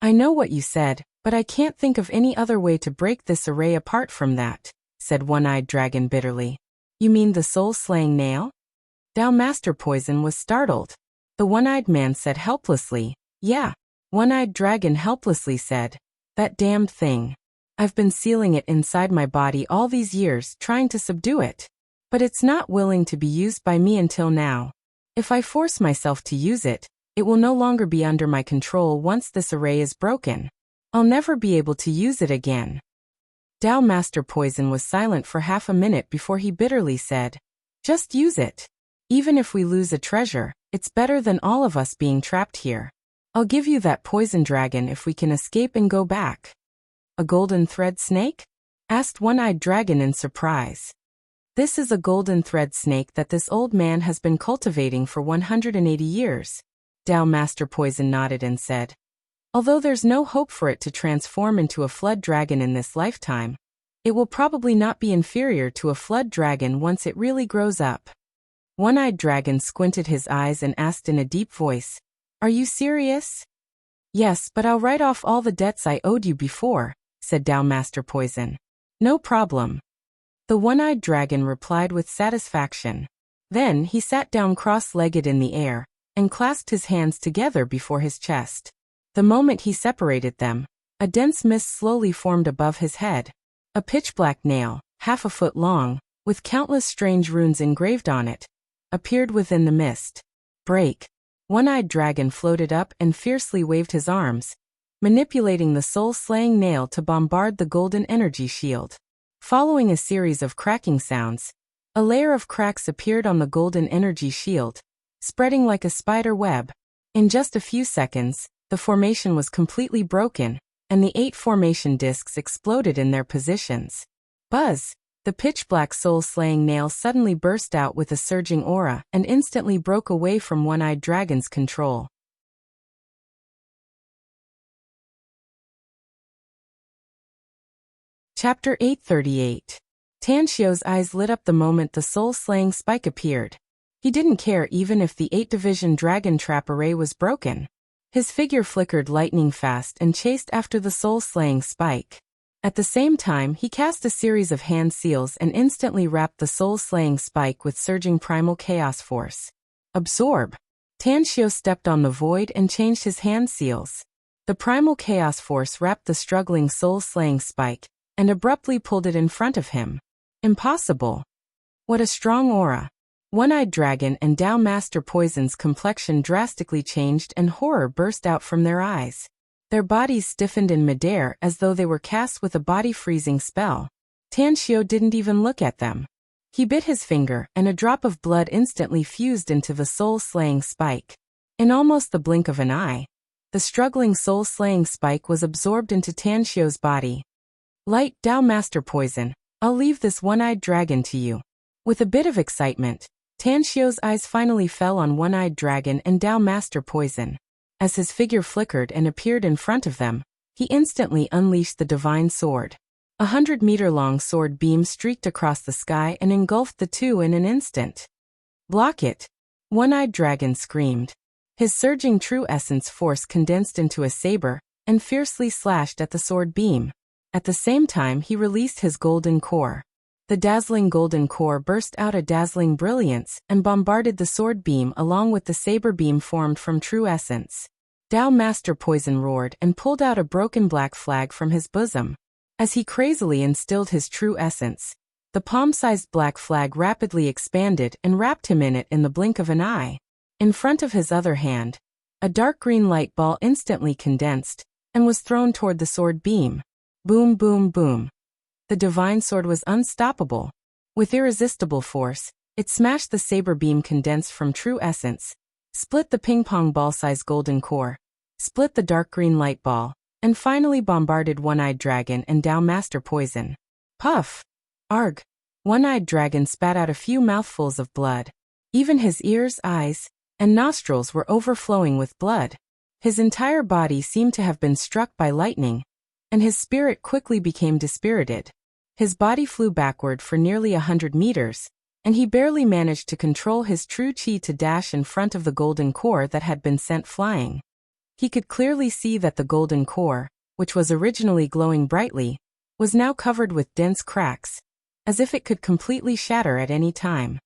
I know what you said, but I can't think of any other way to break this array apart from that, said One-Eyed Dragon bitterly. You mean the soul-slaying nail? Tao Master Poison was startled. The one-eyed man said helplessly, yeah. One-Eyed Dragon helplessly said, that damned thing. I've been sealing it inside my body all these years trying to subdue it. But it's not willing to be used by me until now. If I force myself to use it, it will no longer be under my control once this array is broken. I'll never be able to use it again. Tao Master Poison was silent for half a minute before he bitterly said, just use it. Even if we lose a treasure, it's better than all of us being trapped here. I'll give you that poison dragon if we can escape and go back. A golden thread snake? Asked One-Eyed Dragon in surprise. This is a golden thread snake that this old man has been cultivating for 180 years. Tao Master Poison nodded and said, although there's no hope for it to transform into a flood dragon in this lifetime, it will probably not be inferior to a flood dragon once it really grows up. One-Eyed Dragon squinted his eyes and asked in a deep voice, are you serious? Yes, but I'll write off all the debts I owed you before, said Tao Master Poison. No problem. The One-Eyed Dragon replied with satisfaction. Then he sat down cross-legged in the air and clasped his hands together before his chest. The moment he separated them, A dense mist slowly formed above his head. A pitch-black nail, half a foot long, with countless strange runes engraved on it, appeared within the mist. Break. One-eyed dragon floated up and fiercely waved his arms, manipulating the soul-slaying nail to bombard the golden energy shield. Following a series of cracking sounds, a layer of cracks appeared on the golden energy shield, spreading like a spider web. In just a few seconds, the formation was completely broken, and the 8 formation discs exploded in their positions. Buzz! The pitch-black soul-slaying nail suddenly burst out with a surging aura and instantly broke away from One-Eyed Dragon's control. Chapter 838. Tanxio's eyes lit up the moment the soul-slaying spike appeared. He didn't care even if the 8-division dragon trap array was broken. His figure flickered lightning fast and chased after the soul-slaying spike. At the same time, he cast a series of hand seals and instantly wrapped the soul-slaying spike with surging primal chaos force. Absorb. Tanxio stepped on the void and changed his hand seals. The primal chaos force wrapped the struggling soul-slaying spike and abruptly pulled it in front of him. Impossible. What a strong aura. One-Eyed Dragon and Dao Master Poison's complexion drastically changed and horror burst out from their eyes. Their bodies stiffened in midair as though they were cast with a body-freezing spell. Tanxio didn't even look at them. He bit his finger, and a drop of blood instantly fused into the soul-slaying spike. In almost the blink of an eye, the struggling soul-slaying spike was absorbed into Tanxio's body. Light Dao Master Poison, I'll leave this one-eyed dragon to you. With a bit of excitement, Tanxio's eyes finally fell on One-Eyed Dragon and Dao Master Poison. As his figure flickered and appeared in front of them, he instantly unleashed the divine sword. 100-meter-long sword beam streaked across the sky and engulfed the two in an instant. Block it! One-Eyed Dragon screamed. His surging true essence force condensed into a saber and fiercely slashed at the sword beam. At the same time, he released his golden core. The dazzling golden core burst out a dazzling brilliance and bombarded the sword beam along with the saber beam formed from true essence. Dao Master Poison roared and pulled out a broken black flag from his bosom. As he crazily instilled his true essence, the palm-sized black flag rapidly expanded and wrapped him in it in the blink of an eye. In front of his other hand, a dark green light ball instantly condensed and was thrown toward the sword beam. Boom, boom, boom. The divine sword was unstoppable. With irresistible force, it smashed the saber beam condensed from true essence, split the ping-pong ball-sized golden core, split the dark green light ball, and finally bombarded One-Eyed Dragon and Dao Master Poison. Puff! Arg! One-Eyed Dragon spat out a few mouthfuls of blood. Even his ears, eyes, and nostrils were overflowing with blood. His entire body seemed to have been struck by lightning, and his spirit quickly became dispirited. His body flew backward for nearly 100 meters, and he barely managed to control his true chi to dash in front of the golden core that had been sent flying. He could clearly see that the golden core, which was originally glowing brightly, was now covered with dense cracks, as if it could completely shatter at any time.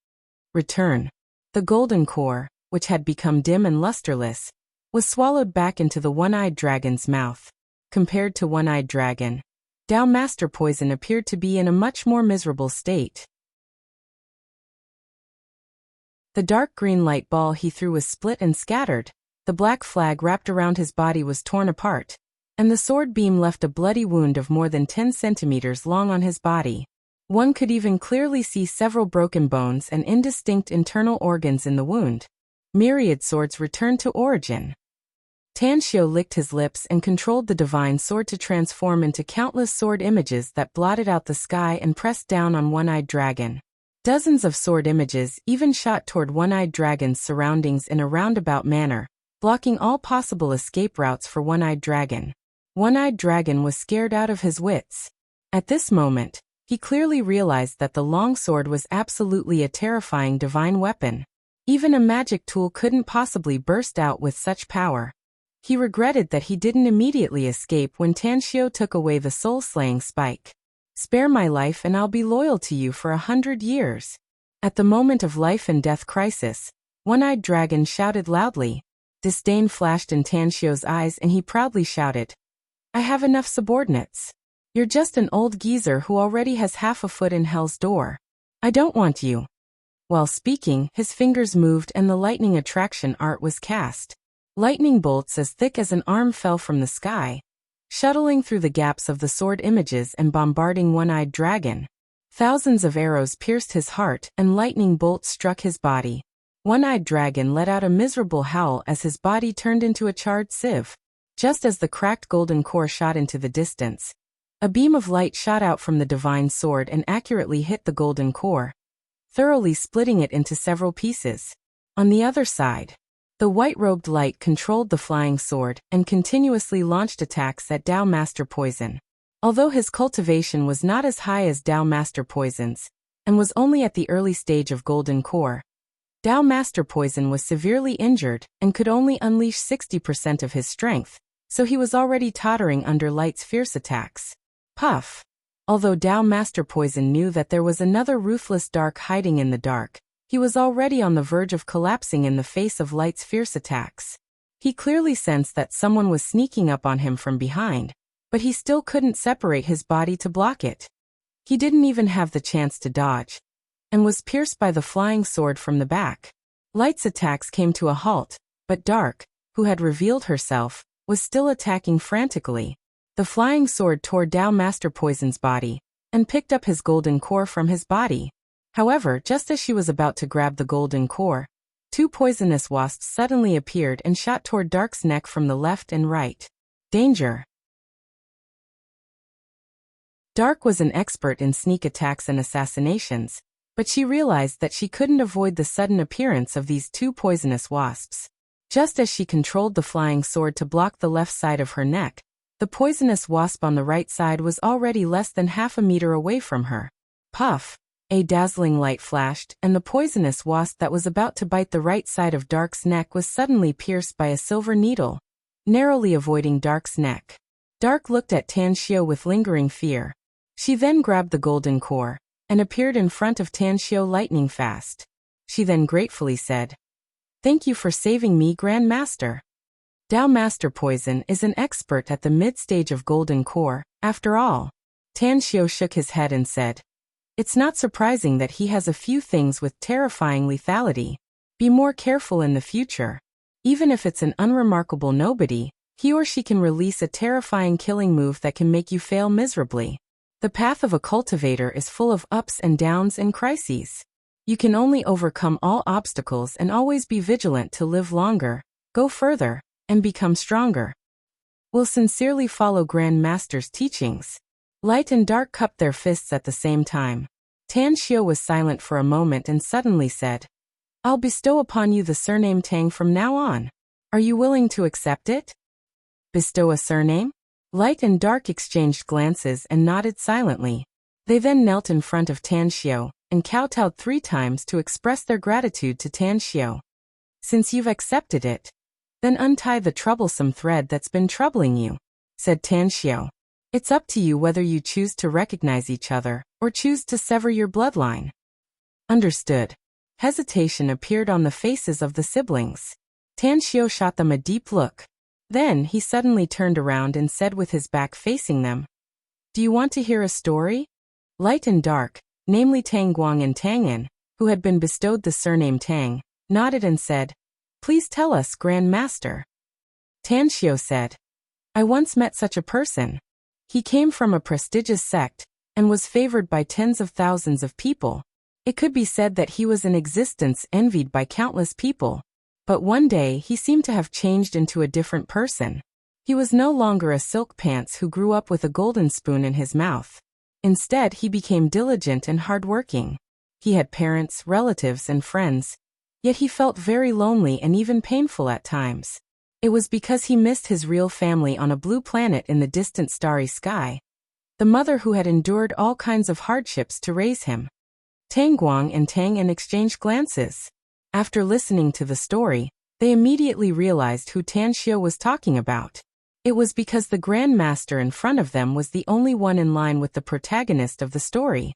Return. The golden core, which had become dim and lusterless, was swallowed back into the One-Eyed Dragon's mouth. Compared to One-Eyed Dragon, Dao Master Poison appeared to be in a much more miserable state. The dark green light ball he threw was split and scattered, the black flag wrapped around his body was torn apart, and the sword beam left a bloody wound of more than 10 centimeters long on his body. One could even clearly see several broken bones and indistinct internal organs in the wound. Myriad swords returned to origin. Tanxio licked his lips and controlled the divine sword to transform into countless sword images that blotted out the sky and pressed down on One-Eyed Dragon. Dozens of sword images even shot toward One-Eyed Dragon's surroundings in a roundabout manner, blocking all possible escape routes for One-Eyed Dragon. One-Eyed Dragon was scared out of his wits. At this moment, he clearly realized that the long sword was absolutely a terrifying divine weapon. Even a magic tool couldn't possibly burst out with such power. He regretted that he didn't immediately escape when Tanxio took away the soul-slaying spike. Spare my life and I'll be loyal to you for 100 years. At the moment of life and death crisis, One-Eyed Dragon shouted loudly. Disdain flashed in Tanxio's eyes and he proudly shouted, I have enough subordinates. You're just an old geezer who already has half a foot in hell's door. I don't want you." While speaking, his fingers moved and the lightning attraction art was cast. Lightning bolts as thick as an arm fell from the sky, shuttling through the gaps of the sword images and bombarding One-Eyed Dragon. Thousands of arrows pierced his heart and lightning bolts struck his body. One-Eyed Dragon let out a miserable howl as his body turned into a charred sieve. Just as the cracked golden core shot into the distance, a beam of light shot out from the divine sword and accurately hit the golden core, thoroughly splitting it into several pieces. On the other side, the white-robed light controlled the flying sword and continuously launched attacks at Dao Master Poison. Although his cultivation was not as high as Dao Master Poison's, and was only at the early stage of Golden Core, Dao Master Poison was severely injured and could only unleash 60% of his strength, so he was already tottering under Light's fierce attacks. Puff! Although Dao Master Poison knew that there was another ruthless Dark hiding in the dark, he was already on the verge of collapsing in the face of Light's fierce attacks. He clearly sensed that someone was sneaking up on him from behind, but he still couldn't separate his body to block it. He didn't even have the chance to dodge, and was pierced by the flying sword from the back. Light's attacks came to a halt, but Dark, who had revealed herself, was still attacking frantically. The flying sword tore Dao Master Poison's body, and picked up his golden core from his body. However, just as she was about to grab the golden core, two poisonous wasps suddenly appeared and shot toward Dark's neck from the left and right. Danger! Dark was an expert in sneak attacks and assassinations, but she realized that she couldn't avoid the sudden appearance of these two poisonous wasps. Just as she controlled the flying sword to block the left side of her neck, the poisonous wasp on the right side was already less than half a meter away from her. Puff! A dazzling light flashed, and the poisonous wasp that was about to bite the right side of Dark's neck was suddenly pierced by a silver needle, narrowly avoiding Dark's neck. Dark looked at Tan Xiao with lingering fear. She then grabbed the golden core, and appeared in front of Tan Xiao lightning fast. She then gratefully said, "Thank you for saving me, Grand Master." Dao Master Poison is an expert at the mid-stage of Golden Core, after all. Tan Xiao shook his head and said, "It's not surprising that he has a few things with terrifying lethality. Be more careful in the future. Even if it's an unremarkable nobody, he or she can release a terrifying killing move that can make you fail miserably. The path of a cultivator is full of ups and downs and crises. You can only overcome all obstacles and always be vigilant to live longer, go further, and become stronger. Will sincerely follow Grand Master's teachings." Light and Dark cupped their fists at the same time. Tan Xiao was silent for a moment and suddenly said, "I'll bestow upon you the surname Tang from now on. Are you willing to accept it?" Bestow a surname? Light and Dark exchanged glances and nodded silently. They then knelt in front of Tan Xiao, and kowtowed 3 times to express their gratitude to Tan Xiao. "Since you've accepted it, then untie the troublesome thread that's been troubling you," said Tan Xiao. "It's up to you whether you choose to recognize each other, or choose to sever your bloodline." Understood. Hesitation appeared on the faces of the siblings. Tan Xiao shot them a deep look. Then he suddenly turned around and said with his back facing them, "Do you want to hear a story?" Light and Dark, namely Tang Guang and Tang En, who had been bestowed the surname Tang, nodded and said, "Please tell us, Grand Master." Tan Xiao said, "I once met such a person. He came from a prestigious sect, and was favored by tens of thousands of people. It could be said that he was in existence envied by countless people. But one day he seemed to have changed into a different person. He was no longer a silk pants who grew up with a golden spoon in his mouth. Instead, he became diligent and hardworking. He had parents, relatives, and friends, yet he felt very lonely and even painful at times. It was because he missed his real family on a blue planet in the distant starry sky. The mother who had endured all kinds of hardships to raise him." Tang Guang and Tang En exchanged glances. After listening to the story, they immediately realized who Tan Xiao was talking about. It was because the Grand Master in front of them was the only one in line with the protagonist of the story.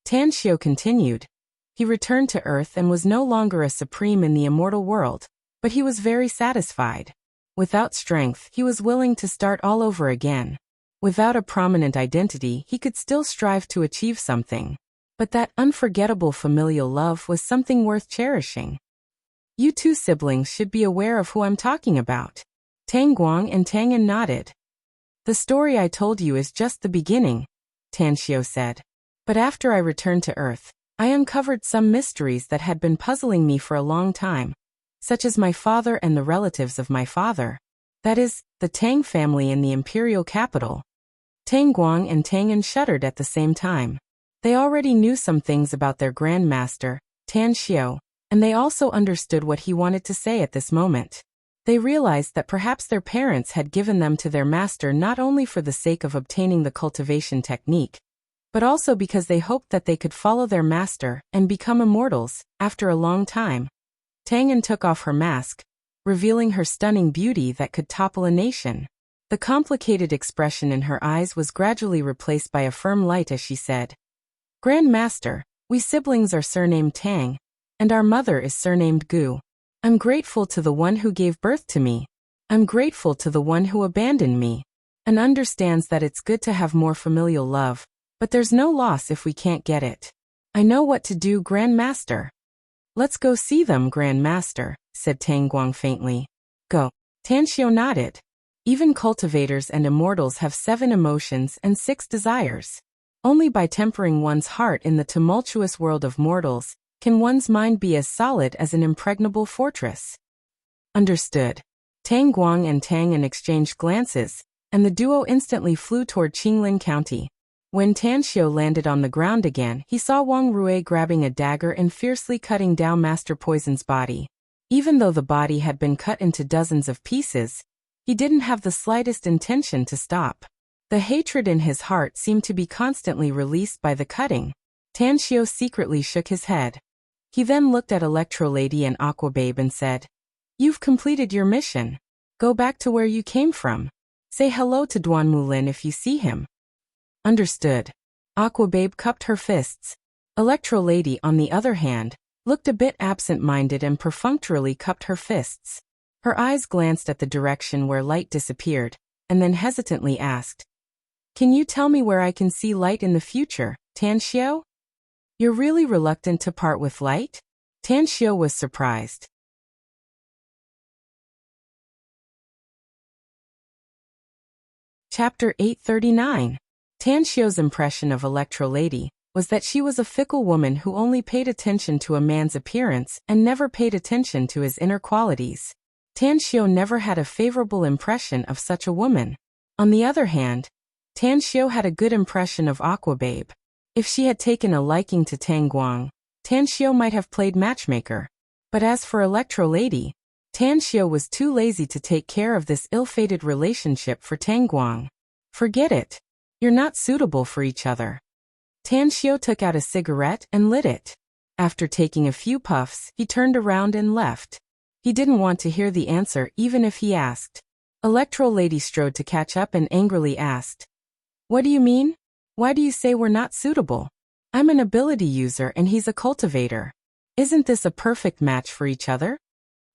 Tan Xiao continued. He returned to Earth and was no longer a supreme in the immortal world, but he was very satisfied. Without strength, he was willing to start all over again. Without a prominent identity, he could still strive to achieve something. But that unforgettable familial love was something worth cherishing. You two siblings should be aware of who I'm talking about. Tang Guang and Tang An nodded. The story I told you is just the beginning, Tan Xiao said. But after I returned to Earth, I uncovered some mysteries that had been puzzling me for a long time, such as my father and the relatives of my father. That is, the Tang family in the imperial capital. Tang Guang and Tang An shuddered at the same time. They already knew some things about their grandmaster, Tan Xiao, and they also understood what he wanted to say at this moment. They realized that perhaps their parents had given them to their master not only for the sake of obtaining the cultivation technique, but also because they hoped that they could follow their master and become immortals. After a long time, Tang An took off her mask, revealing her stunning beauty that could topple a nation. The complicated expression in her eyes was gradually replaced by a firm light as she said, "Grandmaster, we siblings are surnamed Tang, and our mother is surnamed Gu. I'm grateful to the one who gave birth to me. I'm grateful to the one who abandoned me, and understands that it's good to have more familial love, but there's no loss if we can't get it. I know what to do, Grandmaster." "Let's go see them, Grandmaster," said Tang Guang faintly. "Go." Tan Xiao nodded. Even cultivators and immortals have 7 emotions and 6 desires. Only by tempering one's heart in the tumultuous world of mortals can one's mind be as solid as an impregnable fortress. Understood. Tang Guang and Tang An exchanged glances, and the duo instantly flew toward Qinglin County. When Tan Xiao landed on the ground again, he saw Wang Rui grabbing a dagger and fiercely cutting down Master Poison's body. Even though the body had been cut into dozens of pieces, he didn't have the slightest intention to stop. The hatred in his heart seemed to be constantly released by the cutting. Tan Xiao secretly shook his head. He then looked at Electrolady and Aquababe and said, "You've completed your mission. Go back to where you came from. Say hello to Duan Mulin if you see him." Understood. Aquababe cupped her fists. Electrolady, on the other hand, looked a bit absent-minded and perfunctorily cupped her fists. Her eyes glanced at the direction where light disappeared, and then hesitantly asked, "Can you tell me where I can see light in the future, Tan Xiao? You're really reluctant to part with light?" Tan Xiao was surprised. Chapter 839. Tan Xiao's impression of Electrolady was that she was a fickle woman who only paid attention to a man's appearance and never paid attention to his inner qualities. Tan Xiao never had a favorable impression of such a woman. On the other hand, Tan Xiao had a good impression of Aquababe. If she had taken a liking to Tang Guang, Tan Xiao might have played matchmaker. But as for Electrolady, Tan Xiao was too lazy to take care of this ill-fated relationship for Tang Guang. "Forget it. You're not suitable for each other." Tan Xiao took out a cigarette and lit it. After taking a few puffs, he turned around and left. He didn't want to hear the answer even if he asked. Electrolady strode to catch up and angrily asked, "What do you mean? Why do you say we're not suitable? I'm an ability user and he's a cultivator. Isn't this a perfect match for each other?"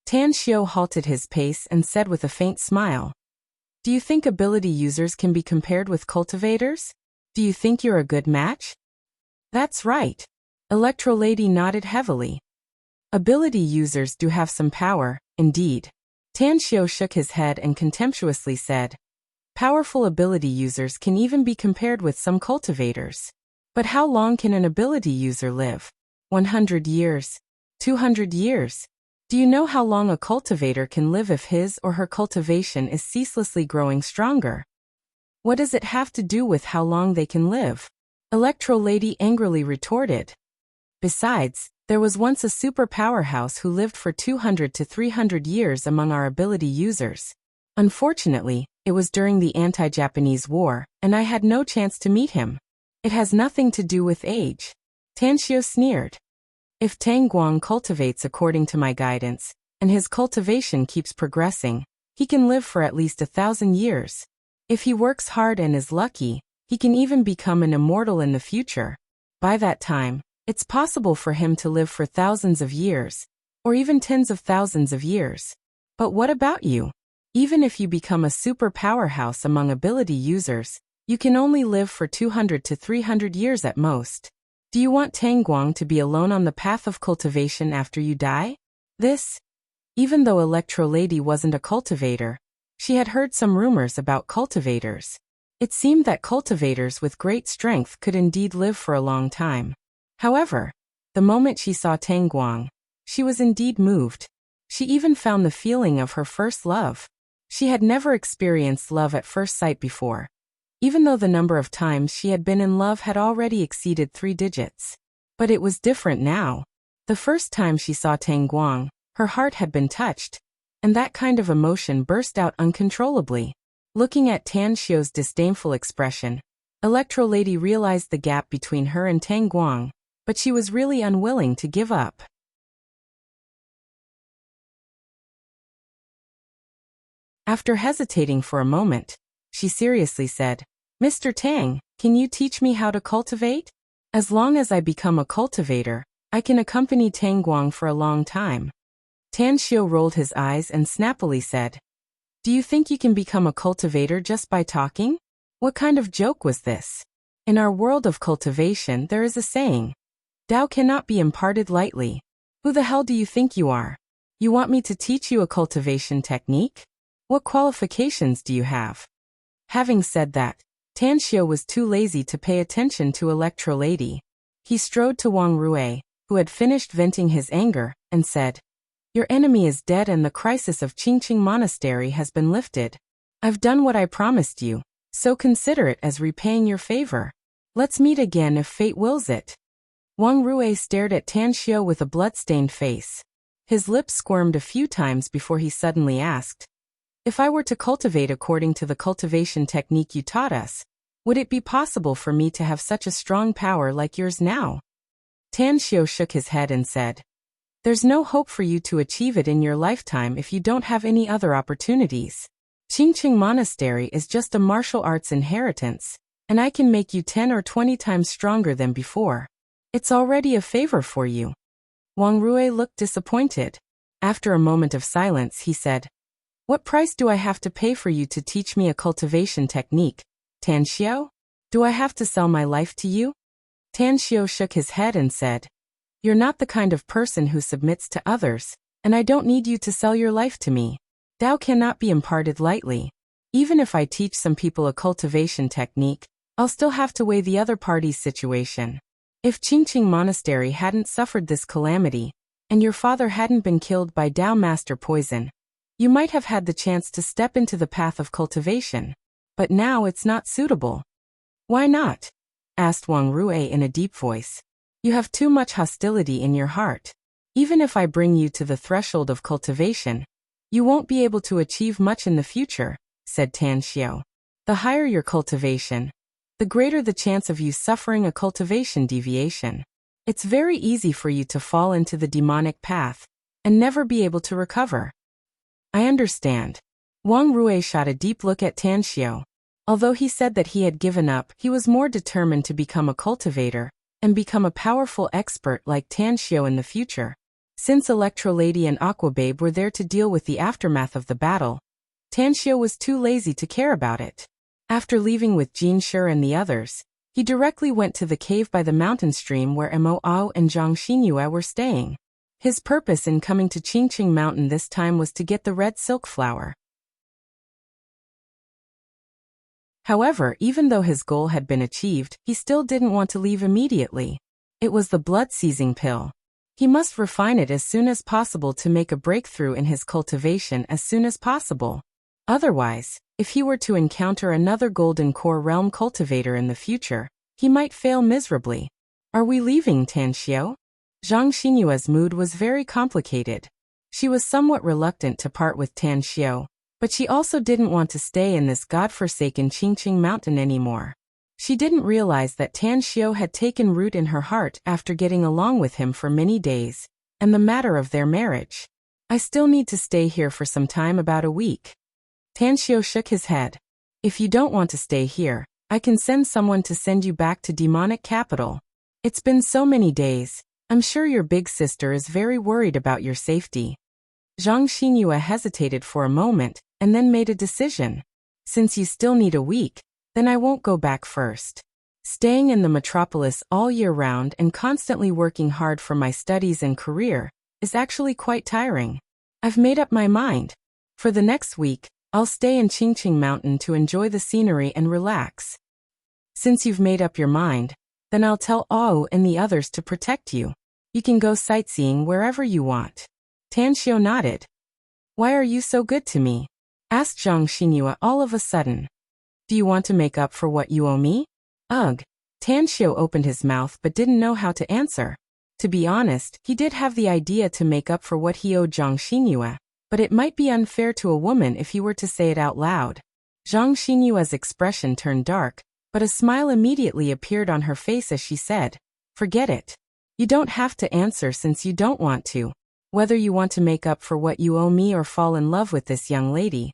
Tan Xiao halted his pace and said with a faint smile, "Do you think ability users can be compared with cultivators? Do you think you're a good match?" "That's right." Electrolady nodded heavily. "Ability users do have some power, indeed." Tan Xiao shook his head and contemptuously said, "Powerful ability users can even be compared with some cultivators. But how long can an ability user live? 100 years? 200 years? Do you know how long a cultivator can live if his or her cultivation is ceaselessly growing stronger? What does it have to do with how long they can live?" Electrolady angrily retorted. "Besides, there was once a super powerhouse who lived for 200 to 300 years among our ability users. Unfortunately, it was during the anti-Japanese war, and I had no chance to meet him. It has nothing to do with age." Tan Xiao sneered. "If Tang Guang cultivates according to my guidance, and his cultivation keeps progressing, he can live for at least 1,000 years. If he works hard and is lucky, he can even become an immortal in the future. By that time, it's possible for him to live for thousands of years, or even tens of thousands of years. But what about you? Even if you become a super powerhouse among ability users, you can only live for 200 to 300 years at most. Do you want Tang Guang to be alone on the path of cultivation after you die? Even though Electro Lady wasn't a cultivator, she had heard some rumors about cultivators. It seemed that cultivators with great strength could indeed live for a long time. However, the moment she saw Tang Guang, she was indeed moved. She even found the feeling of her first love. She had never experienced love at first sight before, even though the number of times she had been in love had already exceeded 3 digits. But it was different now. The first time she saw Tang Guang, her heart had been touched, and that kind of emotion burst out uncontrollably. Looking at Tan Xiu's disdainful expression, Electro Lady realized the gap between her and Tang Guang, but she was really unwilling to give up. After hesitating for a moment, she seriously said, "Mr. Tang, can you teach me how to cultivate? As long as I become a cultivator, I can accompany Tang Guang for a long time." Tan Xiu rolled his eyes and snappily said, "Do you think you can become a cultivator just by talking? What kind of joke was this? In our world of cultivation there is a saying, Tao cannot be imparted lightly. Who the hell do you think you are? You want me to teach you a cultivation technique? What qualifications do you have?" Having said that, Tan Xiu was too lazy to pay attention to Electro Lady. He strode to Wang Rui, who had finished venting his anger, and said, "Your enemy is dead and the crisis of Qingqing Monastery has been lifted. I've done what I promised you, so consider it as repaying your favor. Let's meet again if fate wills it." Wang Rui stared at Tan Xiu with a blood-stained face. His lips squirmed a few times before he suddenly asked, "If I were to cultivate according to the cultivation technique you taught us, would it be possible for me to have such a strong power like yours now?" Tan Xiu shook his head and said, "There's no hope for you to achieve it in your lifetime if you don't have any other opportunities. Qingqing Monastery is just a martial arts inheritance, and I can make you 10 or 20 times stronger than before. It's already a favor for you." Wang Rui looked disappointed. After a moment of silence, he said, "What price do I have to pay for you to teach me a cultivation technique, Tan Xiu? Do I have to sell my life to you?" Tan Xiu shook his head and said, "You're not the kind of person who submits to others, and I don't need you to sell your life to me. Tao cannot be imparted lightly. Even if I teach some people a cultivation technique, I'll still have to weigh the other party's situation. If Qingqing Monastery hadn't suffered this calamity, and your father hadn't been killed by Tao Master poison, you might have had the chance to step into the path of cultivation. But now it's not suitable." "Why not?" asked Wang Rui in a deep voice. "You have too much hostility in your heart. Even if I bring you to the threshold of cultivation, you won't be able to achieve much in the future," said Tan Xiu. "The higher your cultivation, the greater the chance of you suffering a cultivation deviation. It's very easy for you to fall into the demonic path and never be able to recover." "I understand." Wang Rui shot a deep look at Tan Xiu. Although he said that he had given up, he was more determined to become a cultivator and become a powerful expert like Tan Xiu in the future. Since Electro Lady and Aqua Babe were there to deal with the aftermath of the battle, Tan Xiu was too lazy to care about it. After leaving with Jin Shi and the others, he directly went to the cave by the mountain stream where Mo Ao and Zhang Xinyue were staying. His purpose in coming to Qingqing Mountain this time was to get the red silk flower. However, even though his goal had been achieved, he still didn't want to leave immediately. It was the blood-seizing pill. He must refine it as soon as possible to make a breakthrough in his cultivation as soon as possible. Otherwise, if he were to encounter another Golden Core Realm cultivator in the future, he might fail miserably. "Are we leaving, Tan Xiu?" Zhang Xinyue's mood was very complicated. She was somewhat reluctant to part with Tan Xiu, but she also didn't want to stay in this godforsaken Qingqing Mountain anymore. She didn't realize that Tan Xiu had taken root in her heart after getting along with him for many days, and the matter of their marriage. "I still need to stay here for some time, about a week." Tan Xiu shook his head. "If you don't want to stay here, I can send someone to send you back to demonic capital. It's been so many days. I'm sure your big sister is very worried about your safety." Zhang Xinyue hesitated for a moment, and then made a decision. Since you still need a week, then I won't go back first. Staying in the metropolis all year round and constantly working hard for my studies and career is actually quite tiring. I've made up my mind. For the next week, I'll stay in Qingqing Mountain to enjoy the scenery and relax. Since you've made up your mind, then I'll tell Ao and the others to protect you. You can go sightseeing wherever you want. Tan Xiu nodded. Why are you so good to me? Asked Zhang Xinyu all of a sudden. Do you want to make up for what you owe me? Ugh. Tan Xiu opened his mouth but didn't know how to answer. To be honest, he did have the idea to make up for what he owed Zhang Xinyu, but it might be unfair to a woman if he were to say it out loud. Zhang Xinyu's expression turned dark, but a smile immediately appeared on her face as she said, Forget it. You don't have to answer since you don't want to. Whether you want to make up for what you owe me or fall in love with this young lady,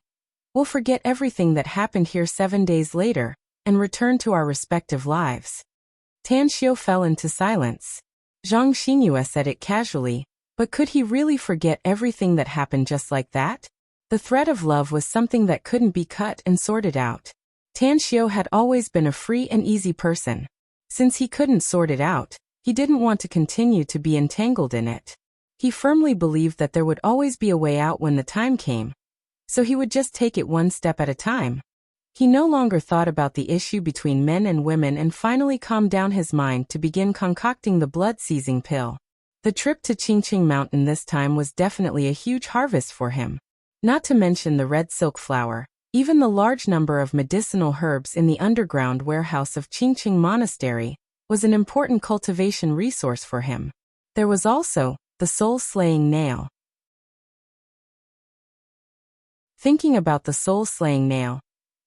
we'll forget everything that happened here 7 days later and return to our respective lives. Tan Xiu fell into silence. Zhang Xinyu said it casually, but could he really forget everything that happened just like that? The thread of love was something that couldn't be cut and sorted out. Tan Xiu had always been a free and easy person. Since he couldn't sort it out, he didn't want to continue to be entangled in it. He firmly believed that there would always be a way out when the time came, so he would just take it one step at a time. He no longer thought about the issue between men and women and finally calmed down his mind to begin concocting the blood-seizing pill. The trip to Qingqing Mountain this time was definitely a huge harvest for him. Not to mention the red silk flower, even the large number of medicinal herbs in the underground warehouse of Qingqing Monastery was an important cultivation resource for him. There was also the soul-slaying nail. Thinking about the soul-slaying nail,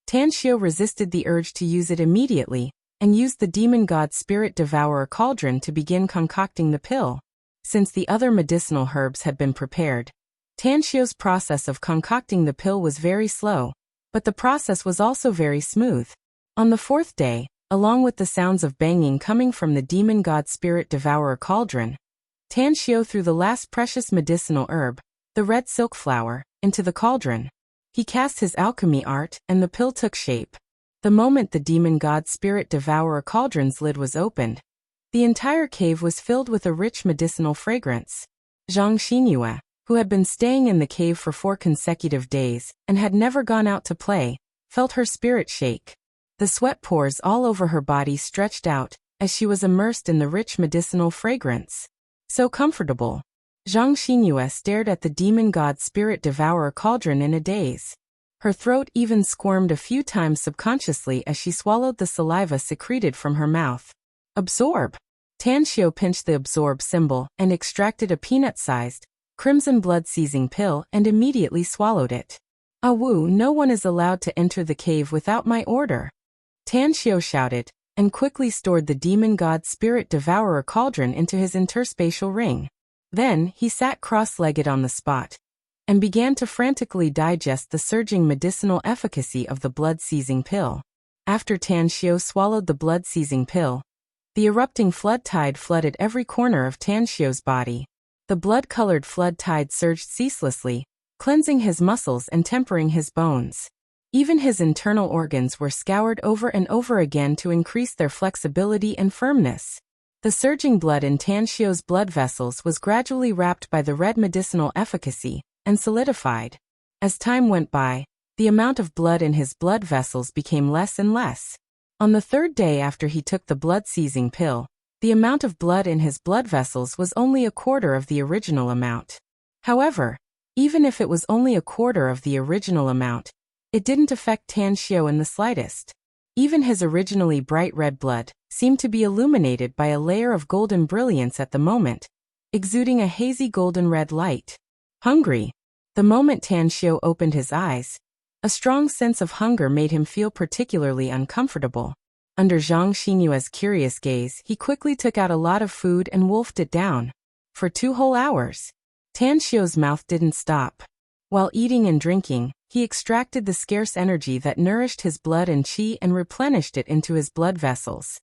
Tan Xiu resisted the urge to use it immediately and used the demon god spirit devourer cauldron to begin concocting the pill. Since the other medicinal herbs had been prepared, Tan Xiu's process of concocting the pill was very slow, but the process was also very smooth. On the 4th day, along with the sounds of banging coming from the demon god spirit devourer cauldron, Tan Xiu threw the last precious medicinal herb, the red silk flower, into the cauldron. He cast his alchemy art and the pill took shape. The moment the demon god spirit devourer cauldron's lid was opened, the entire cave was filled with a rich medicinal fragrance. Zhang Xinyu, who had been staying in the cave for 4 consecutive days and had never gone out to play, felt her spirit shake. The sweat pores all over her body stretched out as she was immersed in the rich medicinal fragrance. So comfortable. Zhang Xinyu stared at the demon god spirit devourer cauldron in a daze. Her throat even squirmed a few times subconsciously as she swallowed the saliva secreted from her mouth. Absorb. Tan Xiu pinched the absorb symbol and extracted a peanut-sized, crimson blood-seizing pill and immediately swallowed it. Awu, no one is allowed to enter the cave without my order. Tan Xiu shouted, and quickly stored the demon god spirit devourer cauldron into his interspatial ring. Then, he sat cross-legged on the spot and began to frantically digest the surging medicinal efficacy of the blood-seizing pill. After Tan Xiu swallowed the blood-seizing pill, the erupting flood tide flooded every corner of Tan Xiu's body. The blood-colored flood tide surged ceaselessly, cleansing his muscles and tempering his bones. Even his internal organs were scoured over and over again to increase their flexibility and firmness. The surging blood in Tan Xiu's blood vessels was gradually wrapped by the red medicinal efficacy and solidified. As time went by, the amount of blood in his blood vessels became less and less. On the 3rd day after he took the blood-seizing pill, the amount of blood in his blood vessels was only a quarter of the original amount. However, even if it was only a quarter of the original amount, it didn't affect Tan Xiu in the slightest. Even his originally bright red blood seemed to be illuminated by a layer of golden brilliance at the moment, exuding a hazy golden red light. Hungry. The moment Tan Xiu opened his eyes, a strong sense of hunger made him feel particularly uncomfortable. Under Zhang Xinyu's curious gaze, he quickly took out a lot of food and wolfed it down. For 2 whole hours, Tan Xiu's mouth didn't stop. While eating and drinking, he extracted the scarce energy that nourished his blood and qi and replenished it into his blood vessels.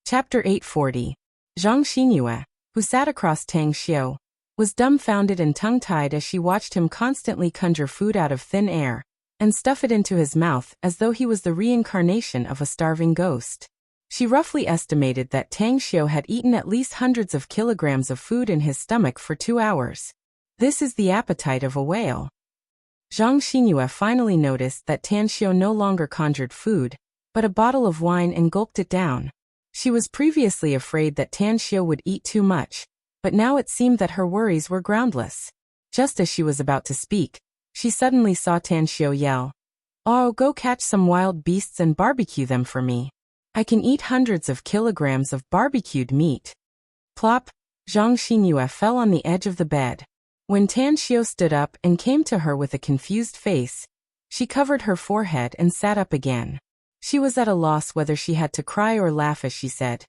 Chapter 840. Zhang Xinyu, who sat across Tang Xiu, was dumbfounded and tongue-tied as she watched him constantly conjure food out of thin air and stuff it into his mouth as though he was the reincarnation of a starving ghost. She roughly estimated that Tang Xiu had eaten at least hundreds of kilograms of food in his stomach for 2 hours. This is the appetite of a whale. Zhang Xinyu finally noticed that Tang Xiu no longer conjured food, but a bottle of wine, and gulped it down. She was previously afraid that Tang Xiu would eat too much, but now it seemed that her worries were groundless. Just as she was about to speak, she suddenly saw Tang Xiu yell, "Oh, go catch some wild beasts and barbecue them for me. I can eat hundreds of kilograms of barbecued meat." Plop! Zhang Xinyu fell on the edge of the bed. When Tang Xiu stood up and came to her with a confused face, she covered her forehead and sat up again. She was at a loss whether she had to cry or laugh as she said,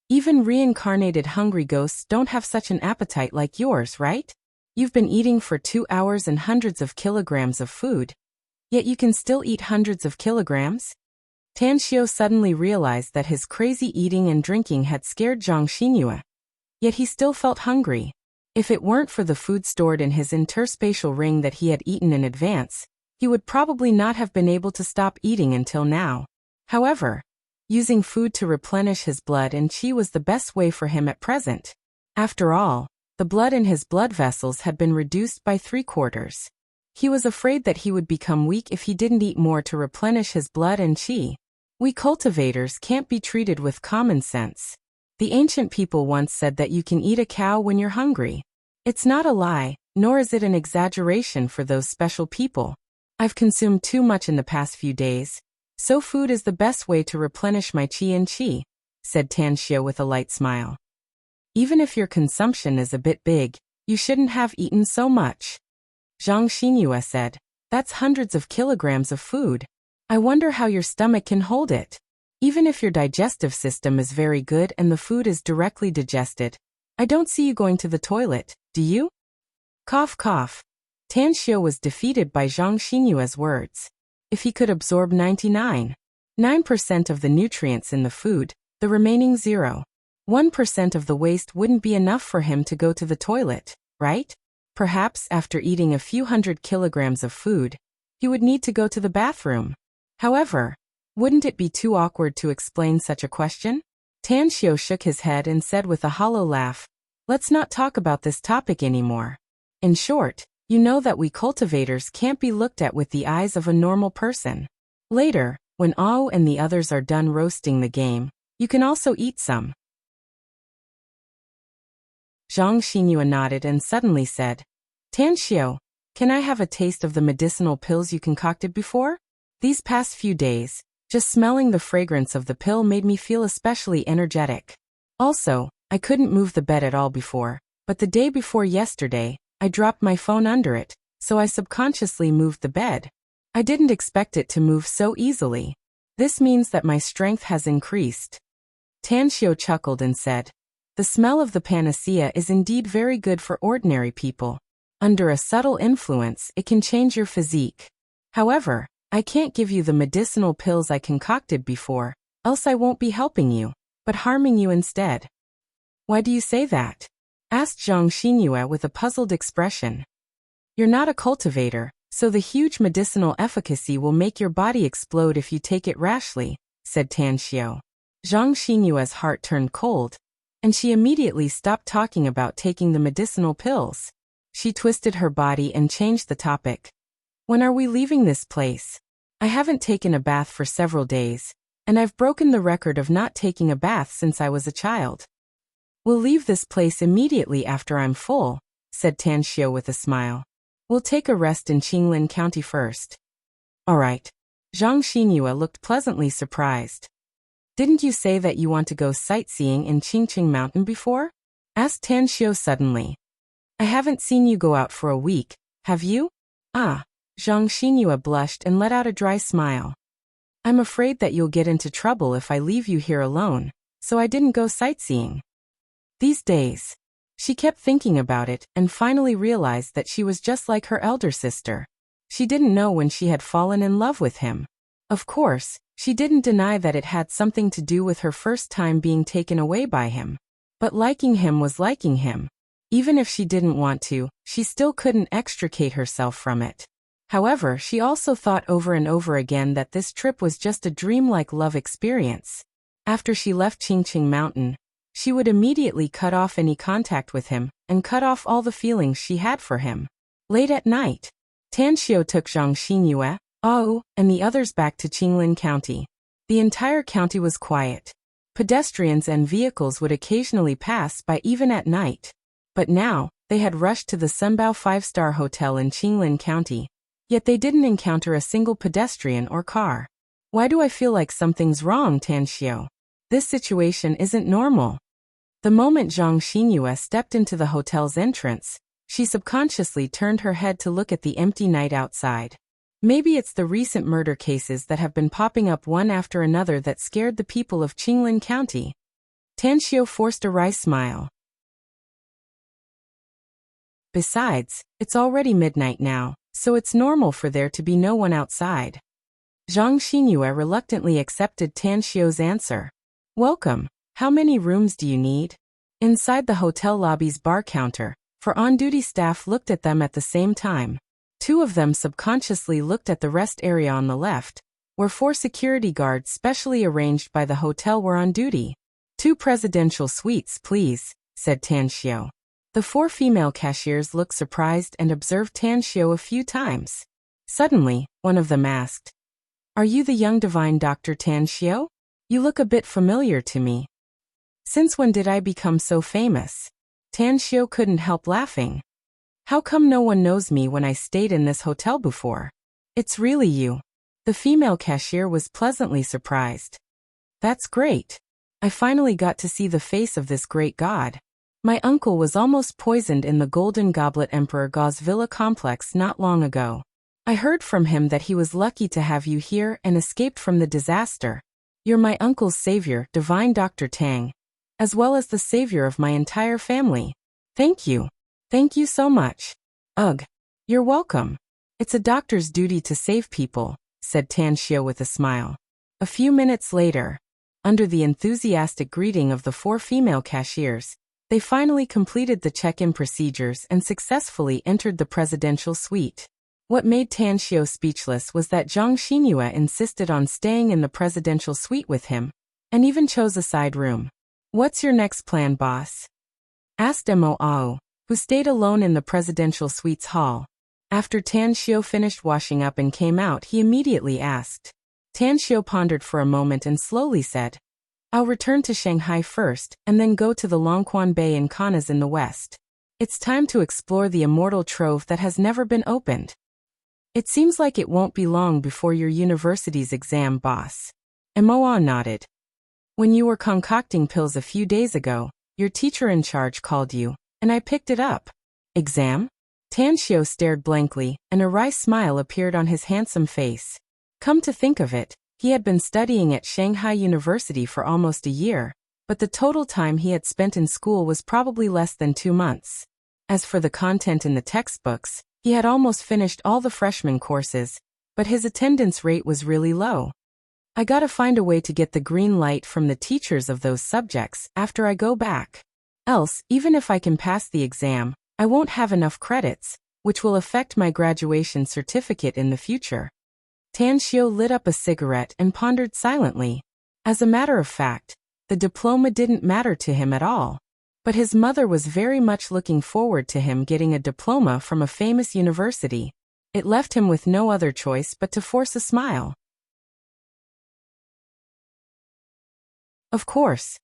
"Even reincarnated hungry ghosts don't have such an appetite like yours, right? You've been eating for 2 hours and hundreds of kilograms of food, yet you can still eat hundreds of kilograms?" Tang Xiu suddenly realized that his crazy eating and drinking had scared Zhang Xinyu. Yet he still felt hungry. If it weren't for the food stored in his interspatial ring that he had eaten in advance, he would probably not have been able to stop eating until now. However, using food to replenish his blood and qi was the best way for him at present. After all, the blood in his blood vessels had been reduced by 3/4. He was afraid that he would become weak if he didn't eat more to replenish his blood and qi. We cultivators can't be treated with common sense. The ancient people once said that you can eat a cow when you're hungry. It's not a lie, nor is it an exaggeration for those special people. I've consumed too much in the past few days, so food is the best way to replenish my qi, said Tang Xiu with a light smile. Even if your consumption is a bit big, you shouldn't have eaten so much. Zhang Xinyu said, "That's hundreds of kilograms of food. I wonder how your stomach can hold it. Even if your digestive system is very good and the food is directly digested, I don't see you going to the toilet, do you?" Cough cough. Tang Xiu was defeated by Zhang Xinyu's words. If he could absorb 99.9% of the nutrients in the food, the remaining 0.1% of the waste wouldn't be enough for him to go to the toilet, right? Perhaps after eating a few hundred kilograms of food, he would need to go to the bathroom. However, wouldn't it be too awkward to explain such a question? Tang Xiu shook his head and said with a hollow laugh, "Let's not talk about this topic anymore. In short, you know that we cultivators can't be looked at with the eyes of a normal person. Later, when Ao and the others are done roasting the game, you can also eat some." Zhang Xinyu nodded and suddenly said, "Tang Xiu, can I have a taste of the medicinal pills you concocted before? These past few days, just smelling the fragrance of the pill made me feel especially energetic. Also, I couldn't move the bed at all before, but the day before yesterday, I dropped my phone under it, so I subconsciously moved the bed. I didn't expect it to move so easily. This means that my strength has increased." Tang Xiu chuckled and said, "The smell of the panacea is indeed very good for ordinary people. Under a subtle influence, it can change your physique. However, I can't give you the medicinal pills I concocted before, else I won't be helping you, but harming you instead." "Why do you say that?" asked Zhang Xinyu with a puzzled expression. "You're not a cultivator, so the huge medicinal efficacy will make your body explode if you take it rashly," said Tang Xiu. Zhang Xinyu's heart turned cold, and she immediately stopped talking about taking the medicinal pills. She twisted her body and changed the topic. "When are we leaving this place? I haven't taken a bath for several days, and I've broken the record of not taking a bath since I was a child." "We'll leave this place immediately after I'm full," said Tang Xiu with a smile. "We'll take a rest in Qinglin County first." "All right." Zhang Xinyu looked pleasantly surprised. "Didn't you say that you want to go sightseeing in Qingqing Mountain before?" asked Tang Xiu suddenly. "I haven't seen you go out for a week, have you?" "Ah." Zhang Xinyu blushed and let out a dry smile. "I'm afraid that you'll get into trouble if I leave you here alone, so I didn't go sightseeing." These days, she kept thinking about it and finally realized that she was just like her elder sister. She didn't know when she had fallen in love with him. Of course, she didn't deny that it had something to do with her first time being taken away by him. But liking him was liking him. Even if she didn't want to, she still couldn't extricate herself from it. However, she also thought over and over again that this trip was just a dreamlike love experience. After she left Qingqing Mountain, she would immediately cut off any contact with him, and cut off all the feelings she had for him. Late at night, Tanxiu took Zhang Xinyue, Ao, and the others back to Qinglin County. The entire county was quiet. Pedestrians and vehicles would occasionally pass by even at night. But now, they had rushed to the Sunbao 5-star hotel in Qinglin County. Yet they didn't encounter a single pedestrian or car. Why do I feel like something's wrong, Tanxiu? This situation isn't normal. The moment Zhang Xinyue stepped into the hotel's entrance, she subconsciously turned her head to look at the empty night outside. Maybe it's the recent murder cases that have been popping up one after another that scared the people of Qinglin County. Tanxiu forced a wry smile. Besides, it's already midnight now, so it's normal for there to be no one outside. Zhang Xinyue reluctantly accepted Tanxiu's answer. Welcome. How many rooms do you need? Inside the hotel lobby's bar counter, for on-duty staff looked at them at the same time. Two of them subconsciously looked at the rest area on the left, where 4 security guards specially arranged by the hotel were on duty. 2 presidential suites, please, said Tanxiu. The 4 female cashiers looked surprised and observed Tanxiu a few times. Suddenly, one of them asked, "Are you the young divine Dr. Tanxiu? You look a bit familiar to me. Since when did I become so famous?" Tanxiu couldn't help laughing. "How come no one knows me when I stayed in this hotel before? It's really you." The female cashier was pleasantly surprised. "That's great. I finally got to see the face of this great god. My uncle was almost poisoned in the Golden Goblet Emperor Gao's villa complex not long ago. I heard from him that he was lucky to have you here and escaped from the disaster. You're my uncle's savior, divine Dr. Tang, as well as the savior of my entire family. Thank you. Thank you so much." "Ugh. You're welcome. It's a doctor's duty to save people," said Tanxiu with a smile. A few minutes later, under the enthusiastic greeting of the 4 female cashiers, they finally completed the check-in procedures and successfully entered the presidential suite. What made Tanxiu speechless was that Zhang Xinyue insisted on staying in the presidential suite with him, and even chose a side room. "What's your next plan, boss?" asked Mo Ao, who stayed alone in the presidential suite's hall. After Tanxiu finished washing up and came out, he immediately asked. Tanxiu pondered for a moment and slowly said, "I'll return to Shanghai first, and then go to the Longquan Bay in Kanas in the west. It's time to explore the Immortal trove that has never been opened." "It seems like it won't be long before your university's exam, boss." Emoa nodded. "When you were concocting pills a few days ago, your teacher in charge called you, and I picked it up." "Exam?" Tanxiu stared blankly, and a wry smile appeared on his handsome face. Come to think of it, he had been studying at Shanghai University for almost a year, but the total time he had spent in school was probably less than 2 months. As for the content in the textbooks, he had almost finished all the freshman courses, but his attendance rate was really low. "I gotta find a way to get the green light from the teachers of those subjects after I go back. Else, even if I can pass the exam, I won't have enough credits, which will affect my graduation certificate in the future." Tanxiu lit up a cigarette and pondered silently. As a matter of fact, the diploma didn't matter to him at all. But his mother was very much looking forward to him getting a diploma from a famous university. It left him with no other choice but to force a smile. Of course,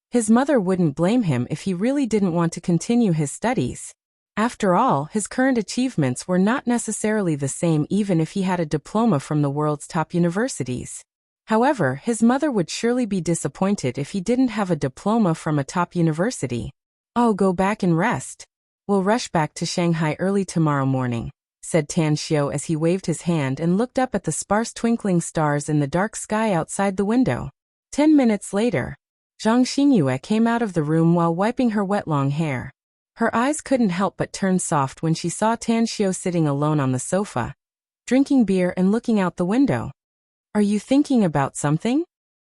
his mother wouldn't blame him if he really didn't want to continue his studies. After all, his current achievements were not necessarily the same even if he had a diploma from the world's top universities. However, his mother would surely be disappointed if he didn't have a diploma from a top university. "I'll go back and rest. We'll rush back to Shanghai early tomorrow morning," said Tanxiu as he waved his hand and looked up at the sparse twinkling stars in the dark sky outside the window. 10 minutes later, Zhang Xinyue came out of the room while wiping her wet long hair. Her eyes couldn't help but turn soft when she saw Tanxiu sitting alone on the sofa, drinking beer and looking out the window. "Are you thinking about something?"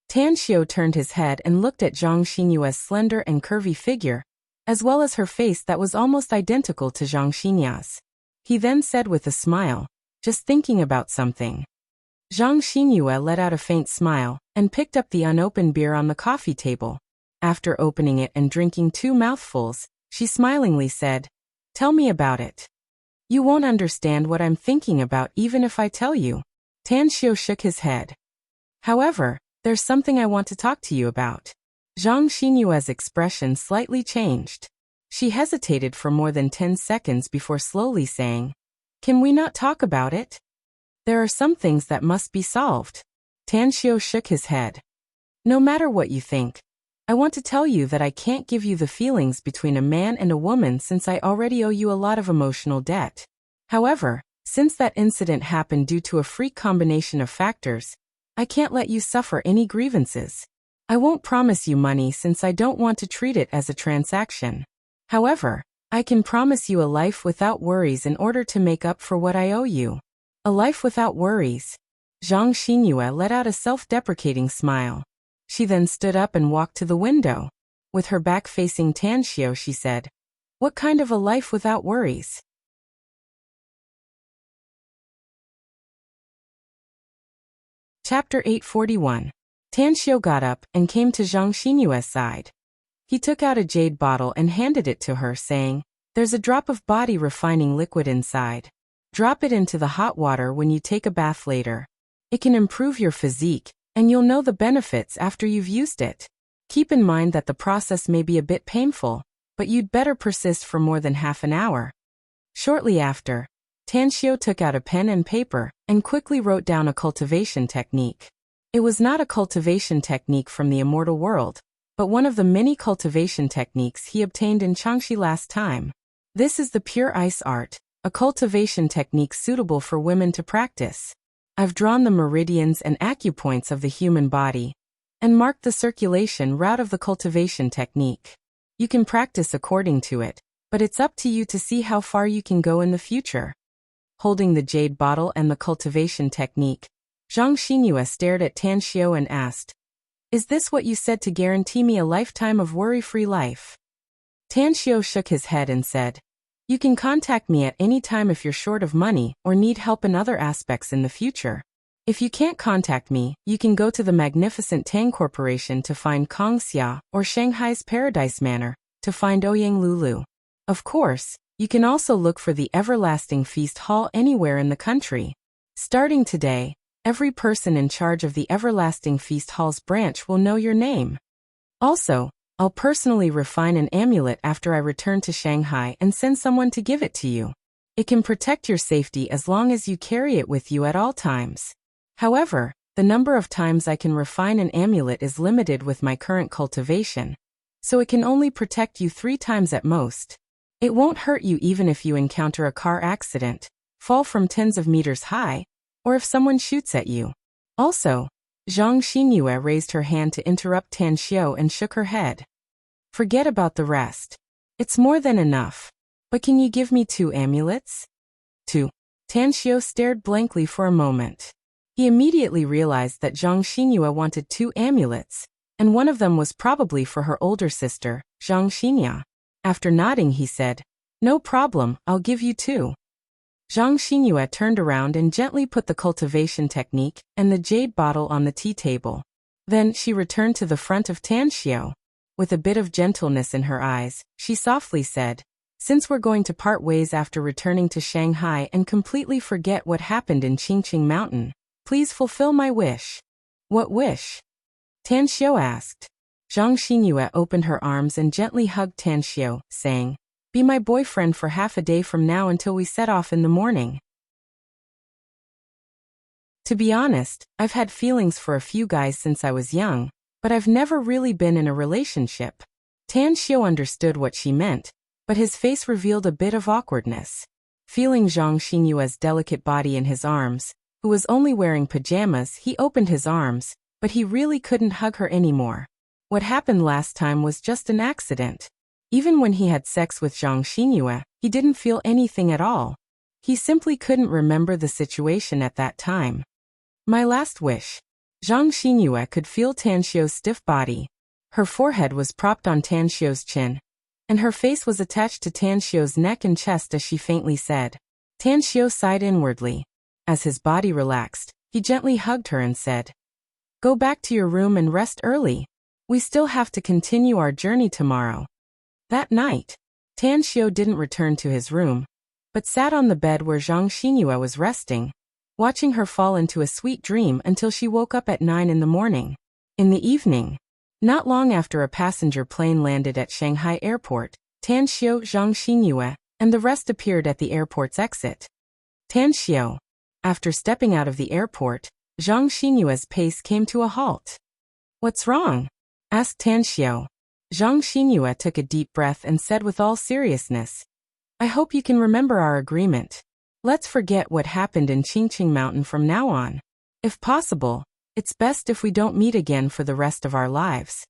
Tanxiu turned his head and looked at Zhang Xinyue's slender and curvy figure, as well as her face that was almost identical to Zhang Xinya's. He then said with a smile, "Just thinking about something." Zhang Xinyue let out a faint smile and picked up the unopened beer on the coffee table. After opening it and drinking 2 mouthfuls, she smilingly said, "Tell me about it." "You won't understand what I'm thinking about even if I tell you." Tan Xiu shook his head. "However, there's something I want to talk to you about." Zhang Xinyue's expression slightly changed. She hesitated for more than 10 seconds before slowly saying, "Can we not talk about it? There are some things that must be solved." Tan Xiu shook his head. "No matter what you think, I want to tell you that I can't give you the feelings between a man and a woman since I already owe you a lot of emotional debt. However, since that incident happened due to a freak combination of factors, I can't let you suffer any grievances. I won't promise you money since I don't want to treat it as a transaction. However, I can promise you a life without worries in order to make up for what I owe you." "A life without worries." Zhang Xinyue let out a self-deprecating smile. She then stood up and walked to the window. With her back facing Tan Xiu, she said, "What kind of a life without worries?" Chapter 841. Tan Xiu got up and came to Zhang Xinyue's side. He took out a jade bottle and handed it to her, saying, "There's a drop of body refining liquid inside. Drop it into the hot water when you take a bath later. It can improve your physique, and you'll know the benefits after you've used it. Keep in mind that the process may be a bit painful, but you'd better persist for more than half an hour." Shortly after, Tan Xiu took out a pen and paper and quickly wrote down a cultivation technique. It was not a cultivation technique from the immortal world, but one of the many cultivation techniques he obtained in Changxi last time. This is the pure ice art, a cultivation technique suitable for women to practice. I've drawn the meridians and acupoints of the human body and marked the circulation route of the cultivation technique. You can practice according to it, but it's up to you to see how far you can go in the future. Holding the jade bottle and the cultivation technique, Zhang Xinyue stared at Tan Xiu and asked, "Is this what you said to guarantee me a lifetime of worry-free life?" Tan Xiu shook his head and said, "You can contact me at any time if you're short of money or need help in other aspects in the future. If you can't contact me, you can go to the magnificent Tang Corporation to find Kongxia or Shanghai's Paradise Manor to find Ouyang Lulu. Of course, you can also look for the Everlasting Feast Hall anywhere in the country. Starting today, every person in charge of the Everlasting Feast Hall's branch will know your name. Also, I'll personally refine an amulet after I return to Shanghai and send someone to give it to you. It can protect your safety as long as you carry it with you at all times. However, the number of times I can refine an amulet is limited with my current cultivation, so it can only protect you 3 times at most. It won't hurt you even if you encounter a car accident, fall from tens of meters high, or if someone shoots at you." Also, Zhang Xinyue raised her hand to interrupt Tan Xiu and shook her head. "Forget about the rest. It's more than enough. But can you give me 2 amulets? 2. Tan Xiu stared blankly for a moment. He immediately realized that Zhang Xinyue wanted 2 amulets, and one of them was probably for her older sister, Zhang Xinya. After nodding, he said, "No problem, I'll give you 2. Zhang Xinyue turned around and gently put the cultivation technique and the jade bottle on the tea table. Then she returned to the front of Tan Xiu. With a bit of gentleness in her eyes, she softly said, "Since we're going to part ways after returning to Shanghai and completely forget what happened in Qingqing Mountain, please fulfill my wish." "What wish?" Tan Xiu asked. Zhang Xinyue opened her arms and gently hugged Tan Xiu, saying, "Be my boyfriend for half a day from now until we set off in the morning." To be honest, I've had feelings for a few guys since I was young, but I've never really been in a relationship. Tan Xiu understood what she meant, but his face revealed a bit of awkwardness. Feeling Zhang Xinyue's delicate body in his arms, who was only wearing pajamas, he opened his arms, but he really couldn't hug her anymore. What happened last time was just an accident. Even when he had sex with Zhang Xinyue, he didn't feel anything at all. He simply couldn't remember the situation at that time. My last wish. Zhang Xinyue could feel Tan Xiu's stiff body. Her forehead was propped on Tan Xiu's chin, and her face was attached to Tan Xiu's neck and chest as she faintly said. Tan Xiu sighed inwardly. As his body relaxed, he gently hugged her and said, "Go back to your room and rest early. We still have to continue our journey tomorrow." That night, Tan Xiu didn't return to his room, but sat on the bed where Zhang Xinyue was resting, watching her fall into a sweet dream until she woke up at 9 in the morning. In the evening, not long after a passenger plane landed at Shanghai Airport, Tan Xiu, Zhang Xinyue, and the rest appeared at the airport's exit. Tan Xiu. After stepping out of the airport, Zhang Xinyue's pace came to a halt. "What's wrong?" asked Tan Xiu. Zhang Xinyue took a deep breath and said with all seriousness, "I hope you can remember our agreement. Let's forget what happened in Qingqing Mountain from now on. If possible, it's best if we don't meet again for the rest of our lives."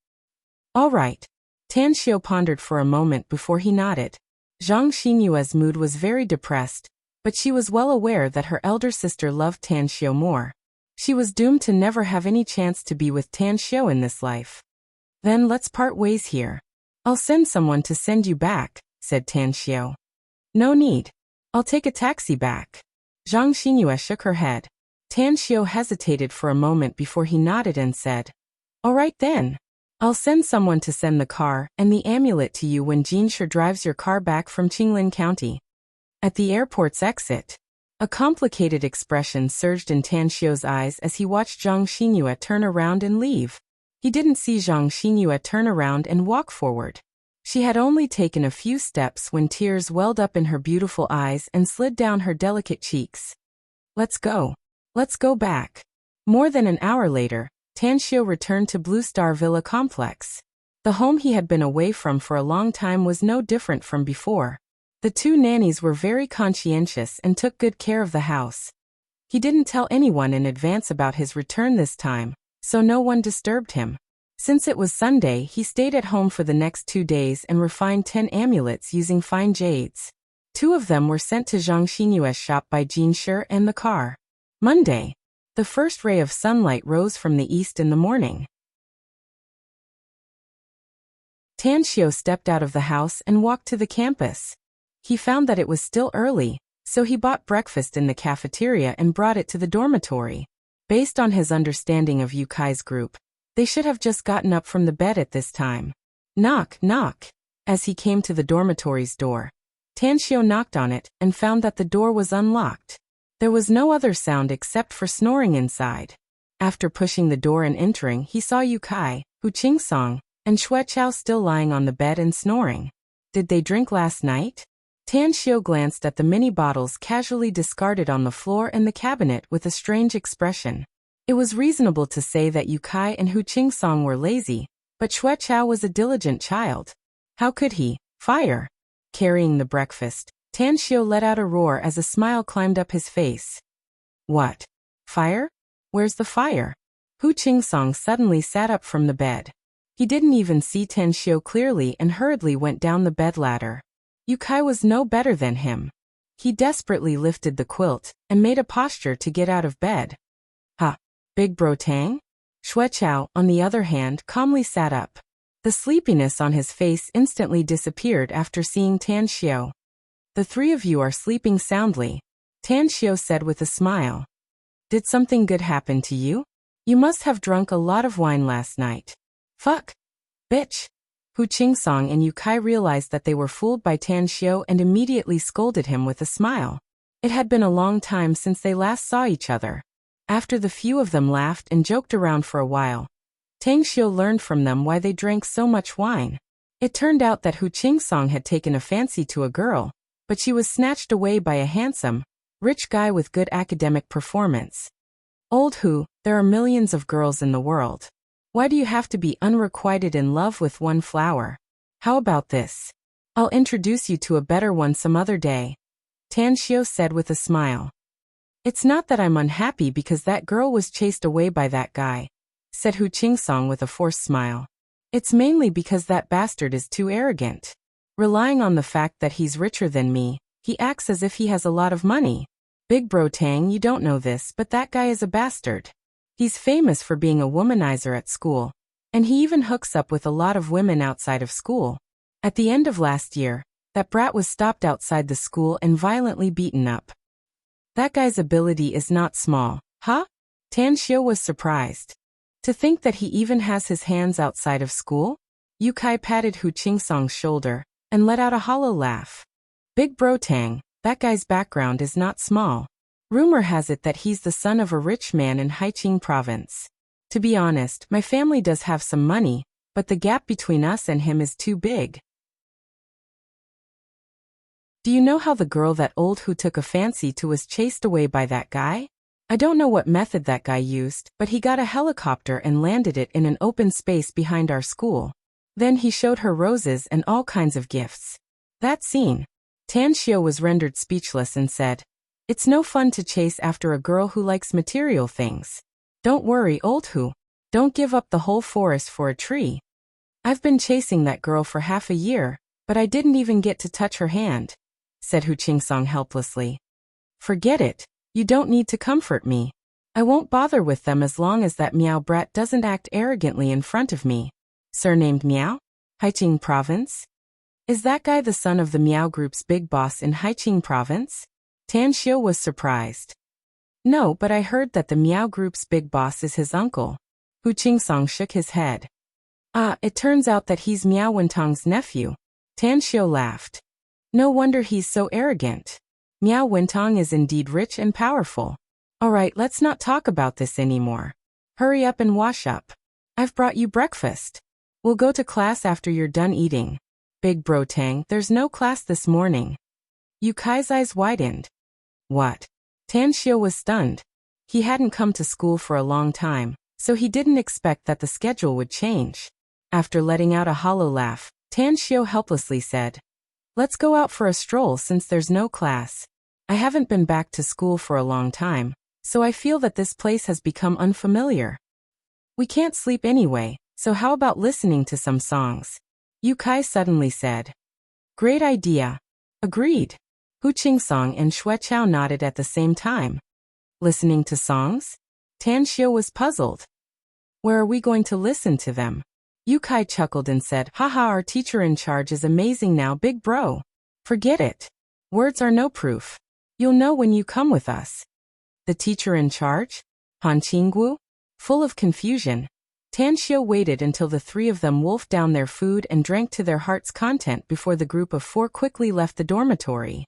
"All right." Tan Xiu pondered for a moment before he nodded. Zhang Xinyue's mood was very depressed, but she was well aware that her elder sister loved Tan Xiu more. She was doomed to never have any chance to be with Tan Xiu in this life. "Then let's part ways here. I'll send someone to send you back," said Tan Xiu. "No need. I'll take a taxi back." Zhang Xinyue shook her head. Tan Xiu hesitated for a moment before he nodded and said, "All right then. I'll send someone to send the car and the amulet to you when Jinshi drives your car back from Qinglin County." At the airport's exit, a complicated expression surged in Tan Xiu's eyes as he watched Zhang Xinyue turn around and leave. He didn't see Zhang Xinyue turn around and walk forward. She had only taken a few steps when tears welled up in her beautiful eyes and slid down her delicate cheeks. "Let's go. Let's go back." More than an hour later, Tan Xiu returned to Blue Star Villa Complex. The home he had been away from for a long time was no different from before. The two nannies were very conscientious and took good care of the house. He didn't tell anyone in advance about his return this time, so no one disturbed him. Since it was Sunday, he stayed at home for the next 2 days and refined 10 amulets using fine jades. 2 of them were sent to Zhang Xinyue's shop by Jinshi and the car. Monday. The first ray of sunlight rose from the east in the morning. Tan Xiu stepped out of the house and walked to the campus. He found that it was still early, so he bought breakfast in the cafeteria and brought it to the dormitory. Based on his understanding of Yukai's group, they should have just gotten up from the bed at this time. Knock, knock. As he came to the dormitory's door, Tan Xiu knocked on it and found that the door was unlocked. There was no other sound except for snoring inside. After pushing the door and entering, he saw Yukai, Hu Qingsong, and Xue Chao still lying on the bed and snoring. Did they drink last night? Tan Xiu glanced at the mini bottles casually discarded on the floor and the cabinet with a strange expression. It was reasonable to say that Yukai and Hu Qingsong were lazy, but Xue Chao was a diligent child. How could he? Fire! Carrying the breakfast, Tan Xiu let out a roar as a smile climbed up his face. "What? Fire? Where's the fire?" Hu Qingsong suddenly sat up from the bed. He didn't even see Tan Xiu clearly and hurriedly went down the bed ladder. Yukai was no better than him. He desperately lifted the quilt and made a posture to get out of bed. "Ha! Big bro Tang?" Xue Chao, on the other hand, calmly sat up. The sleepiness on his face instantly disappeared after seeing Tan Xiu. "The 3 of you are sleeping soundly," Tan Xiu said with a smile. "Did something good happen to you? You must have drunk a lot of wine last night." "Fuck! Bitch!" Hu Qingsong and Yukai realized that they were fooled by Tan Xiu and immediately scolded him with a smile. It had been a long time since they last saw each other. After the few of them laughed and joked around for a while, Tang Xiu learned from them why they drank so much wine. It turned out that Hu Qingsong had taken a fancy to a girl, but she was snatched away by a handsome, rich guy with good academic performance. "Old Hu, there are millions of girls in the world. Why do you have to be unrequited in love with one flower? How about this? I'll introduce you to a better one some other day," Tan Xiu said with a smile. "It's not that I'm unhappy because that girl was chased away by that guy," said Hu Qingsong with a forced smile. "It's mainly because that bastard is too arrogant. Relying on the fact that he's richer than me, he acts as if he has a lot of money. Big bro Tang, you don't know this, but that guy is a bastard. He's famous for being a womanizer at school, and he even hooks up with a lot of women outside of school. At the end of last year, that brat was stopped outside the school and violently beaten up. That guy's ability is not small, huh? Tan Xiu was surprised. To think that he even has his hands outside of school? Yu Kai patted Hu Qingsong's shoulder and let out a hollow laugh. Big bro Tang, that guy's background is not small. Rumor has it that he's the son of a rich man in Haiqing province. To be honest, my family does have some money, but the gap between us and him is too big. Do you know how the girl that old Hu took a fancy to was chased away by that guy? I don't know what method that guy used, but he got a helicopter and landed it in an open space behind our school. Then he showed her roses and all kinds of gifts. That scene. Tan Xiu was rendered speechless and said, "It's no fun to chase after a girl who likes material things. Don't worry, old Hu. Don't give up the whole forest for a tree. I've been chasing that girl for half a year, but I didn't even get to touch her hand," said Hu Qingsong helplessly. "Forget it. You don't need to comfort me. I won't bother with them as long as that Miao brat doesn't act arrogantly in front of me." Surnamed Miao? Haiqing province? Is that guy the son of the Miao group's big boss in Haiqing province? Tan Xiu was surprised. No, but I heard that the Miao group's big boss is his uncle. Hu Qingsong shook his head. Ah, it turns out that he's Miao Wentong's nephew. Tan Xiu laughed. No wonder he's so arrogant. Miao Wentong is indeed rich and powerful. Alright, let's not talk about this anymore. Hurry up and wash up. I've brought you breakfast. We'll go to class after you're done eating. Big bro Tang, there's no class this morning. Yu Kai's eyes widened. What? Tan Xiu was stunned. He hadn't come to school for a long time, so he didn't expect that the schedule would change. After letting out a hollow laugh, Tan Xiu helplessly said, "Let's go out for a stroll since there's no class. I haven't been back to school for a long time, so I feel that this place has become unfamiliar. We can't sleep anyway, so how about listening to some songs?" Yu Kai suddenly said. Great idea. Agreed. Hu Qingsong and Xue Chao nodded at the same time. Listening to songs? Tan Xiu was puzzled. Where are we going to listen to them? Yu Kai chuckled and said, "Haha, our teacher in charge is amazing now, big bro. Forget it. Words are no proof. You'll know when you come with us." The teacher in charge? Han Qinggu? Full of confusion, Tan Xiu waited until the three of them wolfed down their food and drank to their heart's content before the group of four quickly left the dormitory.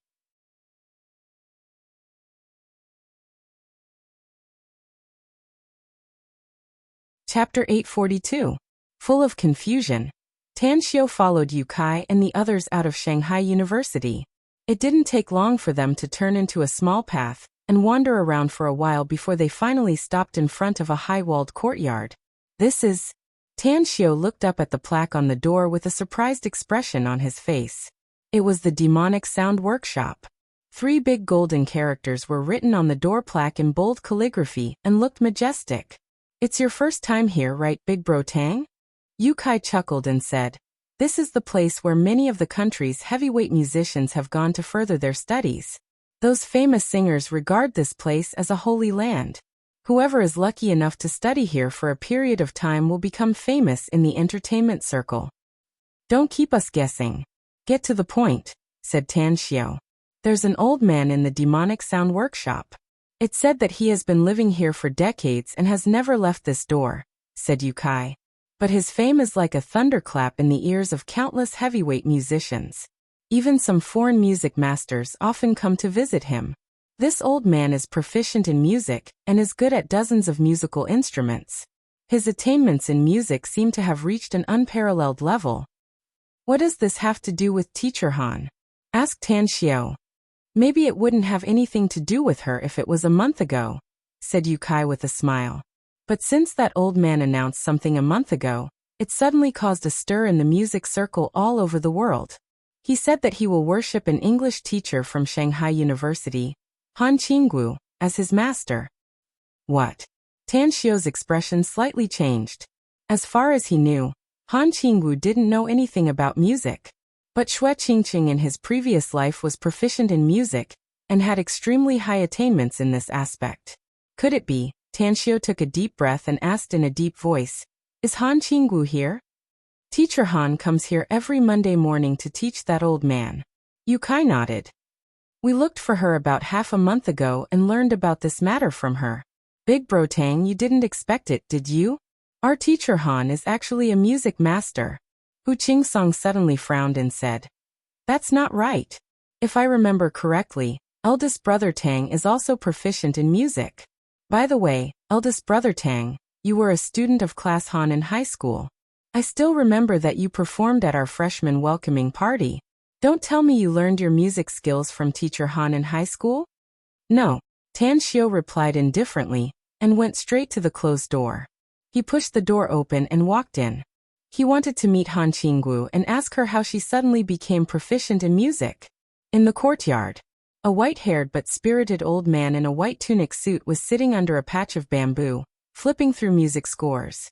Chapter 842. Full of confusion, Tan Xiu followed Yu Kai and the others out of Shanghai University. It didn't take long for them to turn into a small path and wander around for a while before they finally stopped in front of a high-walled courtyard. This is... Tan Xiu looked up at the plaque on the door with a surprised expression on his face. It was the Demonic Sound Workshop. 3 big golden characters were written on the door plaque in bold calligraphy and looked majestic. "It's your first time here, right, Big Bro Tang?" Yu Kai chuckled and said, "This is the place where many of the country's heavyweight musicians have gone to further their studies. Those famous singers regard this place as a holy land. Whoever is lucky enough to study here for a period of time will become famous in the entertainment circle." "Don't keep us guessing. Get to the point," said Tan Xiu. "There's an old man in the Demonic Sound Workshop. It's said that he has been living here for decades and has never left this door," said Yu Kai. "But his fame is like a thunderclap in the ears of countless heavyweight musicians. Even some foreign music masters often come to visit him. This old man is proficient in music and is good at dozens of musical instruments. His attainments in music seem to have reached an unparalleled level." "What does this have to do with Teacher Han?" asked Tan Xiu. "Maybe it wouldn't have anything to do with her if it was a month ago," said Yu Kai with a smile. "But since that old man announced something a month ago, it suddenly caused a stir in the music circle all over the world. He said that he will worship an English teacher from Shanghai University, Han Qinggu, as his master." "What?" Tan Xiu's expression slightly changed. As far as he knew, Han Qinggu didn't know anything about music. But Xue Qingqing in his previous life was proficient in music and had extremely high attainments in this aspect. Could it be? Tan Xiu took a deep breath and asked in a deep voice, "Is Han Qinggu here?" Teacher Han comes here every Monday morning to teach that old man. Yukai nodded. We looked for her about half a month ago and learned about this matter from her. Big Bro Tang, you didn't expect it, did you? Our teacher Han is actually a music master. Hu Qingsong suddenly frowned and said, That's not right. If I remember correctly, eldest brother Tang is also proficient in music. By the way, eldest brother Tang, you were a student of class Han in high school. I still remember that you performed at our freshman welcoming party. Don't tell me you learned your music skills from teacher Han in high school? No, Tan Xiu replied indifferently, and went straight to the closed door. He pushed the door open and walked in. He wanted to meet Han Qinggu and ask her how she suddenly became proficient in music. In the courtyard, a white-haired but spirited old man in a white tunic suit was sitting under a patch of bamboo, flipping through music scores.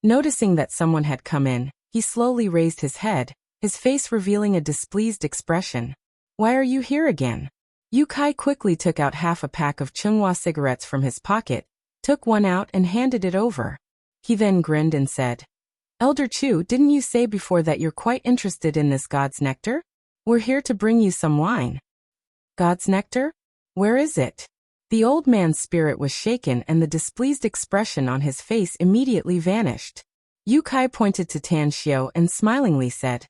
Noticing that someone had come in, he slowly raised his head, his face revealing a displeased expression. Why are you here again? Yu Kai quickly took out half a pack of Chunghwa cigarettes from his pocket, took one out and handed it over. He then grinned and said, Elder Chu, didn't you say before that you're quite interested in this God's nectar? We're here to bring you some wine. God's nectar? Where is it? The old man's spirit was shaken and the displeased expression on his face immediately vanished. Yu Kai pointed to Tan Xiu and smilingly said,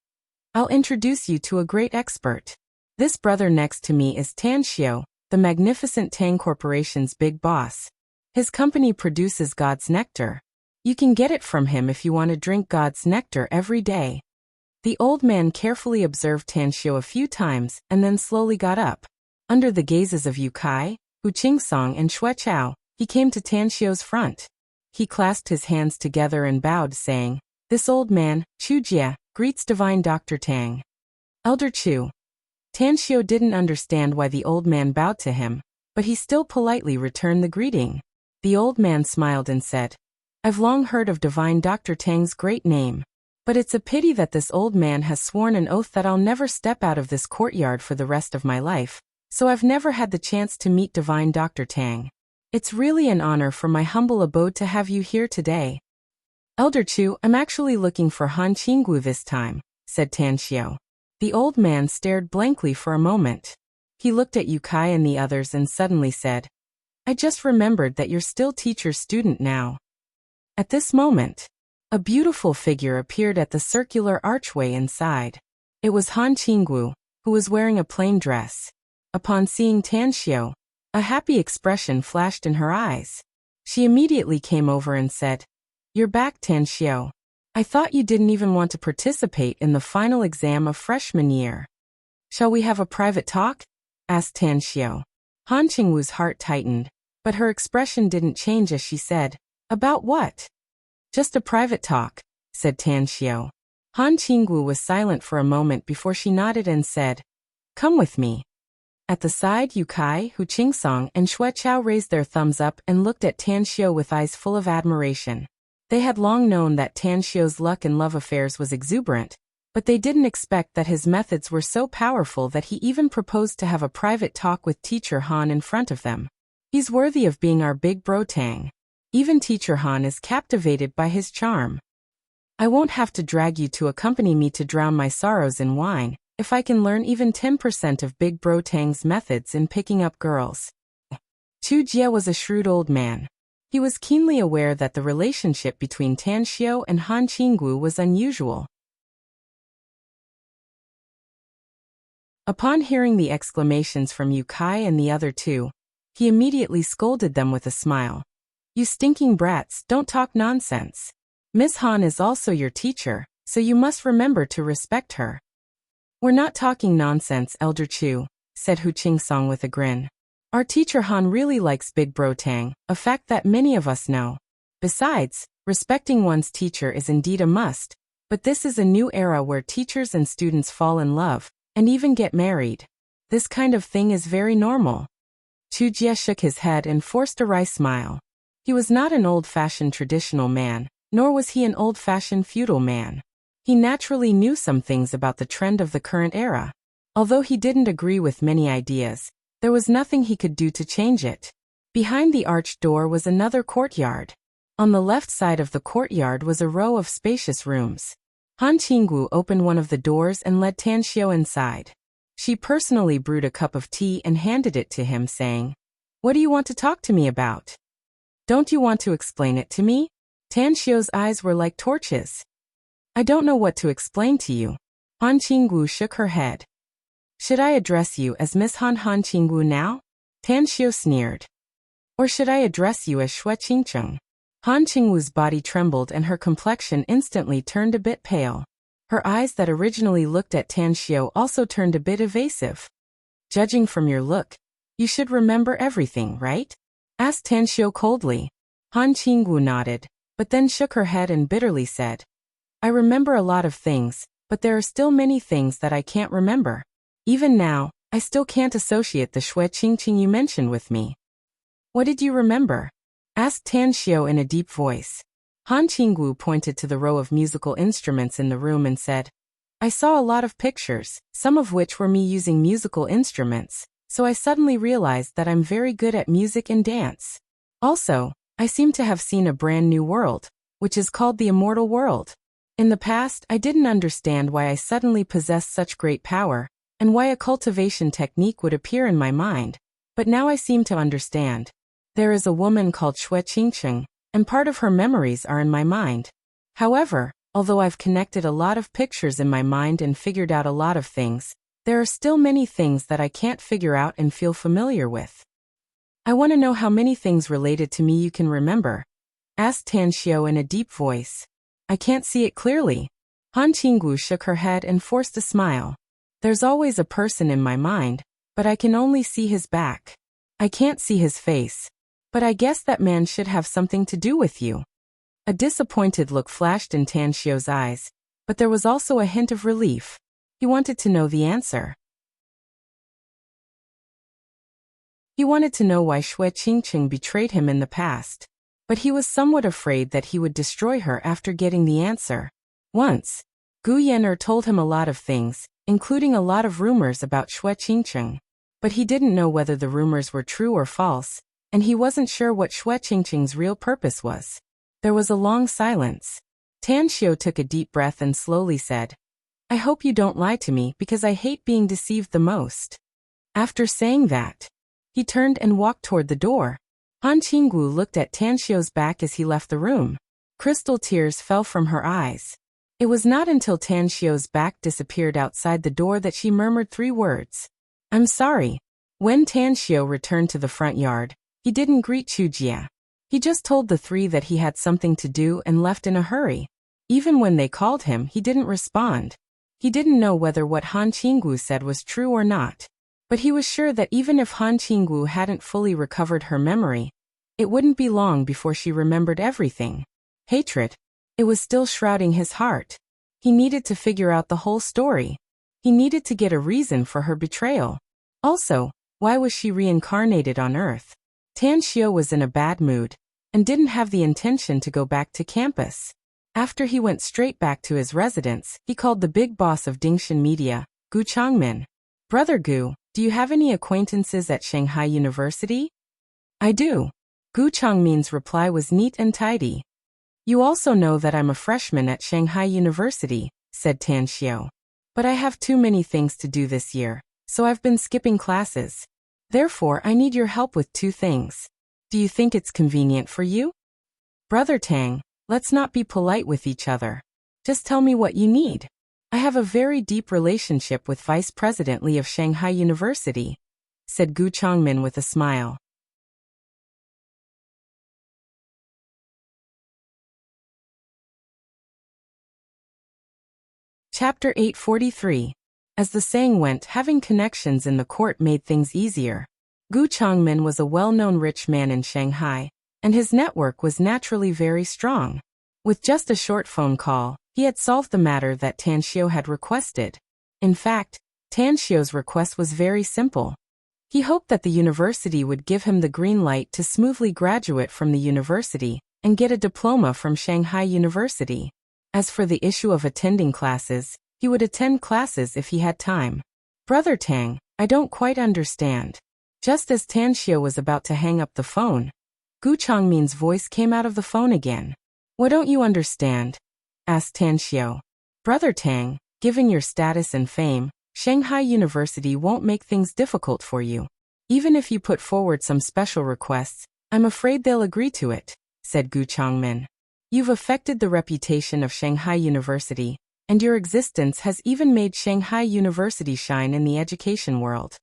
I'll introduce you to a great expert. This brother next to me is Tan Xiu, the magnificent Tang Corporation's big boss. His company produces God's nectar. You can get it from him if you want to drink God's nectar every day. The old man carefully observed Tan Xiu a few times and then slowly got up. Under the gazes of Yu Kai, Hu Qingsong and Xue Chao, he came to Tan Xiu's front. He clasped his hands together and bowed, saying, This old man, Chu Jie, greets Divine Dr. Tang. Elder Chu. Tan Xiu didn't understand why the old man bowed to him, but he still politely returned the greeting. The old man smiled and said, I've long heard of Divine Dr. Tang's great name, but it's a pity that this old man has sworn an oath that I'll never step out of this courtyard for the rest of my life, so I've never had the chance to meet Divine Dr. Tang. It's really an honor for my humble abode to have you here today. Elder Chu, I'm actually looking for Han Qinggu this time, said Tan Xiu. The old man stared blankly for a moment. He looked at Yu Kai and the others and suddenly said, I just remembered that you're still teacher's student now. At this moment, a beautiful figure appeared at the circular archway inside. It was Han Qinggu, who was wearing a plain dress. Upon seeing Tan Xiu, a happy expression flashed in her eyes. She immediately came over and said, You're back, Tan Xiu. I thought you didn't even want to participate in the final exam of freshman year. Shall we have a private talk? Asked Tan Xiu. Han Qingwu's heart tightened, but her expression didn't change as she said, About what? Just a private talk, said Tan Xiu. Han Qingwu was silent for a moment before she nodded and said, Come with me. At the side, Yu Kai, Hu Qingsong, and Xue Chao raised their thumbs up and looked at Tan Xiu with eyes full of admiration. They had long known that Tan Xiu's luck in love affairs was exuberant, but they didn't expect that his methods were so powerful that he even proposed to have a private talk with Teacher Han in front of them. He's worthy of being our big bro Tang. Even Teacher Han is captivated by his charm. I won't have to drag you to accompany me to drown my sorrows in wine, if I can learn even 10% of Big Bro Tang's methods in picking up girls. Chu Jie was a shrewd old man. He was keenly aware that the relationship between Tan Xiu and Han Qinggu was unusual. Upon hearing the exclamations from Yu Kai and the other two, he immediately scolded them with a smile. You stinking brats, don't talk nonsense. Miss Han is also your teacher, so you must remember to respect her. We're not talking nonsense, Elder Chu, said Hu Qingsong with a grin. Our teacher Han really likes Big Bro Tang, a fact that many of us know. Besides, respecting one's teacher is indeed a must, but this is a new era where teachers and students fall in love, and even get married. This kind of thing is very normal. Chu Jie shook his head and forced a wry smile. He was not an old-fashioned traditional man, nor was he an old-fashioned feudal man. He naturally knew some things about the trend of the current era. Although he didn't agree with many ideas, there was nothing he could do to change it. Behind the arched door was another courtyard. On the left side of the courtyard was a row of spacious rooms. Han Qinggu opened one of the doors and led Tan Xiao inside. She personally brewed a cup of tea and handed it to him, saying, "What do you want to talk to me about? Don't you want to explain it to me?" Tan Xiao's eyes were like torches. "I don't know what to explain to you." Han Qinggu shook her head. "Should I address you as Miss Han Qinggu now?" Tan Xiao sneered. "Or should I address you as Shui Qingcheng?" Han Qingwu's body trembled and her complexion instantly turned a bit pale. Her eyes that originally looked at Tan Xiao also turned a bit evasive. "Judging from your look, you should remember everything, right?" asked Tan Xiao coldly. Han Qingwu nodded, but then shook her head and bitterly said, "I remember a lot of things, but there are still many things that I can't remember. Even now, I still can't associate the Shui Qingqing you mentioned with me." "What did you remember?" asked Tan Xiao in a deep voice. Han Qingwu pointed to the row of musical instruments in the room and said, "I saw a lot of pictures, some of which were me using musical instruments, so I suddenly realized that I'm very good at music and dance. Also, I seem to have seen a brand new world, which is called the Immortal world. In the past, I didn't understand why I suddenly possessed such great power, and why a cultivation technique would appear in my mind, but now I seem to understand. There is a woman called Shui Qingcheng, and part of her memories are in my mind. However, although I've connected a lot of pictures in my mind and figured out a lot of things, there are still many things that I can't figure out and feel familiar with." "I want to know how many things related to me you can remember," asked Tan Xiao in a deep voice. "I can't see it clearly." Han Qingwu shook her head and forced a smile. "There's always a person in my mind, but I can only see his back. I can't see his face. But I guess that man should have something to do with you." A disappointed look flashed in Tan Xiao's eyes, but there was also a hint of relief. He wanted to know the answer. He wanted to know why Shui Qingqing betrayed him in the past. But he was somewhat afraid that he would destroy her after getting the answer. Once, Gu Yan'er told him a lot of things, including a lot of rumors about Shui Qingqing. But he didn't know whether the rumors were true or false, and he wasn't sure what Shui Qingqing's real purpose was. There was a long silence. Tan Xiao took a deep breath and slowly said, "I hope you don't lie to me because I hate being deceived the most." After saying that, he turned and walked toward the door. Han Qingwu looked at Tan Xiao's back as he left the room. Crystal tears fell from her eyes. It was not until Tan Xiao's back disappeared outside the door that she murmured 3 words. "I'm sorry." When Tan Xiao returned to the front yard, he didn't greet Chu Jia. He just told the 3 that he had something to do and left in a hurry. Even when they called him, he didn't respond. He didn't know whether what Han Qingwu said was true or not. But he was sure that even if Han Qingwu hadn't fully recovered her memory, it wouldn't be long before she remembered everything. Hatred. It was still shrouding his heart. He needed to figure out the whole story. He needed to get a reason for her betrayal. Also, why was she reincarnated on Earth? Tan Xiao was in a bad mood, and didn't have the intention to go back to campus. After he went straight back to his residence, he called the big boss of Dingshan Media, Gu Changmin. "Brother Gu, do you have any acquaintances at Shanghai University?" "I do." Gu Changmin's reply was neat and tidy. "You also know that I'm a freshman at Shanghai University," said Tan Xiao. "But I have too many things to do this year, so I've been skipping classes. Therefore, I need your help with 2 things. Do you think it's convenient for you?" "Brother Tang, let's not be polite with each other. Just tell me what you need. I have a very deep relationship with Vice President Li of Shanghai University," said Gu Changmin with a smile. Chapter 843. As the saying went, having connections in the court made things easier. Gu Changmin was a well-known rich man in Shanghai, and his network was naturally very strong. With just a short phone call, he had solved the matter that Tan Xiao had requested. In fact, Tan Xiao's request was very simple. He hoped that the university would give him the green light to smoothly graduate from the university and get a diploma from Shanghai University. As for the issue of attending classes, he would attend classes if he had time. "Brother Tang, I don't quite understand. Just as Tan Xiao was about to hang up the phone, Gu Changmin's voice came out of the phone again. "What don't you understand?" asked Tan Xiao. "Brother Tang, given your status and fame, Shanghai University won't make things difficult for you. Even if you put forward some special requests, I'm afraid they'll agree to it," said Gu Changmin. "You've affected the reputation of Shanghai University, and your existence has even made Shanghai University shine in the education world."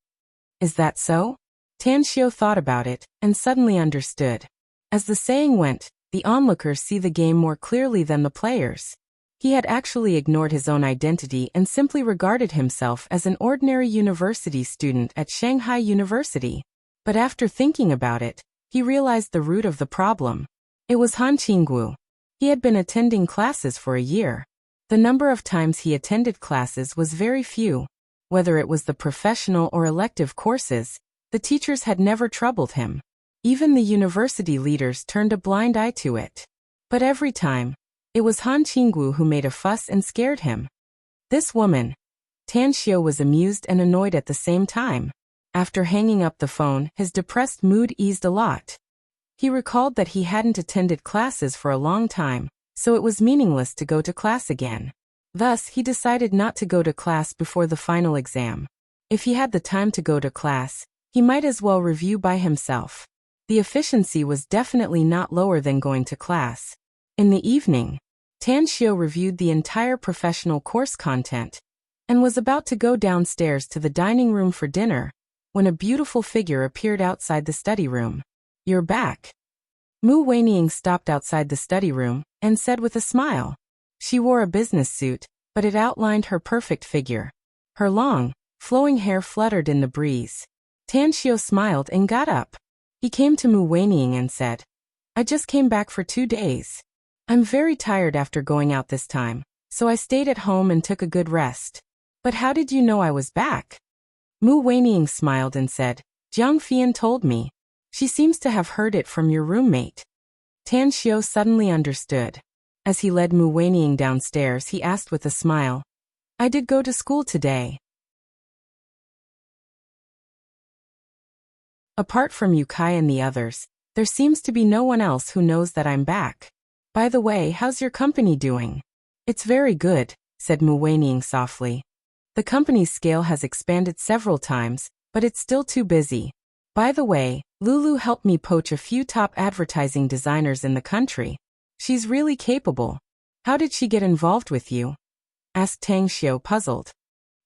"Is that so?" Tan Xiao thought about it, and suddenly understood. As the saying went, the onlookers see the game more clearly than the players. He had actually ignored his own identity and simply regarded himself as an ordinary university student at Shanghai University. But after thinking about it, he realized the root of the problem. It was Han Qinggu. He had been attending classes for a year. The number of times he attended classes was very few. Whether it was the professional or elective courses, the teachers had never troubled him. Even the university leaders turned a blind eye to it. But every time, it was Han Qinggu who made a fuss and scared him. This woman. Tan Xiao was amused and annoyed at the same time. After hanging up the phone, his depressed mood eased a lot. He recalled that he hadn't attended classes for a long time, so it was meaningless to go to class again. Thus, he decided not to go to class before the final exam. If he had the time to go to class, he might as well review by himself. The efficiency was definitely not lower than going to class. In the evening, Tan Xiao reviewed the entire professional course content and was about to go downstairs to the dining room for dinner when a beautiful figure appeared outside the study room. "You're back." Mu Weining stopped outside the study room and said with a smile. She wore a business suit, but it outlined her perfect figure. Her long, flowing hair fluttered in the breeze. Tan Xiao smiled and got up. He came to Mu Weining and said, "I just came back for 2 days. I'm very tired after going out this time, so I stayed at home and took a good rest. But how did you know I was back?" Mu Weining smiled and said, "Jiang Fian told me. She seems to have heard it from your roommate." Tan Xiao suddenly understood. As he led Mu Weining downstairs, he asked with a smile, "I did go to school today." Apart from Yukai and the others, there seems to be no one else who knows that I'm back. "By the way, how's your company doing?" "It's very good," said Mu Weining softly. "The company's scale has expanded several times, but it's still too busy. By the way, Lulu helped me poach a few top advertising designers in the country. She's really capable. How did she get involved with you?" asked Tang Xiao, puzzled.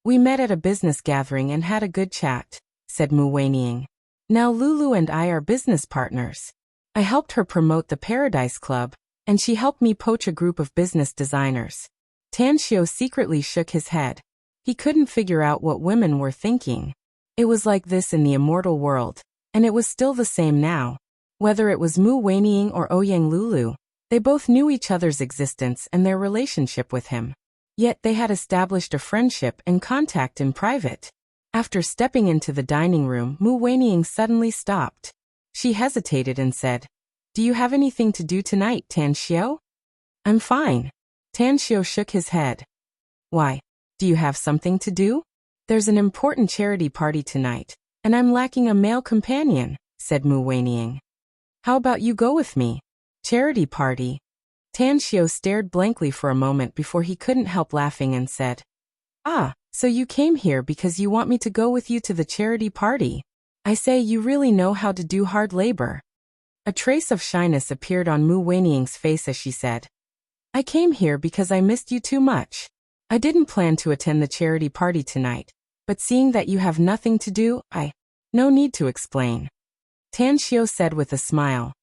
"We met at a business gathering and had a good chat," said Mu Weining. "Now Lulu and I are business partners. I helped her promote the Paradise Club, and she helped me poach a group of business designers." Tan Xiao secretly shook his head. He couldn't figure out what women were thinking. It was like this in the Immortal world, and it was still the same now. Whether it was Mu Weining or Ouyang Lulu, they both knew each other's existence and their relationship with him. Yet they had established a friendship and contact in private. After stepping into the dining room, Mu Weining suddenly stopped. She hesitated and said, "Do you have anything to do tonight, Tan Xiao?" "I'm fine." Tan Xiao shook his head. "Why? Do you have something to do?" "There's an important charity party tonight, and I'm lacking a male companion," said Mu Weining. "How about you go with me?" "Charity party?" Tan Xiao stared blankly for a moment before he couldn't help laughing and said, "Ah, so you came here because you want me to go with you to the charity party. I say, you really know how to do hard labor." A trace of shyness appeared on Mu Weining's face as she said, "I came here because I missed you too much. I didn't plan to attend the charity party tonight, but seeing that you have nothing to do, no need to explain." Tan Xiao said with a smile,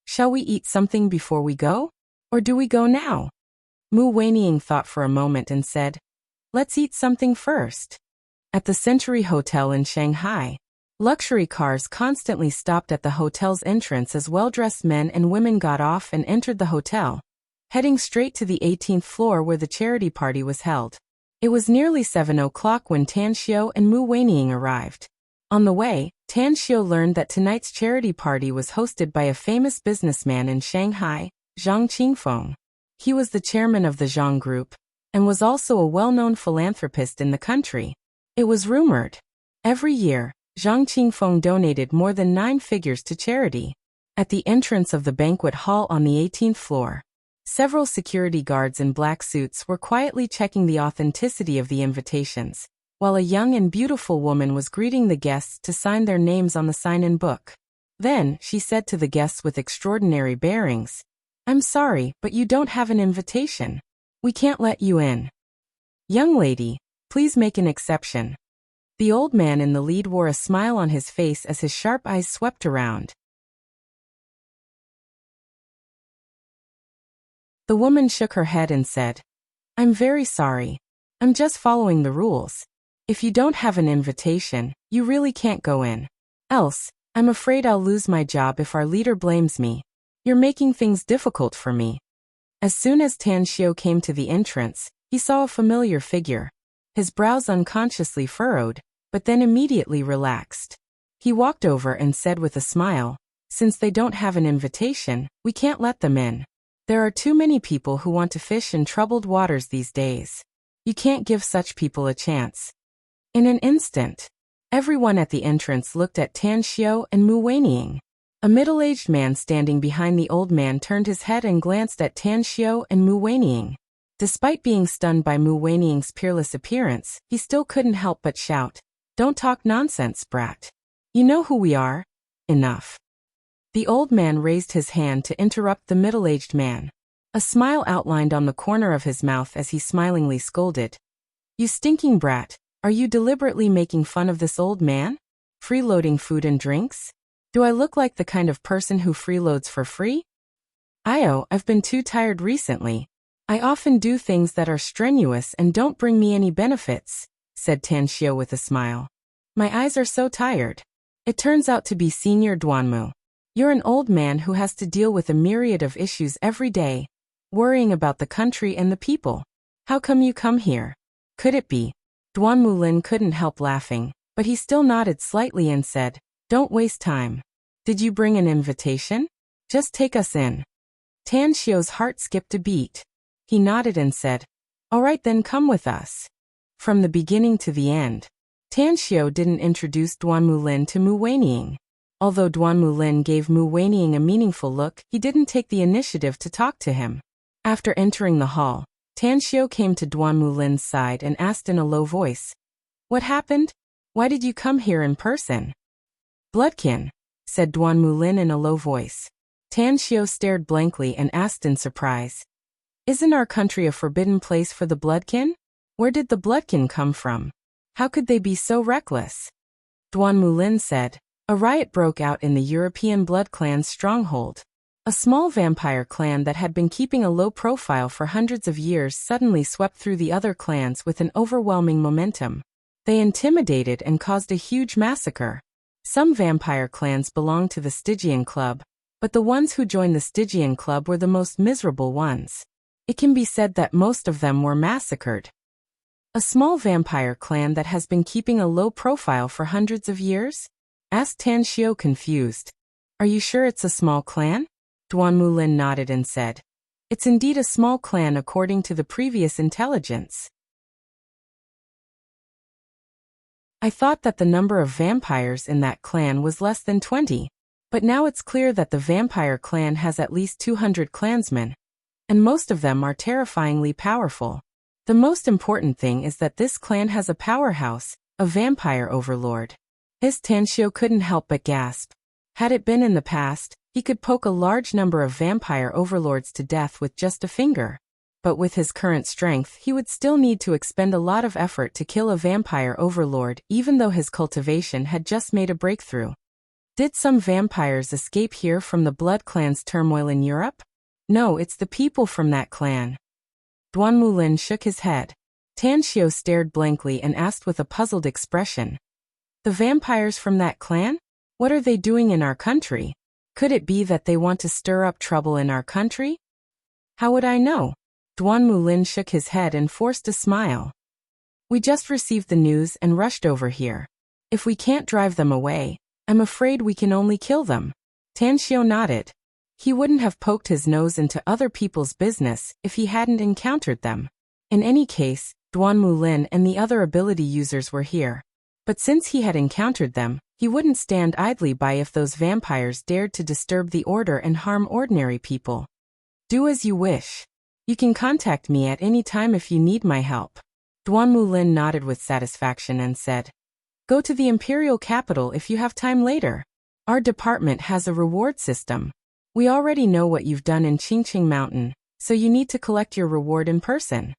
"Shall we eat something before we go? Or do we go now?" Mu Weining thought for a moment and said, "Let's eat something first." At the Century Hotel in Shanghai, luxury cars constantly stopped at the hotel's entrance as well-dressed men and women got off and entered the hotel, heading straight to the 18th floor where the charity party was held. It was nearly 7 o'clock when Tan Xiao and Mu Weining arrived. On the way, Tan Xiao learned that tonight's charity party was hosted by a famous businessman in Shanghai, Zhang Qingfeng. He was the chairman of the Zhang Group, and was also a well-known philanthropist in the country. It was rumored. Every year, Zhang Qingfeng donated more than 9 figures to charity. At the entrance of the banquet hall on the 18th floor, several security guards in black suits were quietly checking the authenticity of the invitations, while a young and beautiful woman was greeting the guests to sign their names on the sign-in book. Then, she said to the guests with extraordinary bearings, "I'm sorry, but you don't have an invitation. We can't let you in. Young lady, please make an exception." The old man in the lead wore a smile on his face as his sharp eyes swept around. The woman shook her head and said, "I'm very sorry. I'm just following the rules. If you don't have an invitation, you really can't go in. Else, I'm afraid I'll lose my job if our leader blames me. You're making things difficult for me." As soon as Tan Xiu came to the entrance, he saw a familiar figure. His brows unconsciously furrowed, but then immediately relaxed. He walked over and said with a smile, "Since they don't have an invitation, we can't let them in. There are too many people who want to fish in troubled waters these days. You can't give such people a chance." In an instant, everyone at the entrance looked at Tan Xiu and Mu Weining. A middle-aged man standing behind the old man turned his head and glanced at Tan Xiu and Mu Weining. Despite being stunned by Mu Weining's peerless appearance, he still couldn't help but shout, "Don't talk nonsense, brat. You know who we are. Enough." The old man raised his hand to interrupt the middle-aged man. A smile outlined on the corner of his mouth as he smilingly scolded, "You stinking brat, are you deliberately making fun of this old man? Freeloading food and drinks? Do I look like the kind of person who freeloads for free? I've been too tired recently. I often do things that are strenuous and don't bring me any benefits," said Tan Xiu with a smile. "My eyes are so tired. It turns out to be Senior Duanmu. You're an old man who has to deal with a myriad of issues every day, worrying about the country and the people. How come you come here? Could it be?" Duanmu Lin couldn't help laughing, but he still nodded slightly and said, "Don't waste time. Did you bring an invitation? Just take us in." Tan Xiu's heart skipped a beat. He nodded and said, "All right then, come with us." From the beginning to the end, Tan Xiu didn't introduce Duanmu Lin to Mu Weining. Although Duanmu Lin gave Mu Weining a meaningful look, he didn't take the initiative to talk to him. After entering the hall, Tan Xiu came to Duanmu Lin's side and asked in a low voice, "What happened? Why did you come here in person?" "Bloodkin," said Duanmu Lin in a low voice. Tan Xiu stared blankly and asked in surprise, "Isn't our country a forbidden place for the Bloodkin? Where did the Bloodkin come from? How could they be so reckless?" Duanmu Lin said, "A riot broke out in the European Blood Clan's stronghold. A small vampire clan that had been keeping a low profile for hundreds of years suddenly swept through the other clans with an overwhelming momentum. They intimidated and caused a huge massacre. Some vampire clans belonged to the Stygian Club, but the ones who joined the Stygian Club were the most miserable ones. It can be said that most of them were massacred." "A small vampire clan that has been keeping a low profile for hundreds of years?" asked Tan Xiu confused. "Are you sure it's a small clan?" Duanmu Lin nodded and said, "It's indeed a small clan according to the previous intelligence. I thought that the number of vampires in that clan was less than 20, but now it's clear that the vampire clan has at least 200 clansmen, and most of them are terrifyingly powerful. The most important thing is that this clan has a powerhouse, a vampire overlord." His Tan Xiu couldn't help but gasp. Had it been in the past, he could poke a large number of vampire overlords to death with just a finger. But with his current strength, he would still need to expend a lot of effort to kill a vampire overlord, even though his cultivation had just made a breakthrough. Did some vampires escape here from the Blood Clan's turmoil in Europe? No, it's the people from that clan. Duanmu Lin shook his head. Tan Xiu stared blankly and asked with a puzzled expression, "The vampires from that clan? What are they doing in our country? Could it be that they want to stir up trouble in our country?" "How would I know?" Duanmu Lin shook his head and forced a smile. "We just received the news and rushed over here. If we can't drive them away, I'm afraid we can only kill them." Tan Xiu nodded. He wouldn't have poked his nose into other people's business if he hadn't encountered them. In any case, Duanmu Lin and the other ability users were here. But since he had encountered them, He wouldn't stand idly by if those vampires dared to disturb the order and harm ordinary people. Do as you wish. You can contact me at any time if you need my help. Duan Mulin nodded with satisfaction and said, Go to the imperial capital if you have time later. Our department has a reward system. We already know what you've done in Qingqing Mountain, so you need to collect your reward in person.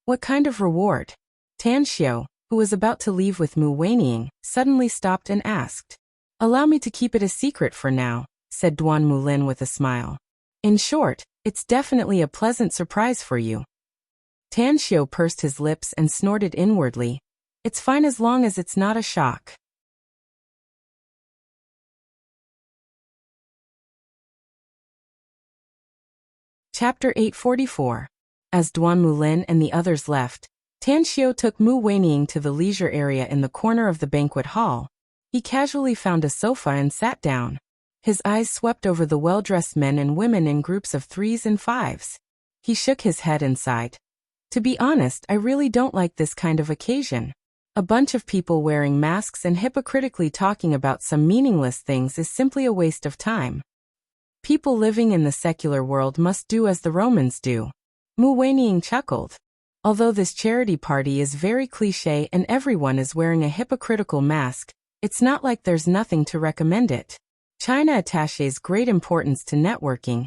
What kind of reward? Tan Xiao, who was about to leave with Mu Weining, suddenly stopped and asked. Allow me to keep it a secret for now, said Duan Mulin with a smile. In short, it's definitely a pleasant surprise for you. Tan Xiao pursed his lips and snorted inwardly. It's fine as long as it's not a shock. Chapter 844. As Duan Mulin and the others left, Tan Xiao took Mu Weining to the leisure area in the corner of the banquet hall. He casually found a sofa and sat down. His eyes swept over the well-dressed men and women in groups of 3s and 5s. He shook his head and sighed. To be honest, I really don't like this kind of occasion. A bunch of people wearing masks and hypocritically talking about some meaningless things is simply a waste of time. People living in the secular world must do as the Romans do. Mu Weining chuckled. Although this charity party is very cliché and everyone is wearing a hypocritical mask, it's not like there's nothing to recommend it. China attaches great importance to networking,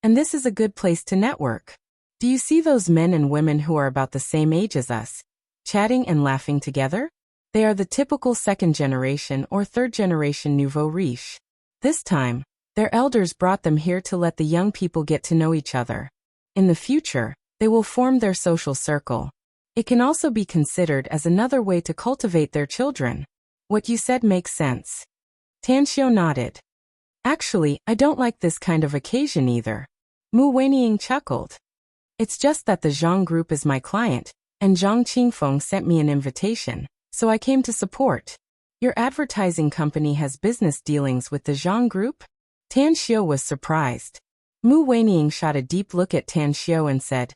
and this is a good place to network. Do you see those men and women who are about the same age as us, chatting and laughing together? They are the typical second generation or third generation nouveau riche. This time, their elders brought them here to let the young people get to know each other. In the future, they will form their social circle. It can also be considered as another way to cultivate their children. What you said makes sense. Tan Xiao nodded. Actually, I don't like this kind of occasion either. Mu Weining chuckled. It's just that the Zhang Group is my client, and Zhang Qingfeng sent me an invitation, so I came to support. Your advertising company has business dealings with the Zhang Group? Tan Xiao was surprised. Mu Weining shot a deep look at Tan Xiao and said,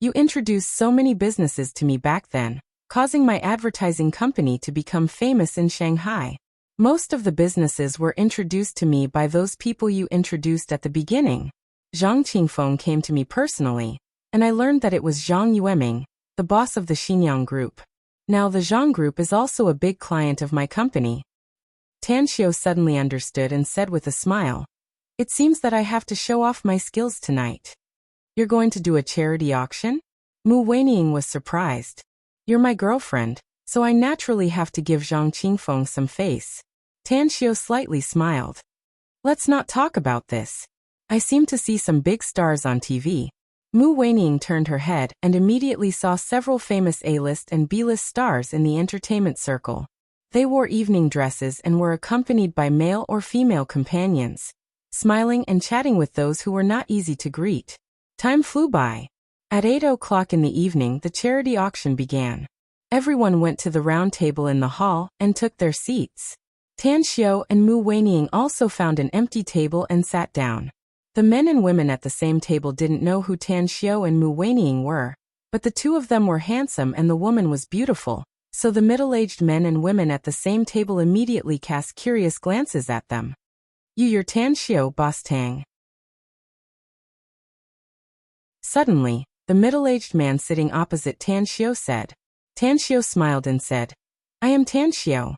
You introduced so many businesses to me back then, causing my advertising company to become famous in Shanghai. Most of the businesses were introduced to me by those people you introduced at the beginning. Zhang Qingfeng came to me personally, and I learned that it was Zhang Yueming, the boss of the Xinyang Group. Now the Zhang Group is also a big client of my company. Tan Xiao suddenly understood and said with a smile, It seems that I have to show off my skills tonight. You're going to do a charity auction? Mu Weining was surprised. You're my girlfriend, so I naturally have to give Zhang Qingfeng some face. Tan Xiao slightly smiled. Let's not talk about this. I seem to see some big stars on TV. Mu Weining turned her head and immediately saw several famous A-list and B-list stars in the entertainment circle. They wore evening dresses and were accompanied by male or female companions, smiling and chatting with those who were not easy to greet. Time flew by. At 8 o'clock in the evening, the charity auction began. Everyone went to the round table in the hall and took their seats. Tan Xiao and Mu Weining also found an empty table and sat down. The men and women at the same table didn't know who Tan Xiao and Mu Weining were, but the two of them were handsome and the woman was beautiful, so the middle-aged men and women at the same table immediately cast curious glances at them. You're Tan Xiao, Boss Tang. Suddenly, the middle-aged man sitting opposite Tan Xiao said. Tan Xiao smiled and said, I am Tan Xiao.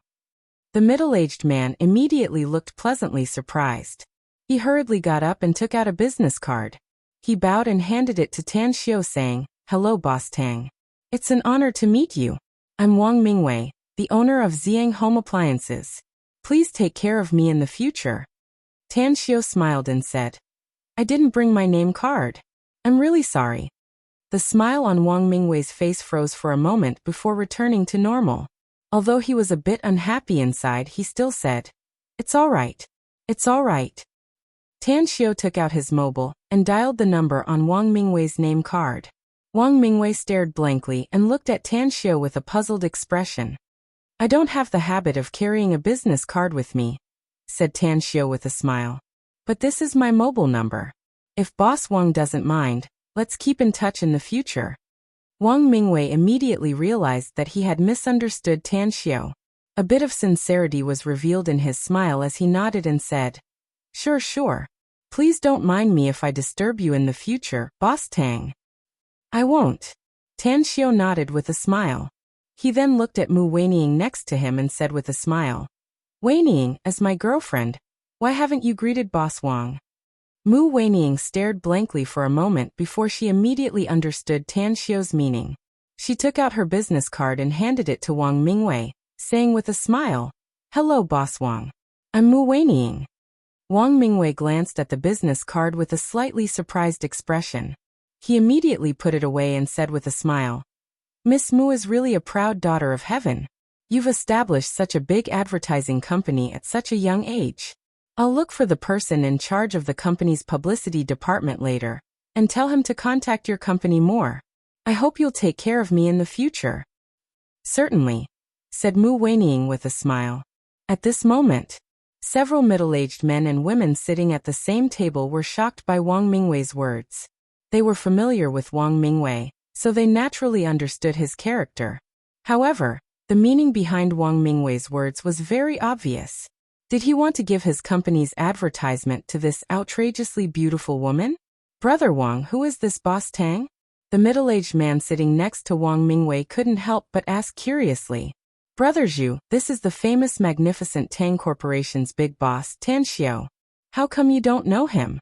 The middle-aged man immediately looked pleasantly surprised. He hurriedly got up and took out a business card. He bowed and handed it to Tan Xiao saying, Hello, Boss Tang. It's an honor to meet you. I'm Wang Mingwei, the owner of Xiang Home Appliances. Please take care of me in the future. Tan Xiao smiled and said, I didn't bring my name card. I'm really sorry. The smile on Wang Mingwei's face froze for a moment before returning to normal. Although he was a bit unhappy inside, he still said, It's all right. It's all right. Tan Xiao took out his mobile and dialed the number on Wang Mingwei's name card. Wang Mingwei stared blankly and looked at Tan Xiao with a puzzled expression. I don't have the habit of carrying a business card with me, said Tan Xiao with a smile. But this is my mobile number. If Boss Wang doesn't mind, let's keep in touch in the future. Wang Mingwei immediately realized that he had misunderstood Tan Xiao. A bit of sincerity was revealed in his smile as he nodded and said, "Sure, sure. Please don't mind me if I disturb you in the future, Boss Tang." "I won't." Tan Xiao nodded with a smile. He then looked at Mu Weining next to him and said with a smile, "Weining, as my girlfriend, why haven't you greeted Boss Wang?" Mu Weining stared blankly for a moment before she immediately understood Tan Xiao's meaning. She took out her business card and handed it to Wang Mingwei, saying with a smile, "Hello, Boss Wang. I'm Mu Weining." Wang Mingwei glanced at the business card with a slightly surprised expression. He immediately put it away and said with a smile, "Miss Mu is really a proud daughter of heaven. You've established such a big advertising company at such a young age. I'll look for the person in charge of the company's publicity department later and tell him to contact your company more. I hope you'll take care of me in the future." "Certainly," said Mu Weining with a smile. At this moment, several middle-aged men and women sitting at the same table were shocked by Wang Mingwei's words. They were familiar with Wang Mingwei, so they naturally understood his character. However, the meaning behind Wang Mingwei's words was very obvious. Did he want to give his company's advertisement to this outrageously beautiful woman? "Brother Wang, who is this Boss Tang?" The middle-aged man sitting next to Wang Mingwei couldn't help but ask curiously. "Brother Zhu, this is the famous magnificent Tang Corporation's big boss, Tan Xiao. How come you don't know him?"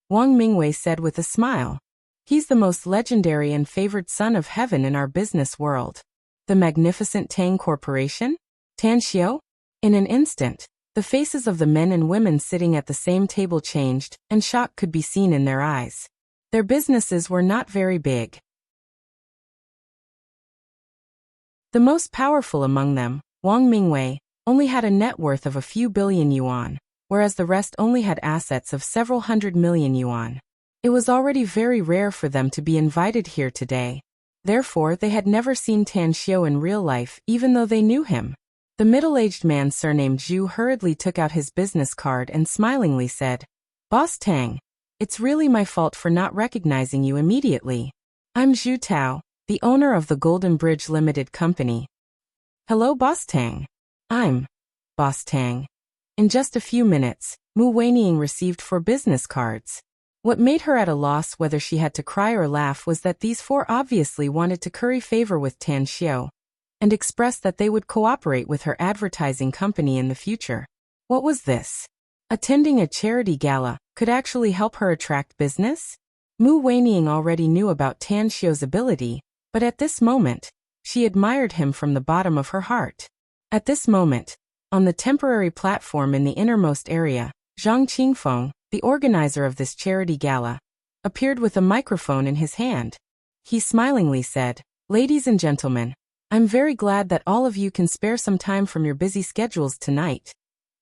Wang Mingwei said with a smile. "He's the most legendary and favored son of heaven in our business world." "The magnificent Tang Corporation? Tan Xiao?" In an instant, the faces of the men and women sitting at the same table changed, and shock could be seen in their eyes. Their businesses were not very big. The most powerful among them, Wang Mingwei, only had a net worth of a few billion yuan, whereas the rest only had assets of several hundred million yuan. It was already very rare for them to be invited here today. Therefore, they had never seen Tan Xiao in real life, even though they knew him. The middle-aged man surnamed Zhu hurriedly took out his business card and smilingly said, "Boss Tang, it's really my fault for not recognizing you immediately. I'm Zhu Tao, the owner of the Golden Bridge Limited Company." "Hello, Boss Tang." "I'm Boss Tang." In just a few minutes, Mu Weining received 4 business cards. What made her at a loss whether she had to cry or laugh was that these 4 obviously wanted to curry favor with Tan Xiao and expressed that they would cooperate with her advertising company in the future. What was this? Attending a charity gala could actually help her attract business? Mu Weining already knew about Tan Xiao's ability, but at this moment, she admired him from the bottom of her heart. At this moment, on the temporary platform in the innermost area, Zhang Qingfeng, the organizer of this charity gala, appeared with a microphone in his hand. He smilingly said, "Ladies and gentlemen, I'm very glad that all of you can spare some time from your busy schedules tonight."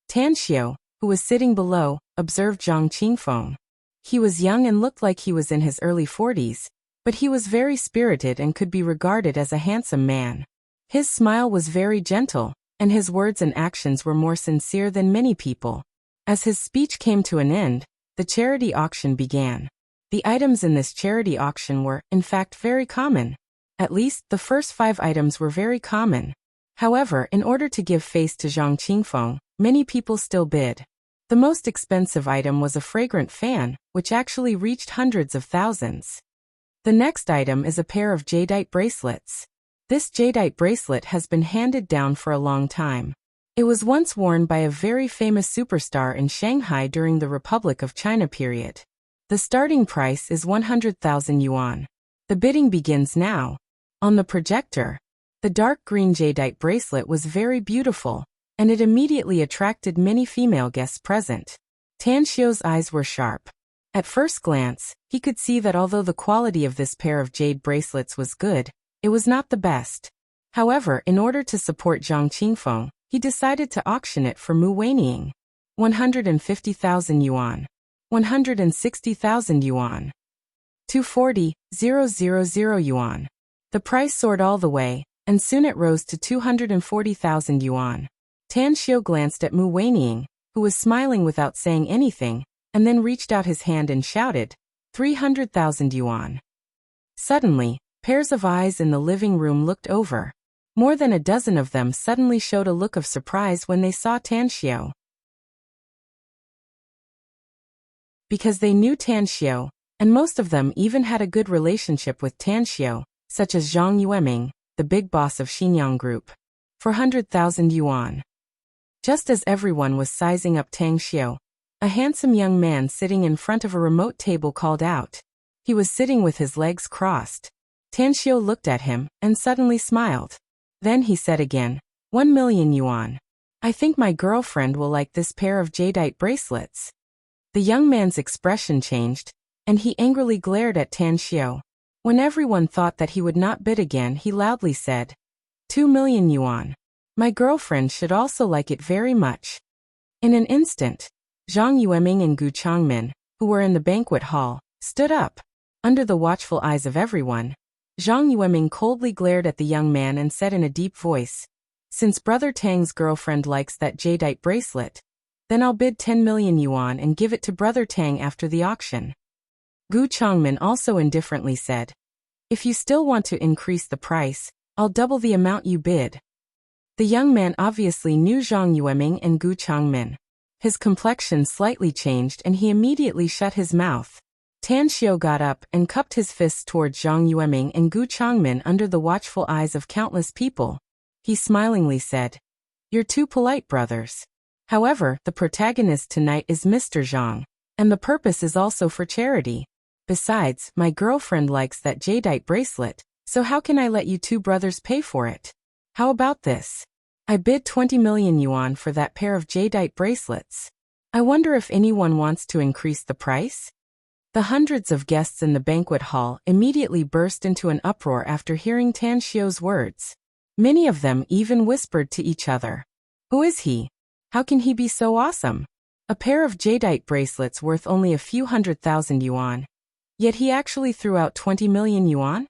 Tan Xiao, who was sitting below, observed Zhang Qingfeng. He was young and looked like he was in his early 40s, but he was very spirited and could be regarded as a handsome man. His smile was very gentle, and his words and actions were more sincere than many people. As his speech came to an end, the charity auction began. The items in this charity auction were, in fact, very common. At least, the first 5 items were very common. However, in order to give face to Zhang Qingfeng, many people still bid. The most expensive item was a fragrant fan, which actually reached hundreds of thousands. The next item is a pair of jadeite bracelets. This jadeite bracelet has been handed down for a long time. It was once worn by a very famous superstar in Shanghai during the Republic of China period. The starting price is 100,000 yuan. The bidding begins now. On the projector, the dark green jadeite bracelet was very beautiful, and it immediately attracted many female guests present. Tan Xiao's eyes were sharp. At first glance, he could see that although the quality of this pair of jade bracelets was good, it was not the best. However, in order to support Zhang Qingfeng, he decided to auction it for Mu Weining. 150,000 yuan. 160,000 yuan. 240,000 yuan. The price soared all the way, and soon it rose to 240,000 yuan. Tan Xiao glanced at Mu Weining, who was smiling without saying anything, and then reached out his hand and shouted, 300,000 yuan. Suddenly, pairs of eyes in the living room looked over. More than a dozen of them suddenly showed a look of surprise when they saw Tan Xiao. Because they knew Tan Xiao, and most of them even had a good relationship with Tan Xiao, such as Zhang Yueming, the big boss of Xinyang Group. 400,000 yuan. Just as everyone was sizing up Tang Xiao, a handsome young man sitting in front of a remote table called out. He was sitting with his legs crossed. Tan Xiao looked at him and suddenly smiled. Then he said again, 1 million yuan. I think my girlfriend will like this pair of jadeite bracelets. The young man's expression changed, and he angrily glared at Tan Xiao. When everyone thought that he would not bid again, he loudly said, 2 million yuan. My girlfriend should also like it very much. In an instant, Zhang Yueming and Gu Changmin, who were in the banquet hall, stood up. Under the watchful eyes of everyone, Zhang Yueming coldly glared at the young man and said in a deep voice, since Brother Tang's girlfriend likes that jadeite bracelet, then I'll bid 10 million yuan and give it to Brother Tang after the auction. Gu Changmin also indifferently said, if you still want to increase the price, I'll double the amount you bid. The young man obviously knew Zhang Yueming and Gu Changmin. His complexion slightly changed and he immediately shut his mouth. Tan Xiao got up and cupped his fists towards Zhang Yueming and Gu Changmin under the watchful eyes of countless people. He smilingly said, you're too polite, brothers. However, the protagonist tonight is Mr. Zhang, and the purpose is also for charity. Besides, my girlfriend likes that jadeite bracelet, so how can I let you two brothers pay for it? How about this? I bid 20 million yuan for that pair of jadeite bracelets. I wonder if anyone wants to increase the price? The hundreds of guests in the banquet hall immediately burst into an uproar after hearing Tan Xiao's words. Many of them even whispered to each other. Who is he? How can he be so awesome? A pair of jadeite bracelets worth only a few 100,000 yuan. Yet he actually threw out 20 million yuan?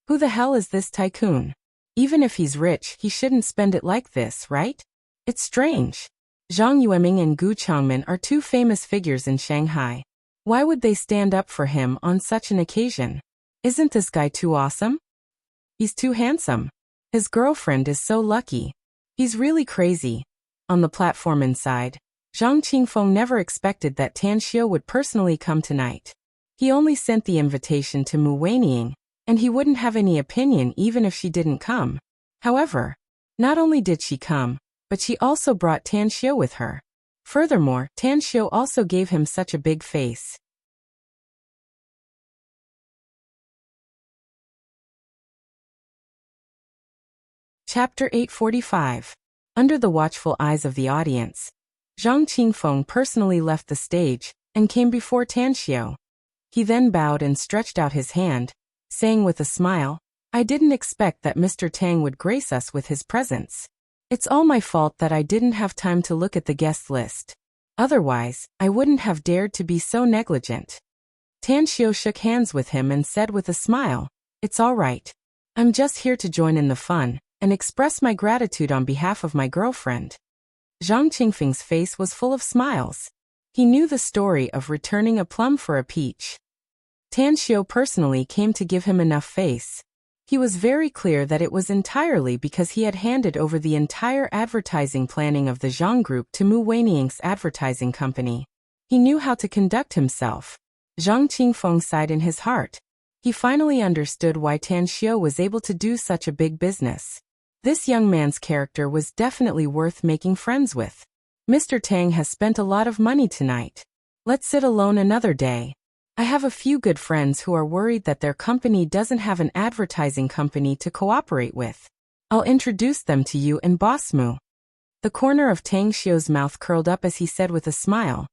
Who the hell is this tycoon? Even if he's rich, he shouldn't spend it like this, right? It's strange. Zhang Yueming and Gu Changmin are two famous figures in Shanghai. Why would they stand up for him on such an occasion? Isn't this guy too awesome? He's too handsome. His girlfriend is so lucky. He's really crazy. On the platform inside, Zhang Qingfeng never expected that Tan Xiao would personally come tonight. He only sent the invitation to Mu Weining, and he wouldn't have any opinion even if she didn't come. However, not only did she come, but she also brought Tan Xiao with her. Furthermore, Tan Xiao also gave him such a big face. Chapter 845. Under the watchful eyes of the audience, Zhang Qingfeng personally left the stage and came before Tan Xiao. He then bowed and stretched out his hand, saying with a smile, I didn't expect that Mr. Tang would grace us with his presence. It's all my fault that I didn't have time to look at the guest list. Otherwise, I wouldn't have dared to be so negligent. Tan Xiao shook hands with him and said with a smile, it's all right. I'm just here to join in the fun and express my gratitude on behalf of my girlfriend. Zhang Qingfeng's face was full of smiles. He knew the story of returning a plum for a peach. Tan Xiao personally came to give him enough face. He was very clear that it was entirely because he had handed over the entire advertising planning of the Zhang Group to Mu Weining's advertising company. He knew how to conduct himself. Zhang Qingfeng sighed in his heart. He finally understood why Tan Xiao was able to do such a big business. This young man's character was definitely worth making friends with. Mr. Tang has spent a lot of money tonight. Let's sit alone another day. I have a few good friends who are worried that their company doesn't have an advertising company to cooperate with. I'll introduce them to you and Boss Mu. The corner of Tang Xiao's mouth curled up as he said with a smile.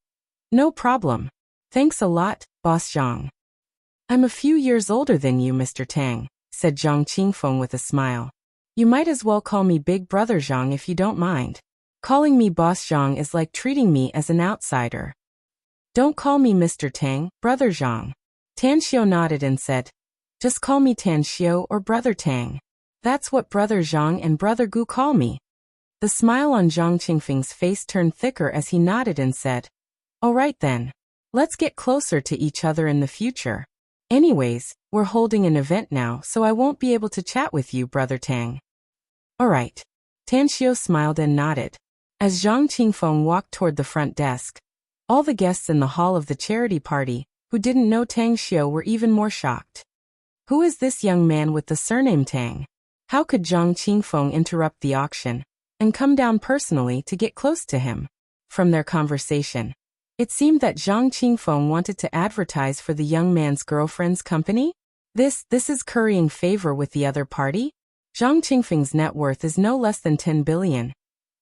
No problem. Thanks a lot, Boss Zhang. I'm a few years older than you, Mr. Tang, said Zhang Qingfeng with a smile. You might as well call me Big Brother Zhang if you don't mind. Calling me Boss Zhang is like treating me as an outsider. Don't call me Mr. Tang, Brother Zhang. Tan Xiao nodded and said, just call me Tan Xiao or Brother Tang. That's what Brother Zhang and Brother Gu call me. The smile on Zhang Qingfeng's face turned thicker as he nodded and said, all right then. Let's get closer to each other in the future. Anyways, we're holding an event now, so I won't be able to chat with you, Brother Tang. All right. Tan Xiao smiled and nodded. As Zhang Qingfeng walked toward the front desk, all the guests in the hall of the charity party, who didn't know Tang Xiao, were even more shocked. Who is this young man with the surname Tang? How could Zhang Qingfeng interrupt the auction and come down personally to get close to him? From their conversation, it seemed that Zhang Qingfeng wanted to advertise for the young man's girlfriend's company? This is currying favor with the other party? Zhang Qingfeng's net worth is no less than 10 billion.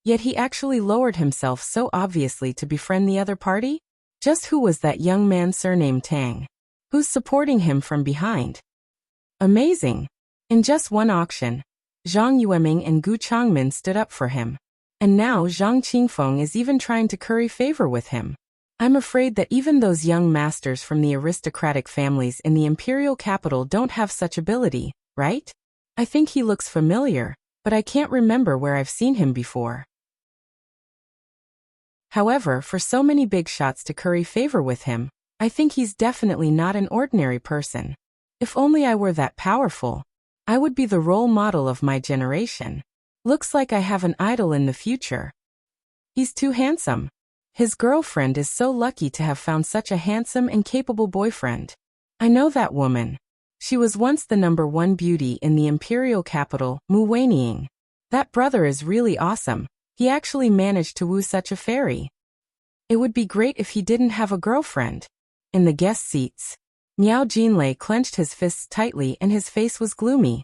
Yet he actually lowered himself so obviously to befriend the other party? Just who was that young man surnamed Tang? Who's supporting him from behind? Amazing! In just one auction, Zhang Yueming and Gu Changmin stood up for him. And now Zhang Qingfeng is even trying to curry favor with him. I'm afraid that even those young masters from the aristocratic families in the imperial capital don't have such ability, right? I think he looks familiar, but I can't remember where I've seen him before. However, for so many big shots to curry favor with him, I think he's definitely not an ordinary person. If only I were that powerful, I would be the role model of my generation. Looks like I have an idol in the future. He's too handsome. His girlfriend is so lucky to have found such a handsome and capable boyfriend. I know that woman. She was once the #1 beauty in the imperial capital, Mu Weining. That brother is really awesome. He actually managed to woo such a fairy. It would be great if he didn't have a girlfriend. In the guest seats, Miao Jinlei clenched his fists tightly and his face was gloomy.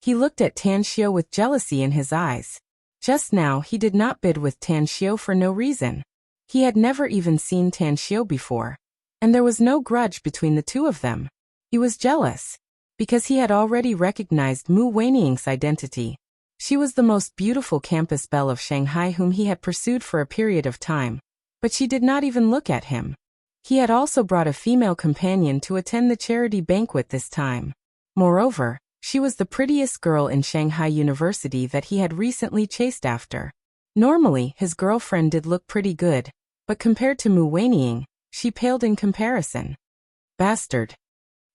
He looked at Tan Xiao with jealousy in his eyes. Just now he did not bid with Tan Xiao for no reason. He had never even seen Tan Xiao before, and there was no grudge between the two of them. He was jealous, because he had already recognized Mu Weining's identity. She was the most beautiful campus belle of Shanghai whom he had pursued for a period of time, but she did not even look at him. He had also brought a female companion to attend the charity banquet this time. Moreover, she was the prettiest girl in Shanghai University that he had recently chased after. Normally, his girlfriend did look pretty good, but compared to Mu Weining, she paled in comparison. Bastard.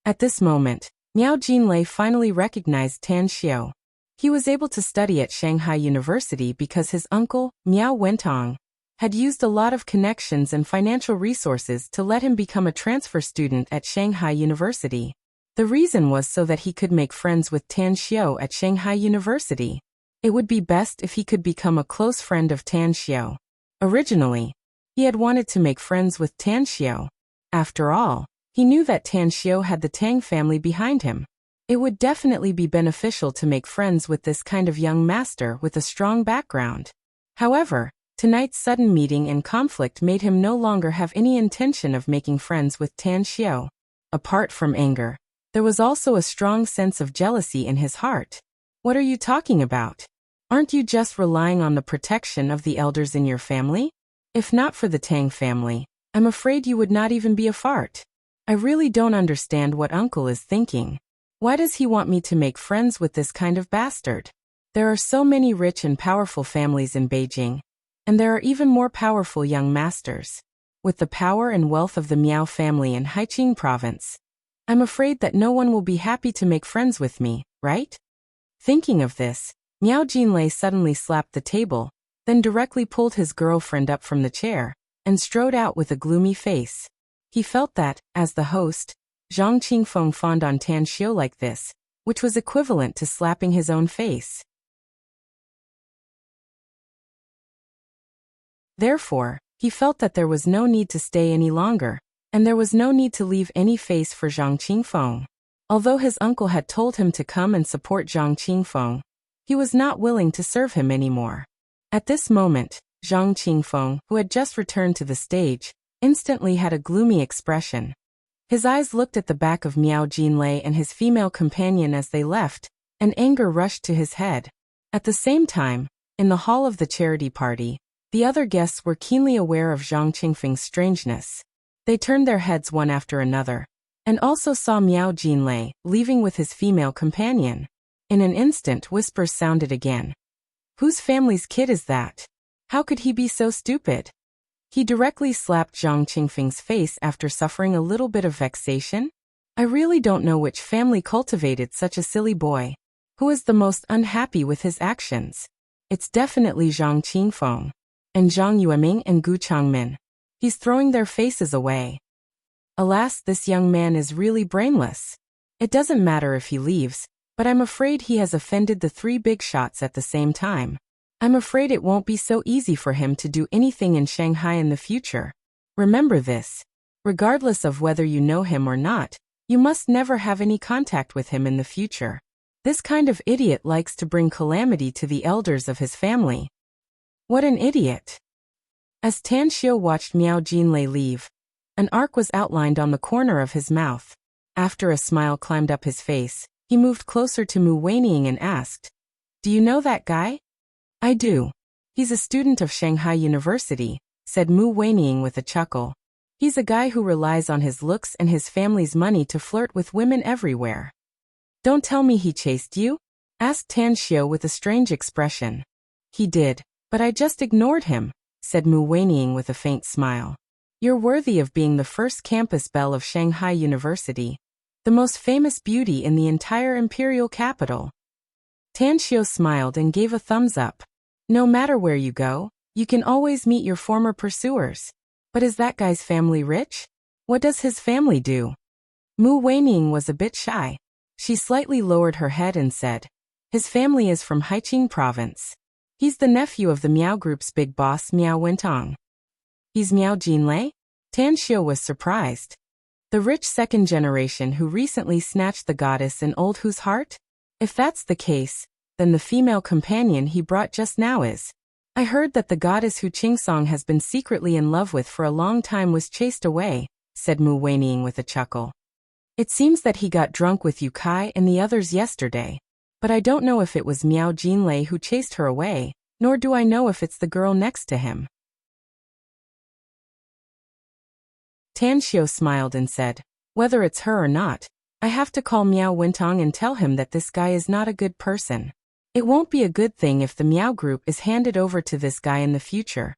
At this moment, Miao Jinlei finally recognized Tan Xiao. He was able to study at Shanghai University because his uncle, Miao Wentong, had used a lot of connections and financial resources to let him become a transfer student at Shanghai University. The reason was so that he could make friends with Tan Xiao at Shanghai University. It would be best if he could become a close friend of Tan Xiao. Originally, he had wanted to make friends with Tan Xiao. After all, he knew that Tan Xiao had the Tang family behind him. It would definitely be beneficial to make friends with this kind of young master with a strong background. However, tonight's sudden meeting and conflict made him no longer have any intention of making friends with Tan Xiao. Apart from anger, there was also a strong sense of jealousy in his heart. What are you talking about? Aren't you just relying on the protection of the elders in your family? If not for the Tang family, I'm afraid you would not even be a fart. I really don't understand what uncle is thinking. Why does he want me to make friends with this kind of bastard? There are so many rich and powerful families in Beijing, and there are even more powerful young masters. With the power and wealth of the Miao family in Haiqing province, I'm afraid that no one will be happy to make friends with me, right? Thinking of this, Miao Jinlei suddenly slapped the table, then directly pulled his girlfriend up from the chair, and strode out with a gloomy face. He felt that, as the host, Zhang Qingfeng fawned on Tan Xiao like this, which was equivalent to slapping his own face. Therefore, he felt that there was no need to stay any longer, and there was no need to leave any face for Zhang Qingfeng. Although his uncle had told him to come and support Zhang Qingfeng, he was not willing to serve him anymore. At this moment, Zhang Qingfeng, who had just returned to the stage, instantly had a gloomy expression. His eyes looked at the back of Miao Jinlei and his female companion as they left, and anger rushed to his head. At the same time, in the hall of the charity party, the other guests were keenly aware of Zhang Qingfeng's strangeness. They turned their heads one after another, and also saw Miao Jinlei leaving with his female companion. In an instant, whispers sounded again. Whose family's kid is that? How could he be so stupid? He directly slapped Zhang Qingfeng's face after suffering a little bit of vexation. I really don't know which family cultivated such a silly boy. Who is the most unhappy with his actions? It's definitely Zhang Qingfeng. And Zhang Yueming and Gu Changmin. He's throwing their faces away. Alas, this young man is really brainless. It doesn't matter if he leaves, but I'm afraid he has offended the three big shots at the same time. I'm afraid it won't be so easy for him to do anything in Shanghai in the future. Remember this. Regardless of whether you know him or not, you must never have any contact with him in the future. This kind of idiot likes to bring calamity to the elders of his family. What an idiot! As Tan Xiu watched Miao Jinlei leave, an arc was outlined on the corner of his mouth. After a smile climbed up his face, he moved closer to Mu Weining and asked, "Do you know that guy?" "I do. He's a student of Shanghai University," said Mu Weining with a chuckle. "He's a guy who relies on his looks and his family's money to flirt with women everywhere." "Don't tell me he chased you?" asked Tan Xiu with a strange expression. "He did, but I just ignored him," said Mu Weining with a faint smile. "You're worthy of being the first campus belle of Shanghai University, the most famous beauty in the entire imperial capital." Tan Xiu smiled and gave a thumbs up. "No matter where you go, you can always meet your former pursuers. But is that guy's family rich? What does his family do?" Mu Weining was a bit shy. She slightly lowered her head and said, "His family is from Haiqing province. He's the nephew of the Miao Group's big boss Miao Wentong." "He's Miao Jinlei?" Tan Xiu was surprised. "The rich second generation who recently snatched the goddess in Old Hu's heart? If that's the case, then the female companion he brought just now is. I heard that the goddess who Qingsong has been secretly in love with for a long time was chased away," said Mu Weining with a chuckle. "It seems that he got drunk with Yu Kai and the others yesterday. But I don't know if it was Miao Jinlei who chased her away, nor do I know if it's the girl next to him." Tan Xiu smiled and said, "Whether it's her or not, I have to call Miao Wentong and tell him that this guy is not a good person. It won't be a good thing if the Miao Group is handed over to this guy in the future.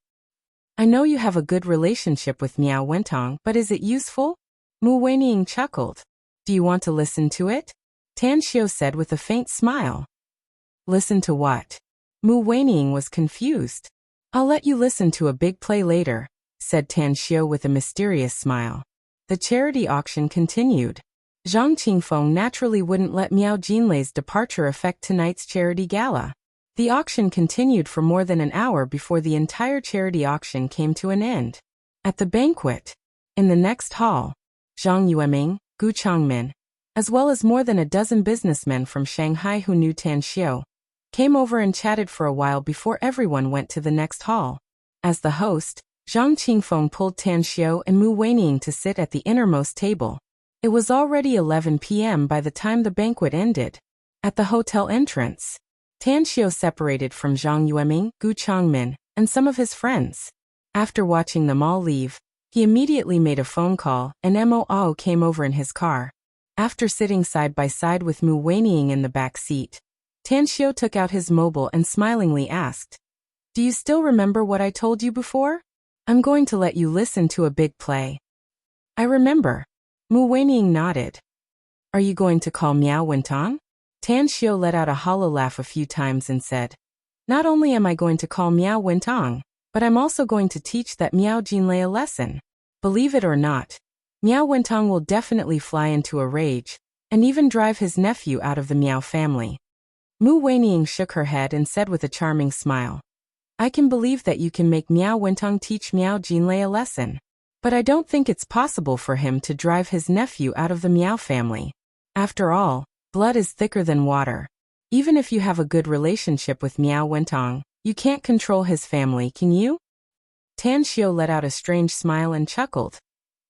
I know you have a good relationship with Miao Wentong, but is it useful?" Mu Weining chuckled. "Do you want to listen to it?" Tan Xiu said with a faint smile. "Listen to what?" Mu Weining was confused. "I'll let you listen to a big play later," said Tan Xiu with a mysterious smile. The charity auction continued. Zhang Qingfeng naturally wouldn't let Miao Jinlei's departure affect tonight's charity gala. The auction continued for more than an hour before the entire charity auction came to an end. At the banquet, in the next hall, Zhang Yueming, Gu Changmin, as well as more than a dozen businessmen from Shanghai who knew Tan Xiu, came over and chatted for a while before everyone went to the next hall. As the host, Zhang Qingfeng pulled Tan Xiu and Mu Weining to sit at the innermost table. It was already 11 p.m. by the time the banquet ended. At the hotel entrance, Tan Xiu separated from Zhang Yueming, Gu Changmin, and some of his friends. After watching them all leave, he immediately made a phone call, and Mo came over in his car. After sitting side by side with Mu Weining in the back seat, Tan Xiu took out his mobile and smilingly asked, "Do you still remember what I told you before? I'm going to let you listen to a big play." "I remember." Mu Weining nodded. "Are you going to call Miao Wentong?" Tan Xiu let out a hollow laugh a few times and said, "Not only am I going to call Miao Wentong, but I'm also going to teach that Miao Jinlei a lesson. Believe it or not, Miao Wentong will definitely fly into a rage, and even drive his nephew out of the Miao family." Mu Weining shook her head and said with a charming smile, "I can believe that you can make Miao Wentong teach Miao Jinlei a lesson. But I don't think it's possible for him to drive his nephew out of the Miao family. After all, blood is thicker than water. Even if you have a good relationship with Miao Wentong, you can't control his family, can you?" Tan Xiu let out a strange smile and chuckled.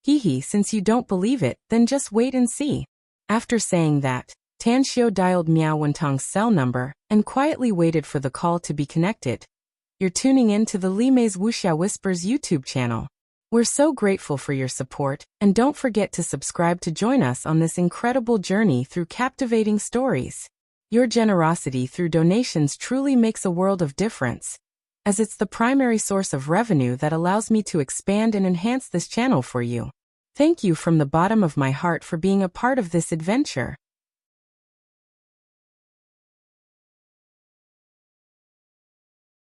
"Hee, since you don't believe it, then just wait and see." After saying that, Tan Xiu dialed Miao Wentong's cell number and quietly waited for the call to be connected. You're tuning in to the Li Mei's Wuxia Whispers YouTube channel. We're so grateful for your support, and don't forget to subscribe to join us on this incredible journey through captivating stories. Your generosity through donations truly makes a world of difference, as it's the primary source of revenue that allows me to expand and enhance this channel for you. Thank you from the bottom of my heart for being a part of this adventure.